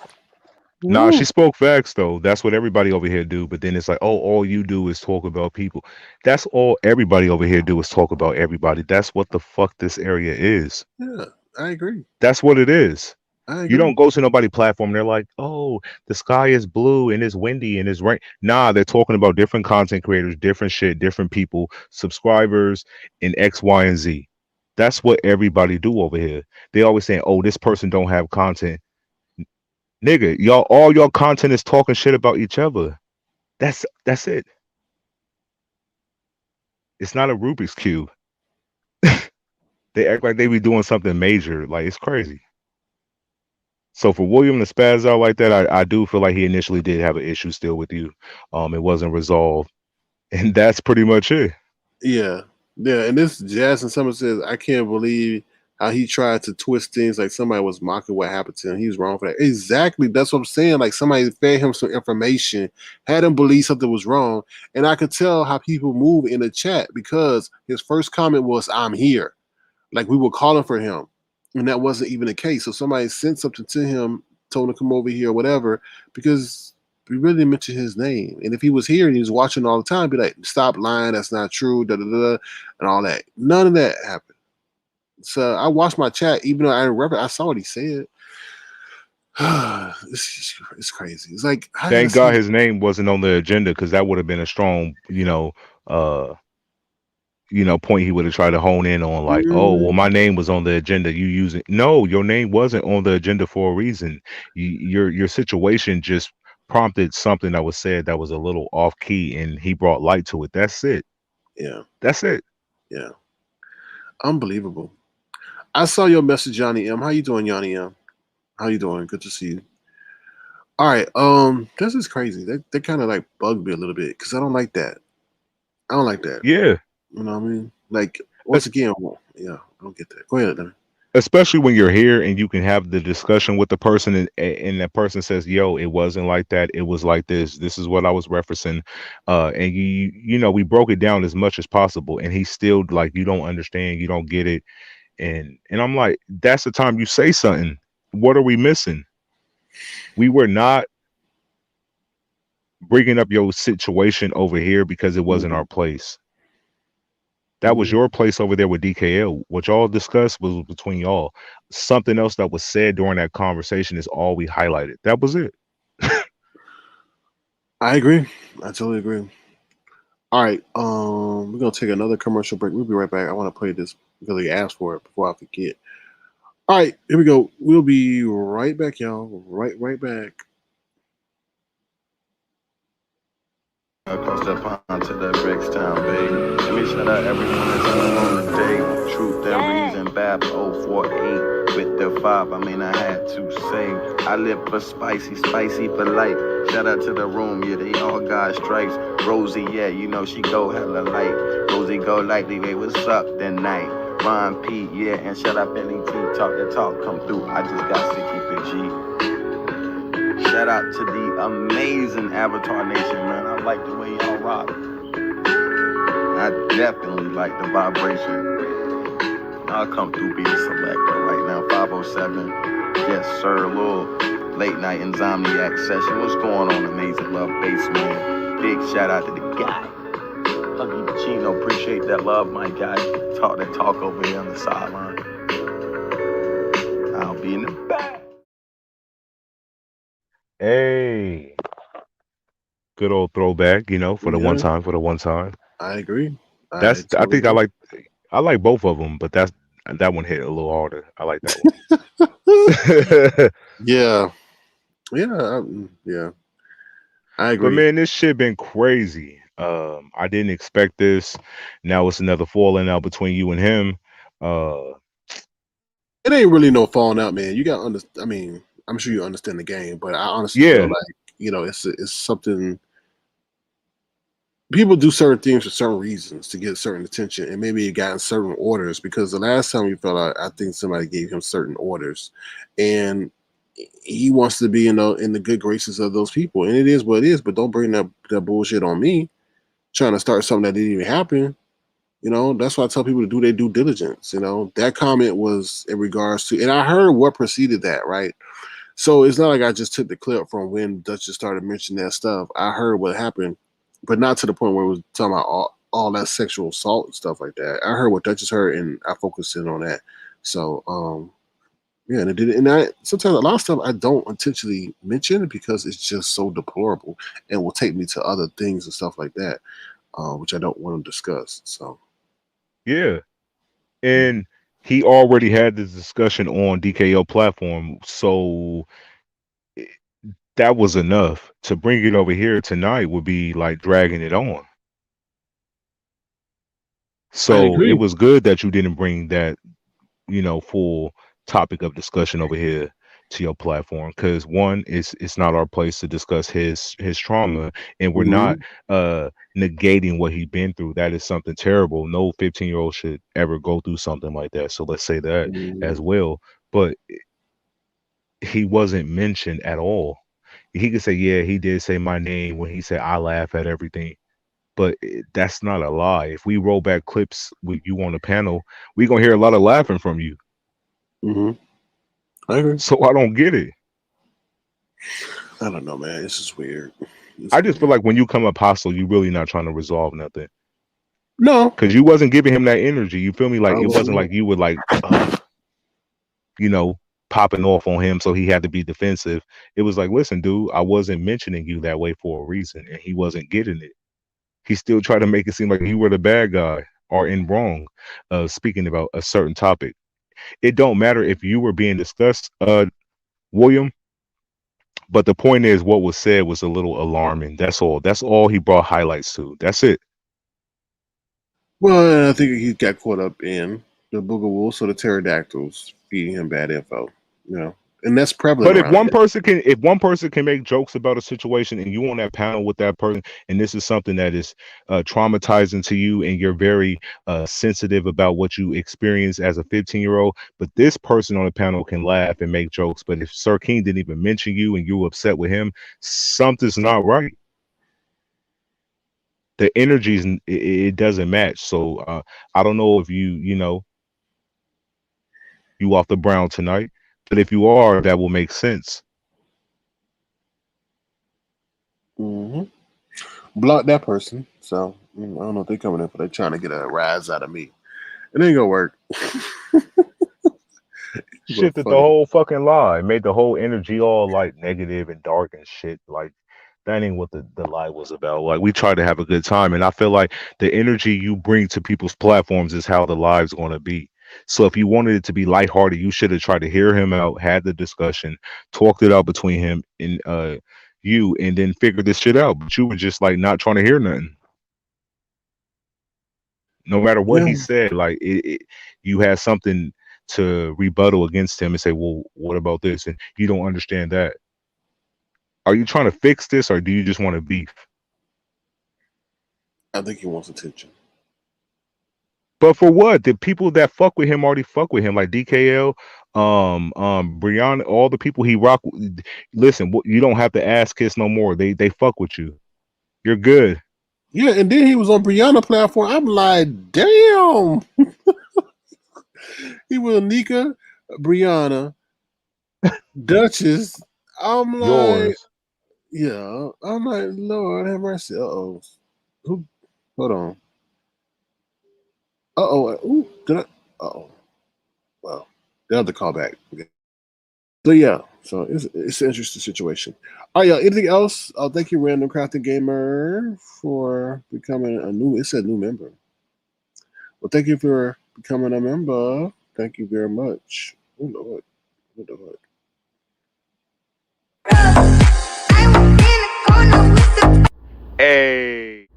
No, Nah, she spoke facts though. That's what everybody over here do. But then it's like, oh, all you do is talk about people. That's all everybody over here do is talk about everybody. That's what the fuck this area is. Yeah, I agree. That's what it is. I You agree. don't go to nobody platform. They're like, oh, the sky is blue and it's windy and it's rain. Nah, they're talking about different content creators, different shit, different people, subscribers, and X, Y, and Z. That's what everybody do over here. They always saying, oh, this person don't have content. Nigga, y'all, all your content is talking shit about each other. That's it. It's not a Rubik's cube. They act like they be doing something major. Like it's crazy. So for William to spaz out like that, I do feel like he initially did have an issue still with you. It wasn't resolved, and that's pretty much it. Yeah, yeah. And this Jasmine Summer says, I can't believe how he tried to twist things like somebody was mocking what happened to him. He was wrong for that. Exactly. That's what I'm saying. Like somebody fed him some information, had him believe something was wrong. And I could tell how people move in the chat because his first comment was, I'm here. Like we were calling for him. And that wasn't even the case. So somebody sent something to him, told him to come over here or whatever, because we really didn't mention his name. And if he was here and he was watching all the time, be like, stop lying, that's not true, da da da, and all that. None of that happened. So I watched my chat, even though I didn't remember, I saw what he said. It's crazy. It's like, Thank God his name wasn't on the agenda because that would have been a strong, point he would have tried to hone in on. Like, oh, well, my name was on the agenda. You use it. No, your name wasn't on the agenda for a reason. Your situation just prompted something that was said that was a little off key, and he brought light to it. That's it. Yeah, that's it. Yeah, unbelievable. I saw your message, Johnny M. How you doing, Johnny M? How you doing? Good to see you. All right. This is crazy. They kind of like bugged me a little bit because I don't like that. I don't like that. Yeah. You know what I mean? Like once again, yeah, I don't get that. Go ahead, then. Especially when you're here and you can have the discussion with the person and that person says, yo, it wasn't like that. It was like this. This is what I was referencing. And we broke it down as much as possible. And he's still like, you don't understand. You don't get it. And I'm like, that's the time you say something. What are we missing? We were not bringing up your situation over here because it wasn't our place. That was your place over there with DKL. What y'all discussed was between y'all. Something else that was said during that conversation is all we highlighted. That was it. I agree. I totally agree. All right. We're gonna take another commercial break. We'll be right back. I want to play this because he asked for it before I forget. All right, here we go. We'll be right back, y'all. Right back. Across the pond to the Bricks town, baby. Let me shout out everyone that's on the day. Truth and Reason, Bab 048 with the 5. I mean, I had to say, I live for spicy for life. Shout out to the room, yeah, they all got stripes. Rosie, yeah, you know she go hella light. Rosie go lightly, they was up that night. Ron P, yeah, and shout out Benny T, talk the talk, come through. I just got to keep it G. Shout out to the amazing Avatar Nation, man. I like the way y'all rock. I definitely like the vibration. I'll come through being selector right now. 507. Yes, sir. A little late night insomniac session. What's going on, Amazing Love Base, man? Big shout out to the guy. Huggy Chino, appreciate that love, my guy. Talk that talk over here on the sideline. I'll be in the back. Hey, good old throwback, for the one time. I agree. I think I like both of them, but that one hit a little harder. I like that one. Yeah. I agree. But man, this shit been crazy. I didn't expect this. Now it's another falling out between you and him. It ain't really no falling out, man. You got I mean, I'm sure you understand the game, but I honestly feel like, it's something. People do certain things for certain reasons to get certain attention, and maybe it got in certain orders. Because the last time we fell out, I think somebody gave him certain orders, and he wants to be in the good graces of those people, and it is what it is. But don't bring that bullshit on me, trying to start something that didn't even happen. That's why I tell people to do their due diligence. That comment was in regards to, and I heard what preceded that, right? So it's not like I just took the clip from when Duchess started mentioning that stuff. I heard what happened, but not to the point where it was talking about all that sexual assault and stuff like that. I heard what Duchess heard, and I focused in on that. So, yeah, and it did. And I sometimes a lot of stuff I don't intentionally mention because it's just so deplorable and will take me to other things and stuff like that, which I don't want to discuss. So, Yeah, and he already had this discussion on DKO platform, so that was enough. To bring it over here tonight would be like dragging it on. So it was good that you didn't bring that, full topic of discussion over here to your platform, because one, it's not our place to discuss his trauma, and we're not negating what he's been through. That is something terrible. No 15-year-old should ever go through something like that. So let's say that as well. But he wasn't mentioned at all. He could say, yeah, he did say my name when he said I laugh at everything. But that's not a lie. If we roll back clips with you on the panel, we're going to hear a lot of laughing from you. I agree. So I don't get it. I don't know, man. It's just weird. I just feel like when you come up hostile, you're really not trying to resolve nothing. No. Because you wasn't giving him that energy. You feel me? Like, it wasn't like you would like, popping off on him so he had to be defensive. It was like, listen, dude, I wasn't mentioning you that way for a reason. And he wasn't getting it. He still tried to make it seem like you were the bad guy or in wrong, speaking about a certain topic. It don't matter if you were being discussed, William, but the point is what was said was a little alarming. That's all. That's all he brought highlights to. That's it. Well, I think he got caught up in the Booger Wolf or the pterodactyls feeding him bad info, and that's prevalent. But if one person can make jokes about a situation and you on that panel with that person, and this is something that is traumatizing to you, and you're very sensitive about what you experience as a 15-year-old, but this person on the panel can laugh and make jokes. But if Sir King didn't even mention you and you were upset with him, something's not right. The energies, it doesn't match. So I don't know if you off the brown tonight. But if you are, that will make sense. Block that person. So I don't know if they're coming in, but they're trying to get a rise out of me. It ain't gonna work. Shifted the whole fucking lie. Made the whole energy all like negative and dark and shit. Like that ain't what the lie was about. Like we tried to have a good time, and I feel like the energy you bring to people's platforms is how the live's gonna be. So if you wanted it to be lighthearted, you should have tried to hear him out, had the discussion, talked it out between him and you, and then figured this shit out. But you were just like not trying to hear nothing. No matter what he said, like you had something to rebuttal against him and say, well, what about this? And you don't understand that. Are you trying to fix this, or do you just want to beef? I think he wants attention. But for what? The people that fuck with him already fuck with him, like DKL, Brianna, all the people he rock with. Listen, you don't have to ask Kiss no more. They fuck with you. You're good. Yeah, and then he was on Brianna platform. I'm like, damn. He was Nika, Brianna, Duchess. I'm like, yours. Yeah. I'm like, Lord have mercy. Hold on. Ooh, did I? Well, they'll have to call back. Okay. So yeah, so it's an interesting situation. All right, y'all. Anything else? Thank you, Random Crafting Gamer, for becoming a new. It said new member. Well, thank you for becoming a member. Thank you very much. Oh Lord, what the fuck? Hey.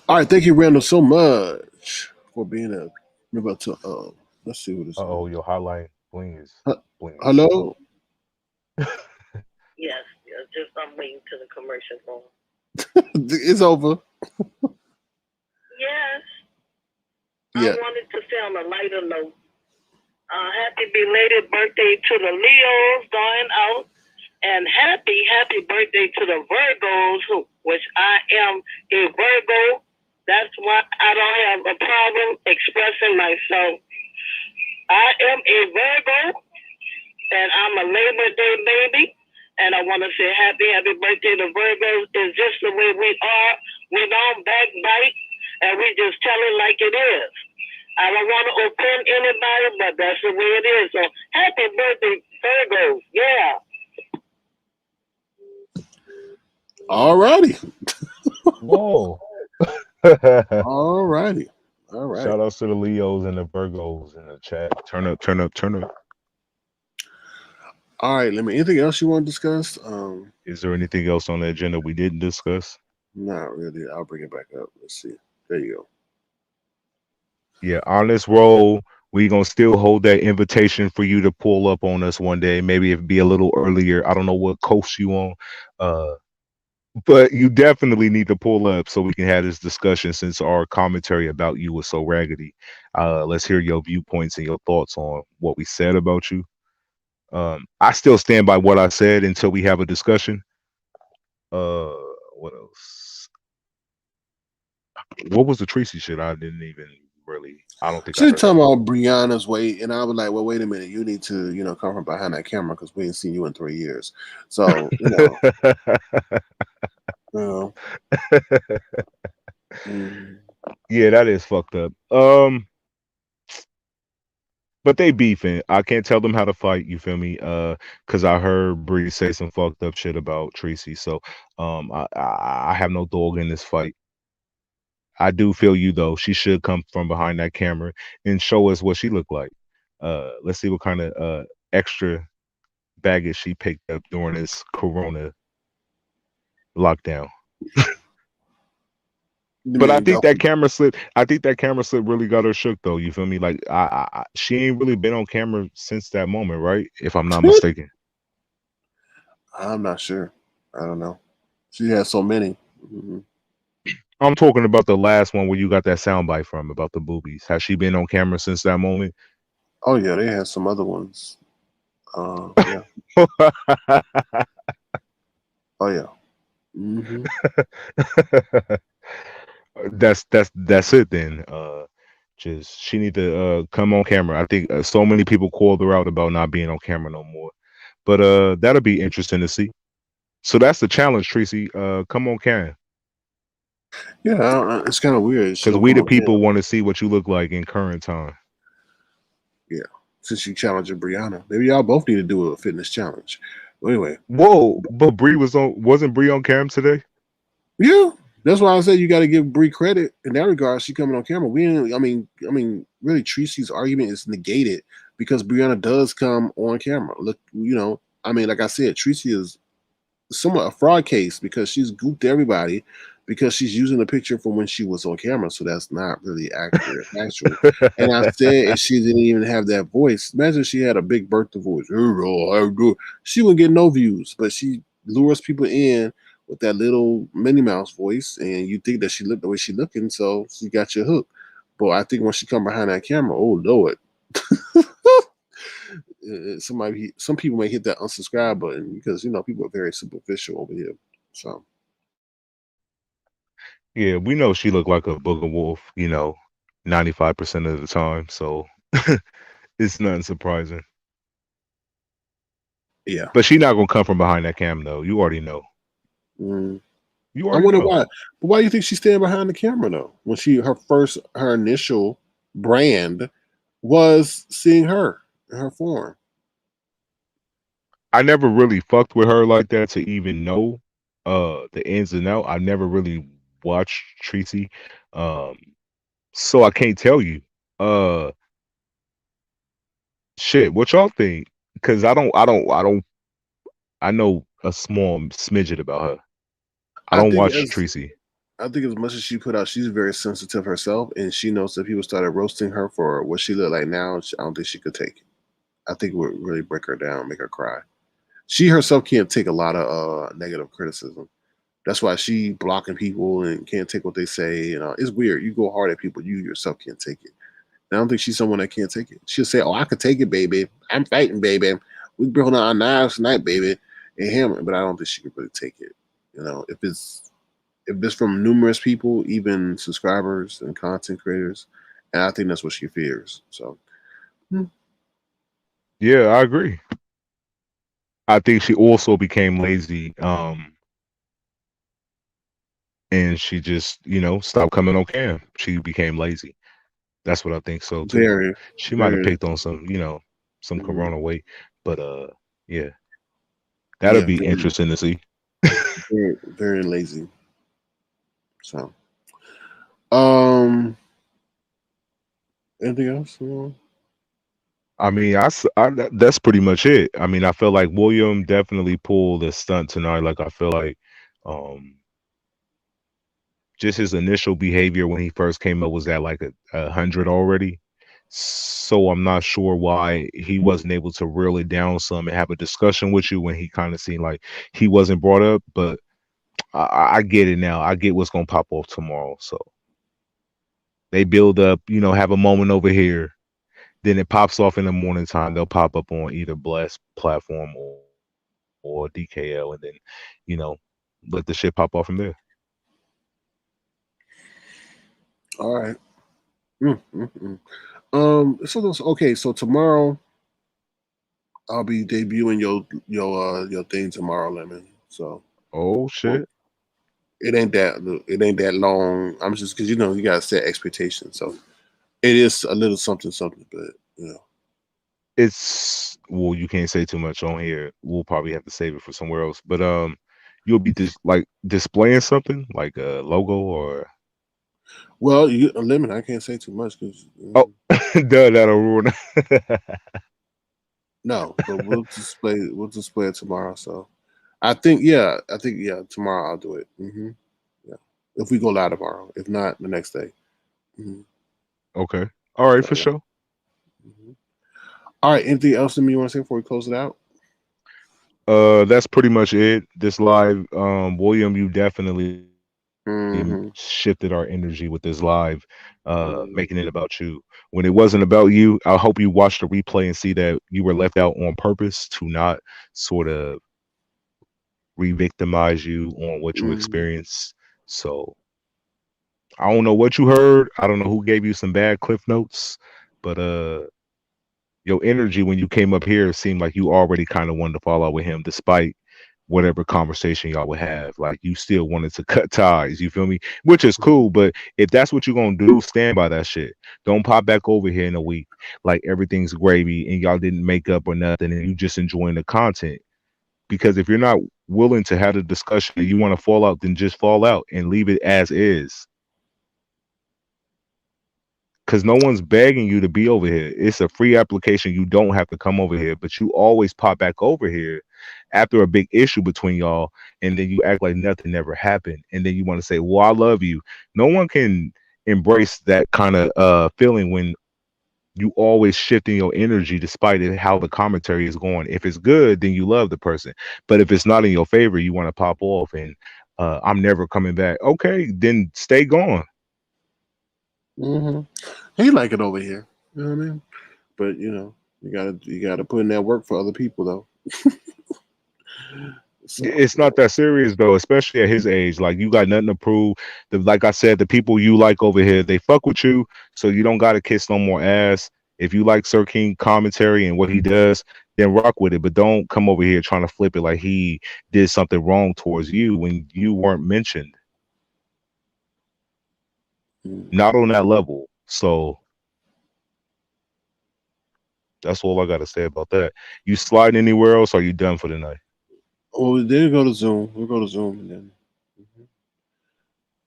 All right, thank you, Randall, so much for being a member to. Let's see what this. Oh, your hotline bling is. Hello. Yes, just I'm waiting till the commercial going. It's over. Yes. Yeah. I wanted to say on a lighter note, happy belated birthday to the Leos going out, and happy birthday to the Virgos, which I am a Virgo. That's why I don't have a problem expressing myself. I am a Virgo, and I'm a Labor Day baby. And I want to say happy birthday to Virgos. It's just the way we are. We don't backbite, and we just tell it like it is. I don't want to offend anybody, but that's the way it is. So happy birthday, Virgos. Yeah. All righty. Whoa. All righty. All right. Shout outs to the Leos and the Virgos in the chat. Turn up, turn up, turn up. All right, anything else you want to discuss? Is there anything else on the agenda we didn't discuss? Not really. I'll bring it back up. Let's see. There you go. Yeah, on this roll, we gonna still hold that invitation for you to pull up on us one day. Maybe it'd be a little earlier. I don't know what coast you on, but you definitely need to pull up so we can have this discussion. Since our commentary about you was so raggedy, let's hear your viewpoints and your thoughts on what we said about you. I still stand by what I said until we have a discussion. What else? What was the Treecey shit? I didn't even really. I don't think She's I heard talking about Brianna's weight, and I was like, "Well, wait a minute. You need to, come from behind that camera because we ain't seen you in 3 years." So, Yeah, that is fucked up. But they beefing. I can't tell them how to fight. You feel me? Because I heard Bree say some fucked up shit about Treecey. So, I have no dog in this fight. I do feel you though. She should come from behind that camera and show us what she looked like. Let's see what kind of extra baggage she picked up during this Corona lockdown. But I think that camera slip. I think that camera slip really got her shook, though. You feel me? Like she ain't really been on camera since that moment, right? If I'm not mistaken. I'm not sure. I don't know. She has so many. Mm-hmm. I'm talking about the last one where you got that soundbite from about the boobies. Has she been on camera since that moment? Oh yeah, they had some other ones. Yeah. Oh yeah. Mm-hmm. That's it then. Just she need to come on camera. I think so many people called her out about not being on camera no more. But that'll be interesting to see. So that's the challenge, Treecey. Come on, Karen. Yeah, it's kind of weird because we the people want to see what you look like in current time. Yeah, since you challenging Brianna, maybe y'all both need to do a fitness challenge. But anyway, whoa! But Bree wasn't Bree on cam today? Yeah, that's why I said you got to give Bree credit in that regard. She coming on camera. I mean, really, Treecey's argument is negated because Brianna does come on camera. Look, like I said, Treecey is somewhat a fraud case because she's gooped everybody because she's using the picture from when she was on camera, so that's not really accurate, actual. And I said if she didn't even have that voice, imagine she had a big Bertha voice, she wouldn't get no views, but she lures people in with that little Minnie Mouse voice, and you think that she looked the way she looking, so she got your hook. But I think when she come behind that camera, oh Lord. Some people may hit that unsubscribe button because people are very superficial over here. So yeah, we know she looked like a Booger Wolf, 95% of the time. So it's nothing surprising. Yeah, but she's not gonna come from behind that cam though. You already know. You already I wonder know. why. But why do you think she's standing behind the camera though? When her initial brand was seeing her in her form. I never really fucked with her like that to even know the ins and outs. I never really watched Treecey. So I can't tell you. Shit, what y'all think? Because I know a small smidget about her. I don't watch Treecey. I think as much as she put out, she's very sensitive herself, and she knows that people started roasting her for what she looked like now. I don't think she could take it. I think it would really break her down, make her cry. She herself can't take a lot of negative criticism. That's why she blocking people and can't take what they say. It's weird. You go hard at people, you yourself can't take it. I don't think she's someone that can't take it. She'll say, "Oh, I could take it, baby. I'm fighting, baby. We brought on our knives tonight, baby." And him, but I don't think she could really take it. If it's from numerous people, even subscribers and content creators, and I think that's what she fears. So, yeah, I agree. I think she also became lazy, and she just stopped coming on cam. She became lazy. That's what I think so too. very, She might have very, picked on some corona weight, but yeah, that'll yeah, be very, interesting to see. very, very lazy. So, anything else? I mean, that's pretty much it. I mean, I feel like William definitely pulled a stunt tonight. Like, I feel like just his initial behavior when he first came up was at like 100 already. So I'm not sure why he wasn't able to reel it down some and have a discussion with you when he kind of seemed like he wasn't brought up. But I get it now. I get what's gonna pop off tomorrow. So they build up, have a moment over here. Then it pops off in the morning time. They'll pop up on either Blast platform or DKL, and then let the shit pop off from there. All right. Okay. So tomorrow, I'll be debuting your thing tomorrow, Lemon. So. Oh shit. It ain't that long. I'm just because you gotta set expectations. So it is a little something, but it's you can't say too much on here. We'll probably have to save it for somewhere else. But you'll be displaying something like a logo or. Well, you limit. I can't say too much because. That'll ruin. No, but we'll display it tomorrow. So, I think tomorrow I'll do it. Yeah, if we go live tomorrow. If not, the next day. Okay. All right, for sure. All right. Anything else to me you want to say before we close it out? That's pretty much it. This live, William, you definitely shifted our energy with this live, making it about you. When it wasn't about you, I hope you watched the replay and see that you were left out on purpose to not sort of re-victimize you on what you experienced. So I don't know what you heard. I don't know who gave you some bad cliff notes, but your energy when you came up here seemed like you already kind of wanted to fall out with him, despite whatever conversation y'all would have. Like, you still wanted to cut ties, you feel me? Which is cool, but if that's what you're gonna do, stand by that shit. Don't pop back over here in a week like everything's gravy and y'all didn't make up or nothing and you just enjoying the content. Because if you're not willing to have a discussion and you want to fall out, then just fall out and leave it as is. Because no one's begging you to be over here. It's a free application. You don't have to come over here, but you always pop back over here after a big issue between y'all, and then you act like nothing never happened, and then you want to say, well, I love you. No one can embrace that kind of feeling when you always shifting your energy despite how the commentary is going. If it's good, then you love the person. But if it's not in your favor, you want to pop off and I'm never coming back. Okay, then stay gone. He like it over here. You know what I mean? But you gotta put in that work for other people though. So, it's not that serious though, especially at his age. Like, you got nothing to prove. Like I said, the people you like over here, they fuck with you, so you don't gotta kiss no more ass. If you like Sir King commentary and what he does, then rock with it. But don't come over here trying to flip it like he did something wrong towards you when you weren't mentioned. Not on that level. So that's all I got to say about that. You slide anywhere else, or are you done for the night? Oh, then go to Zoom. We'll go to Zoom and then.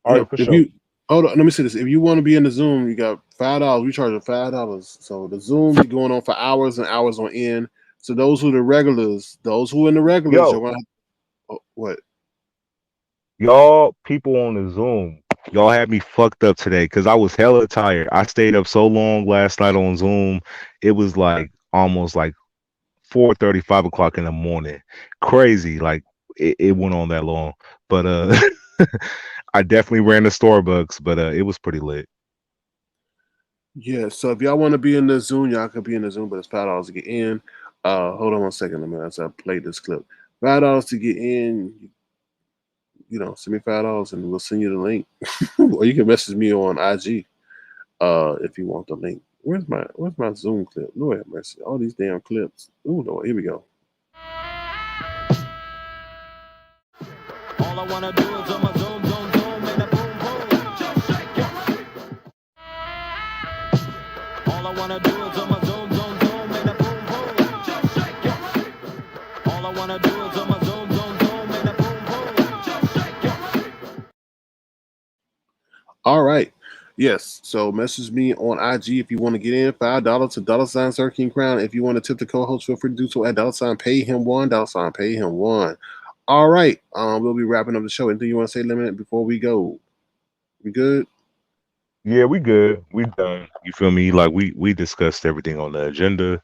All right, for sure. Hold on, let me say this. If you want to be in the Zoom, you got $5. We charge $5. So the Zoom be going on for hours and hours on end. So those who are the regulars, you're gonna what? Y'all people on the Zoom, y'all had me fucked up today because I was hella tired. I stayed up so long last night on Zoom. It was like almost like 4:30, 5 o'clock in the morning. Crazy. Like, it went on that long. But I definitely ran the Starbucks, but it was pretty lit. Yeah, so if y'all want to be in the Zoom, y'all can be in the Zoom, but it's $5 to get in. Hold on 1 second, man, as I play this clip. $5 to get in. You know, send me $5 and we'll send you the link. Or you can message me on IG if you want the link. Where's my Zoom clip? Lord have mercy. All these damn clips. Oh no, here we go. All I wanna do is on my zoom, zoom, zoom, and a boom, boom. Just shake it. All I wanna do is on my zoom, zoom, zoom, and a boom, boom. Just shake it. All I wanna do is on my zoom, zoom, zoom, and a boom, boom. Just shake it. All right. Yes. So message me on IG if you want to get in. $5 to $ Sir King Crown. If you want to tip the co-host, feel free to do so at $ pay him $1, pay him $1. All right. We'll be wrapping up the show. Anything you want to say, Limit, before we go? We good? Yeah, we good. We done. You feel me? Like we discussed everything on the agenda.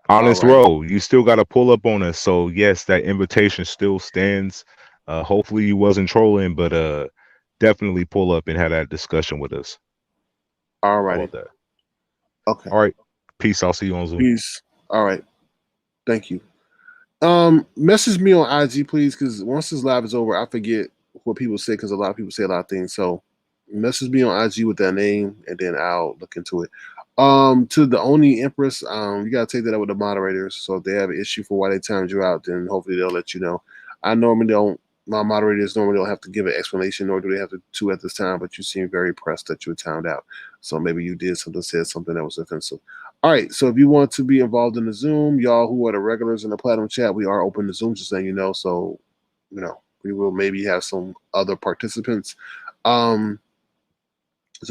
Honest Row, you still got to pull up on us. So yes, that invitation still stands. Hopefully you wasn't trolling, but definitely pull up and have that discussion with us. All right. Okay. All right. Peace. I'll see you on Zoom. Peace. All right. Thank you. Message me on IG, please, because once this live is over, I forget what people say because a lot of people say a lot of things. So message me on IG with that name, and then I'll look into it. To the only Empress, you gotta take that up with the moderators. So if they have an issue for why they timed you out, then hopefully they'll let you know. I normally don't. My moderators normally don't have to give an explanation, nor do they have to at this time. But you seem very pressed that you were timed out. So maybe you did something, said something that was offensive. All right. So if you want to be involved in the Zoom, y'all who are the regulars in the Platinum chat, we are open to Zoom, just letting you know. So, you know, we will maybe have some other participants. So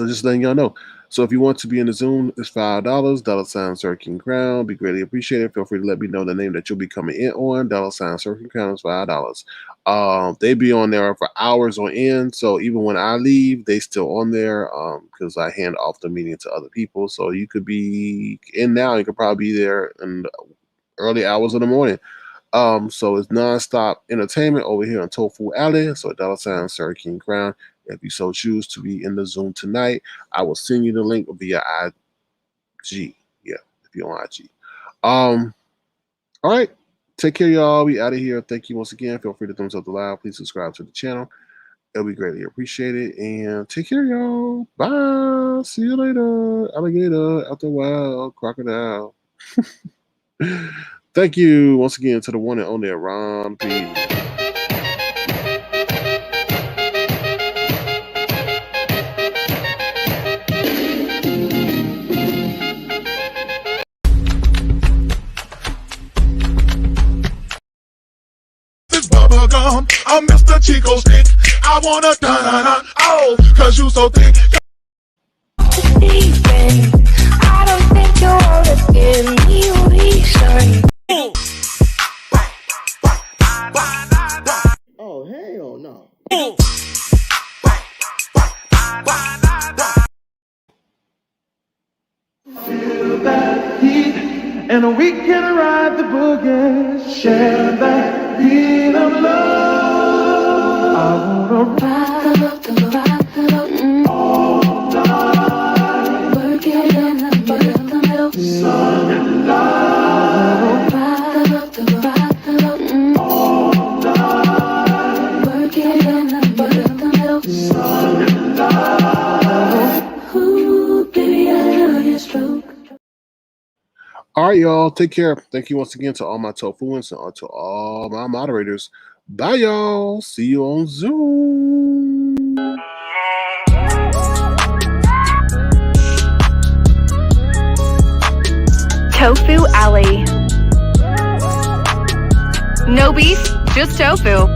just letting y'all know. So if you want to be in the Zoom, it's $5, Sir King Crown. Be greatly appreciated. Feel free to let me know the name that you'll be coming in on. Sir King Crown is $5. They be on there for hours on end. So even when I leave, they still on there because I hand off the meeting to other people. So you could be in now. You could probably be there in the early hours of the morning. So it's nonstop entertainment over here on Tofu Alley. So $ Sir King Crown. If you so choose to be in the Zoom tonight, I will send you the link via IG. Yeah, if you're on IG. All right. Take care, y'all. We out of here. Thank you once again. Feel free to thumbs up the live. Please subscribe to the channel. It'll be greatly appreciated. And take care, y'all. Bye. See you later. Alligator, out the wild, crocodile. Thank you once again to the one and only Ron P. I'm Mr. Chico Stick. I wanna dun-dun-dun, oh, cause you so thick. I don't think you wanna give me a reason. Oh, hell no. Feel that heat, and we can ride the boogie, share that beat of love. I wanna ride the love, all night, work it in the middle, sun and light. Ride the love, all night, work it in the middle, sun and light. Ooh, baby, I love your stroke. All right, y'all. Take care. Thank you once again to all my Tofuans and to all my moderators. Bye, y'all. See you on Zoom. Tofu Alley. No beef, just tofu.